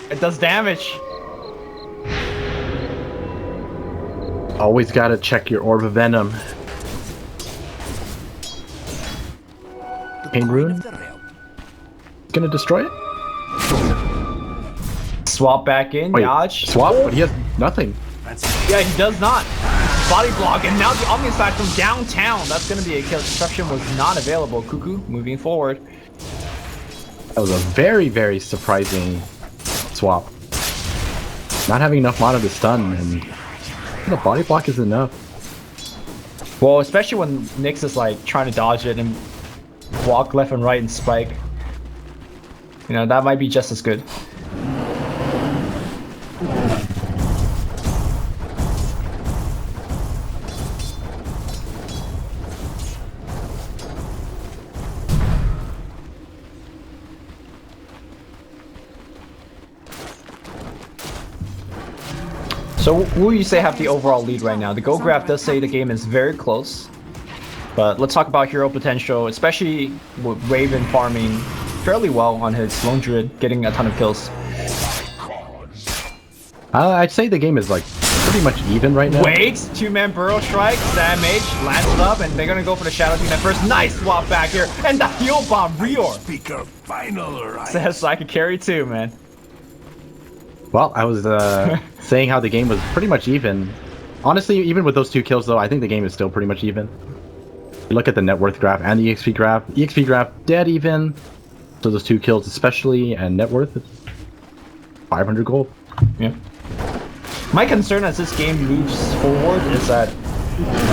It does damage. Always gotta check your Orb of Venom. Pain Rune? Gonna destroy it? Swap back in, Wait, Yaj. swap? But he has nothing. Yeah, he does not. Body block, and now the Omni side from downtown. That's gonna be a kill. Disruption was not available. Cuckoo moving forward. That was a very, very surprising swap. Not having enough mana to stun, and the body block is enough. Well, especially when Nyx is like trying to dodge it and walk left and right and spike. You know, that might be just as good. So who you say have the overall lead right now? The Go Graph does say the game is very close. But let's talk about hero potential, especially with Raven farming fairly well on his Lone Druid, getting a ton of kills. I'd say the game is like pretty much even right now. Wait, 2-man Burrow Strike, Sam H lands it up, and they're gonna go for the Shadow Team at first. Nice swap back here, and the heal bomb, Rapier Speaker final right. says I could carry too, man. Well, I was saying how the game was pretty much even. Honestly, even with those 2 kills though, I think the game is still pretty much even. You look at the net worth graph and the EXP graph. EXP graph dead even. So those 2 kills especially, and net worth 500 gold. Yeah. My concern as this game moves forward is that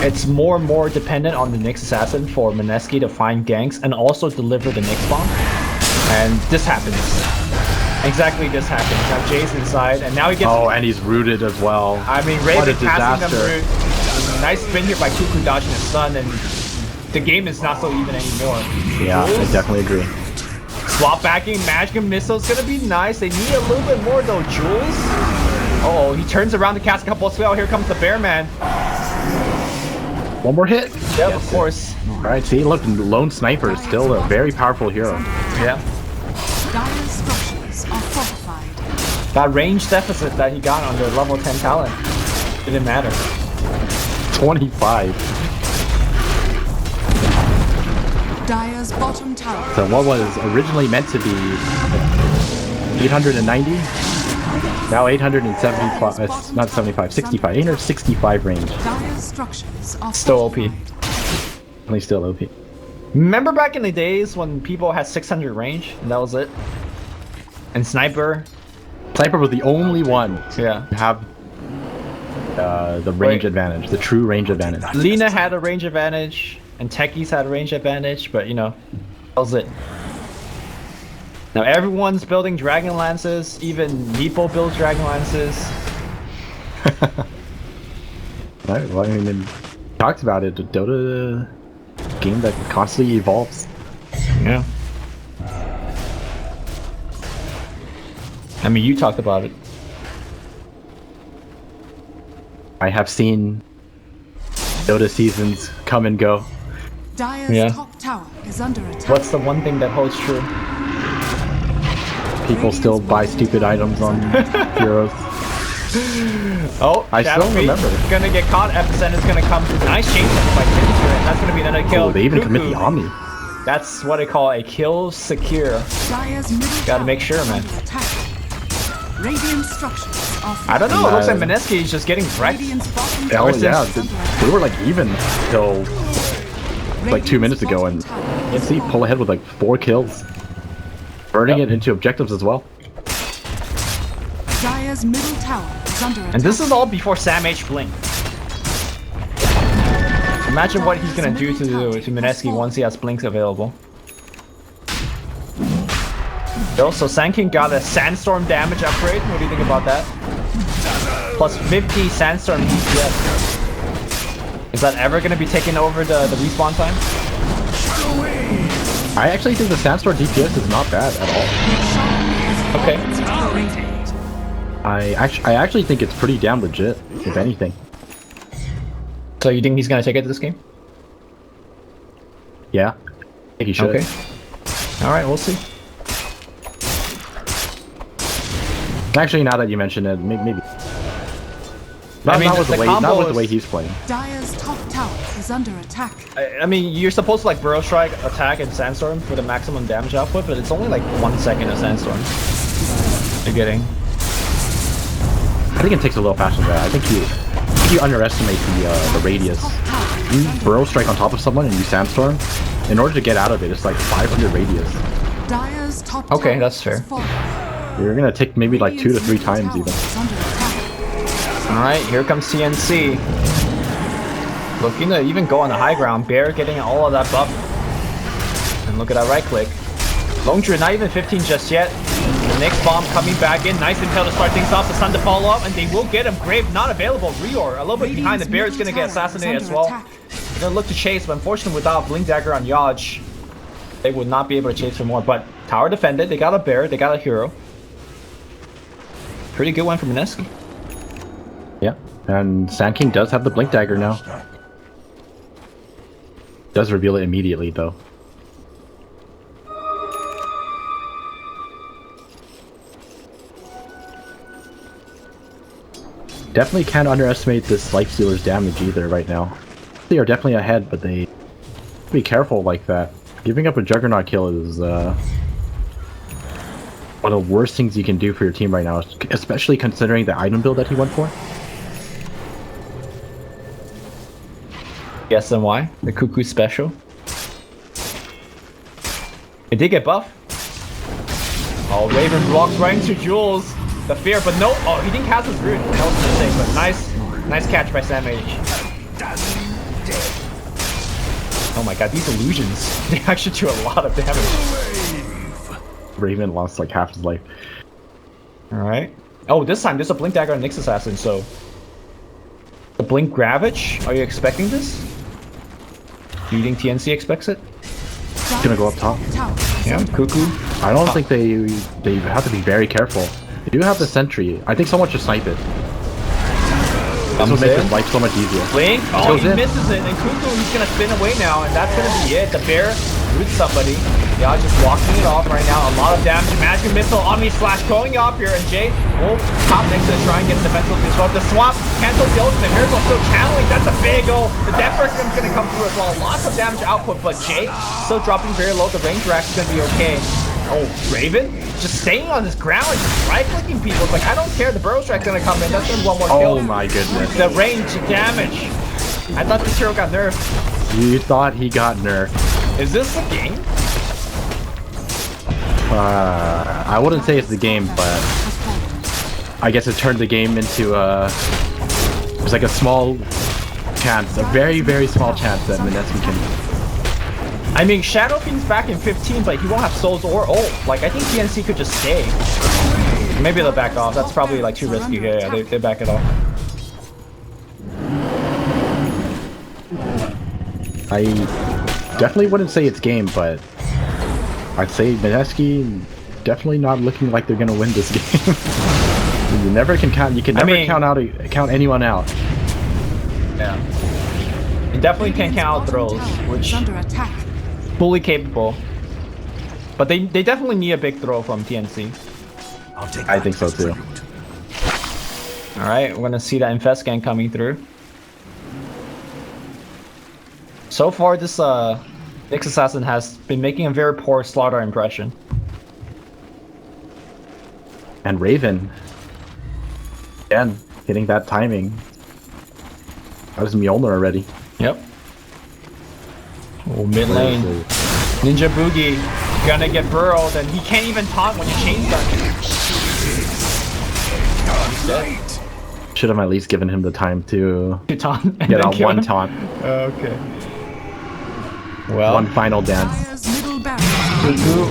it's more and more dependent on the Nyx assassin for MINESKI to find ganks and also deliver the Nyx bomb. And this happens. Exactly, this happens. Now Jay's inside, and now he gets. Oh, and he's rooted as well. I mean, What a Raven passing them disaster. through. Nice spin here by Cuckoo dodging his stun, and the game is not so even anymore. Yeah, I definitely agree. Swap backing, magic missile's gonna be nice. They need a little bit more though, Jules. Uh oh, he turns around to cast a couple of spells. Here comes the Bear Man. One more hit. Yep, of course. Alright, see, look, Lone Sniper is still a very powerful hero. Yeah. Dire's structures are fortified. That range deficit that he got on the level 10 talent didn't matter. 25. Dire's bottom tower. So what was originally meant to be 890, now 875, not 75, 65, 865 range. Dire's structures are Still OP. Only still OP. Remember back in the days when people had 600 range and that was it? And Sniper? Sniper was the only one Yeah. to have the range advantage, the true range advantage. Lina had a range advantage, and Techies had a range advantage, but you know, that was it. Now everyone's building Dragon Lances, even Meepo builds Dragon Lances. Right, well, I mean, it talks about it, the Dota game that constantly evolves. Yeah. I mean, you talked about it. I have seen Dota seasons come and go. Dire's top tower is under attack. What's the one thing that holds true? People still buy stupid items on heroes. Oh, I Shadow still Feet remember. Gonna get caught. Epicent is gonna come. Nice chain by Tinter, and that's gonna be another kill. Oh, they even commit Cuckoo. the Omni. That's what I call a kill secure. Dire's middle Gotta tower make sure, is man. under attack. Radiant structures are I don't know. It looks like And, MINESKI is just getting wrecked. Radiant's bottom Oh tower yeah, is under they were like even till like 2 minutes ago, and Radiant's see pull ahead with like 4 kills, burning Yep. it into objectives as well. Dire's middle tower is under attack. And this is all before Sam H blinked. Imagine what he's gonna do to MINESKI once he has blinks available. So Sankin got a Sandstorm damage upgrade. What do you think about that? Plus 50 Sandstorm DPS. Is that ever gonna be taking over the respawn time? I actually think the Sandstorm DPS is not bad at all. Okay. I actually think it's pretty damn legit, if anything. So you think he's gonna take it to this game? Yeah, I think he should. Okay. Alright, we'll see. Actually, now that you mention it, maybe. I mean, not with the the way, combo not with the is- way he's playing. Dire's top tower is under attack. I mean, you're supposed to like Burrow Strike, attack, and Sandstorm for the maximum damage output, but it's only like 1 second of Sandstorm you're getting. I think it takes a little faster than that. I think you underestimate the radius. Top tower is You under burrow strike on top of someone and you Sandstorm. In order to get out of it, it's like 500 radius. Dire's top Okay, tower that's fair. is falling. You're gonna take maybe like 2 to 3 Radiant's times middle even. tower is under attack. Alright, here comes TNC. Looking to even go on the high ground. Bear getting all of that buff. And look at that right click. Longdra not even 15 just yet. The next bomb coming back in. Nice intel to start things off. The Sun to follow up. And they will get him. Grave not available. Rior a little bit behind. The Bear is going to get assassinated as well. They're going to look to chase. But unfortunately without Blink Dagger on Yaj, they would not be able to chase for more. But tower defended. They got a Bear. They got a hero. Pretty good one for MINESKI. Yeah, and Sand King does have the Blink Dagger now. Does reveal it immediately though. Definitely can't underestimate this Life Stealer's damage either right now. They are definitely ahead, but they be careful like that. Giving up a Juggernaut kill is one of the worst things you can do for your team right now, especially considering the item build that he went for. Guess then why? The Cuckoo special. It did get buff. Oh, Raven blocks right into Jules. The fear, but no. Oh, he didn't cast his rune. That was a mistake, but nice catch by Sam H. Oh my god, these illusions. They actually do a lot of damage. Raven lost like half his life. Alright. Oh, this time there's a Blink Dagger on Nyx Assassin, so... The Blink Gravage? Are you expecting this? Do you think TNC expects it? It's gonna go up top. Yeah, Cuckoo. I don't think they have to be very careful. They do have the sentry. I think someone should snipe it. This will make his life so much easier. Blink. Oh, Goes he in. misses it, and Cuckoo, he's gonna spin away now, and that's gonna be it. The Bear root somebody. Yeah, just walking it off right now. A lot of damage. Magic Missile, Omni Slash going off here, and Jay will pop next to try and get the defensive disrupt. The swap cancels the ultimate. Miracle still channeling. That's a big ult. The Death Burst is going to come through as well. Lots of damage output, but Jay still dropping very low. The range rack is going to be okay. Oh, Raven just staying on this ground and just right-clicking people. It's like, I don't care. The Burrow Strike's going to come in. That's going to be one more kill. Oh my goodness. The range damage. I thought this hero got nerfed. You thought he got nerfed. Is this the game? I wouldn't say it's the game, but I guess it turned the game into there's like a small chance, a very, very small chance that MINESKI can. I mean, Shadow Fiend's back in 15, but he won't have souls or ult. Like, I think TNC could just stay. Maybe they'll back off. That's probably like too risky. Yeah, they back it off. I definitely wouldn't say it's game, but I'd say MINESKI definitely not looking like they're gonna win this game. You never can count. You can never count anyone out. Yeah. You definitely can't count out throws, which under attack. fully capable. But they definitely need a big throw from TNC. I think so too. All right, we're gonna see that Infest gang coming through. So far, this Nyx Assassin has been making a very poor Slaughter impression. And Raven, again, hitting that timing. That was Mjolnir already. Yep. Oh, mid lane. Ninja Boogie gonna get burrowed, and he can't even taunt when you change that. Should have at least given him the time to taunt and get out one him. taunt. Okay. Well, One final dance. Dire's middle barracks. Cuckoo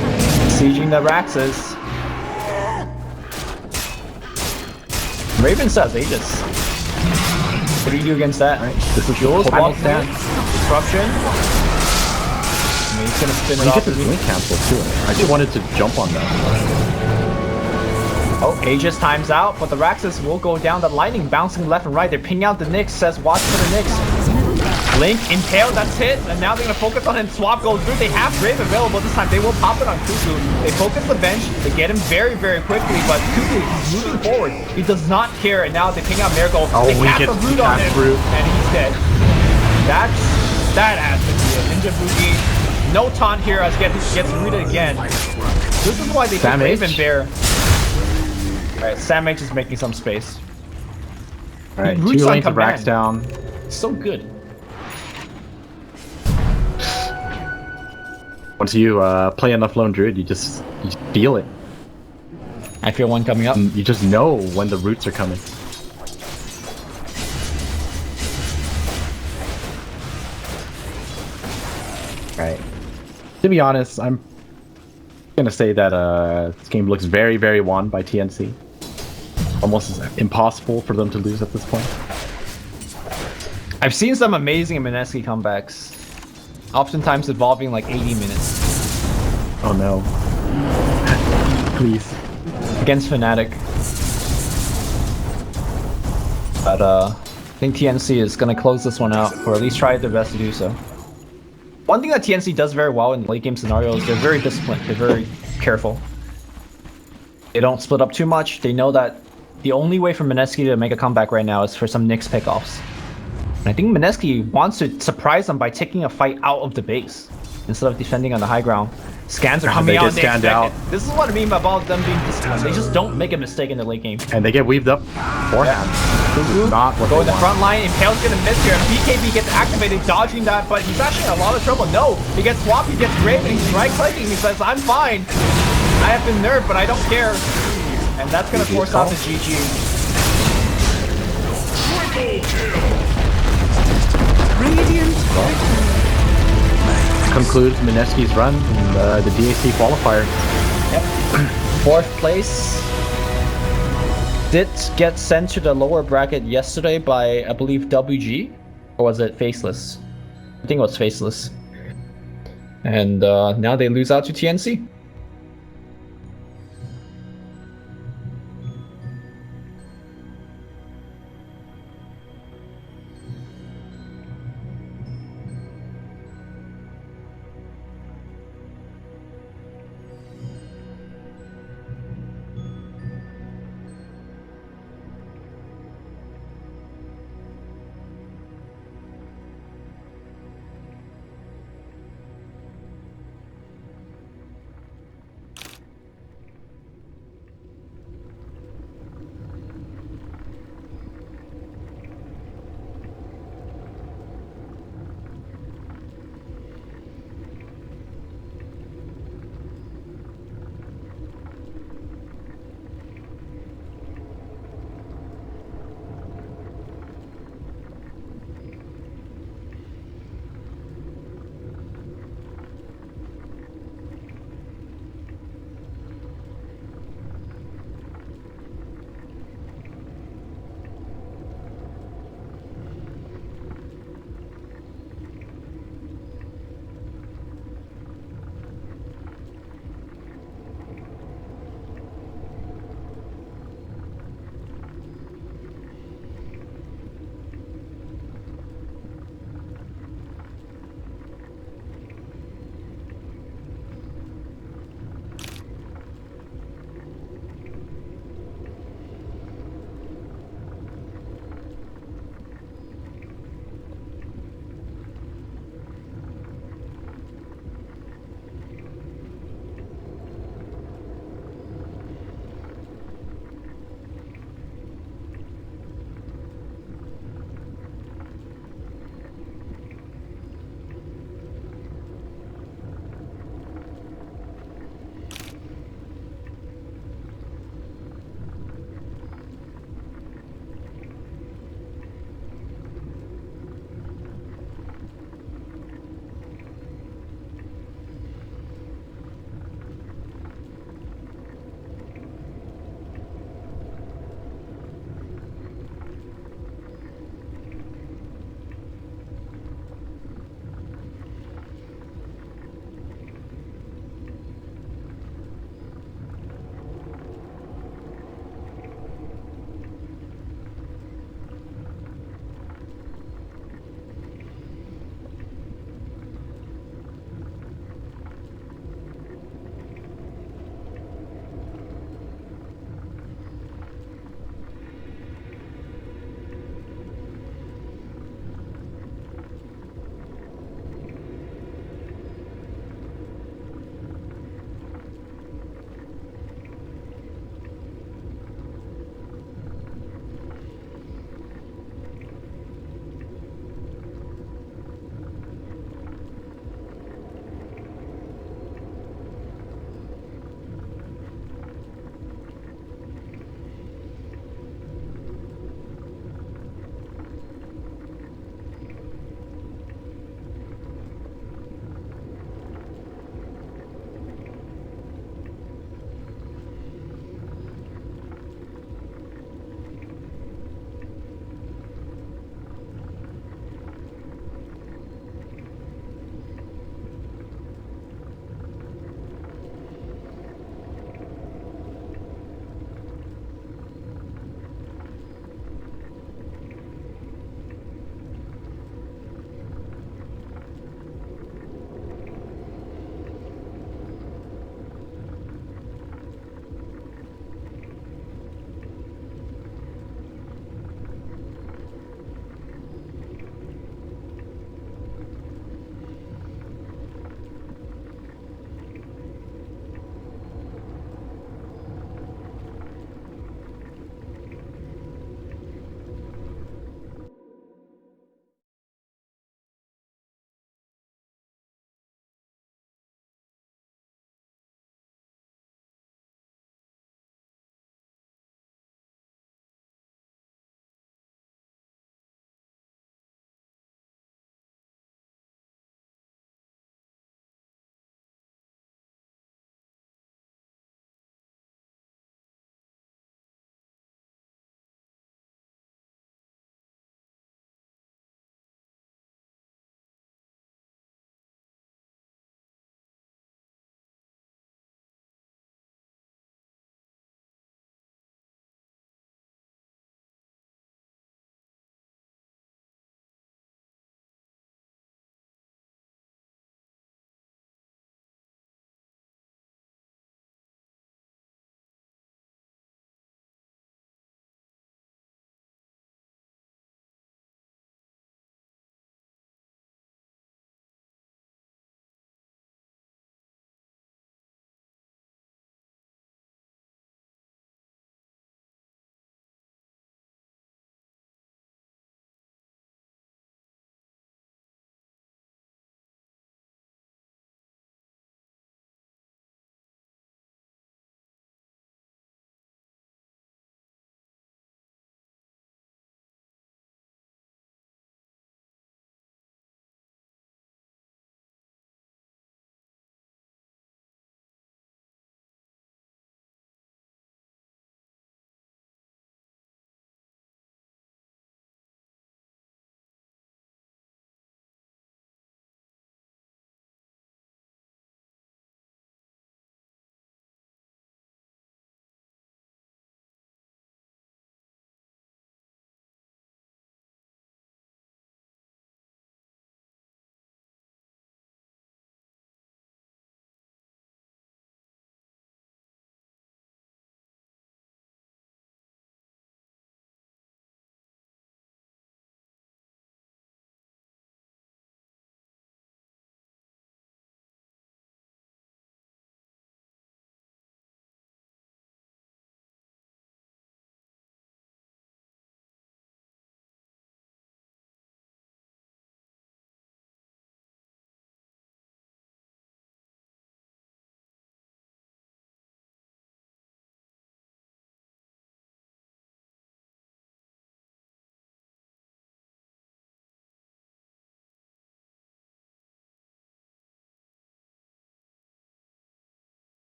sieging the Raxus. Raven says Aegis. What do you do against that? Right. This is Jules, the final walk stand. Disruption. I mean, he's gonna spin You it get off. this link cancel too. I just wanted to jump on that. Oh, Aegis times out, but the Raxus will go down. The lightning bouncing left and right. They're pinging out the Nyx. Says watch for the Nyx. Link impaled, that's hit, and now they're gonna focus on him. Swap goes through. They have Brave available this time. They will pop it on Cuckoo. They focus the bench. They get him very, very quickly, but Cuckoo is moving forward. He does not care, and now they ping out Miracle. Oh, they we cast get the root on him, root. and he's dead. That has to be a Ninja Boogie. No taunt here as gets rooted again. This is why they put Sam Raven H. there. Alright, Sam H is making some space. Alright, He 2 roots on lanes of racks command. down. So good. Once you play enough Lone Druid, you just feel it. I feel one coming up. You just know when the roots are coming. Right. To be honest, I'm gonna say that this game looks very, very won by TNC. Almost impossible for them to lose at this point. I've seen some amazing MINESKI comebacks. Oftentimes involving like 80 minutes. Oh no. Please. Against Fnatic. But I think TNC is gonna close this one out, or at least try their best to do so. One thing that TNC does very well in late game scenarios, they're very disciplined, they're very careful. They don't split up too much. They know that the only way for MINESKI to make a comeback right now is for some Nyx pickoffs. And I think MINESKI wants to surprise them by taking a fight out of the base instead of defending on the high ground. Scans are coming out and they expect it. This is what I mean about them being disciplined. They just don't make a mistake in the late game. And they get weaved up beforehand. Not what Go in they the want. front line, Impale's gonna miss here. BKB gets activated, dodging that, but he's actually in a lot of trouble. No, he gets swapped, he gets Raven, he's right-clicking, he says, I'm fine. I have been nerfed, but I don't care. And that's gonna force out the GG. Radiant Concludes MINESKI's run in the DAC qualifier. Yep. 4th place. Did get sent to the lower bracket yesterday by, I believe, WG? Or was it Faceless? I think it was Faceless. And now they lose out to TNC.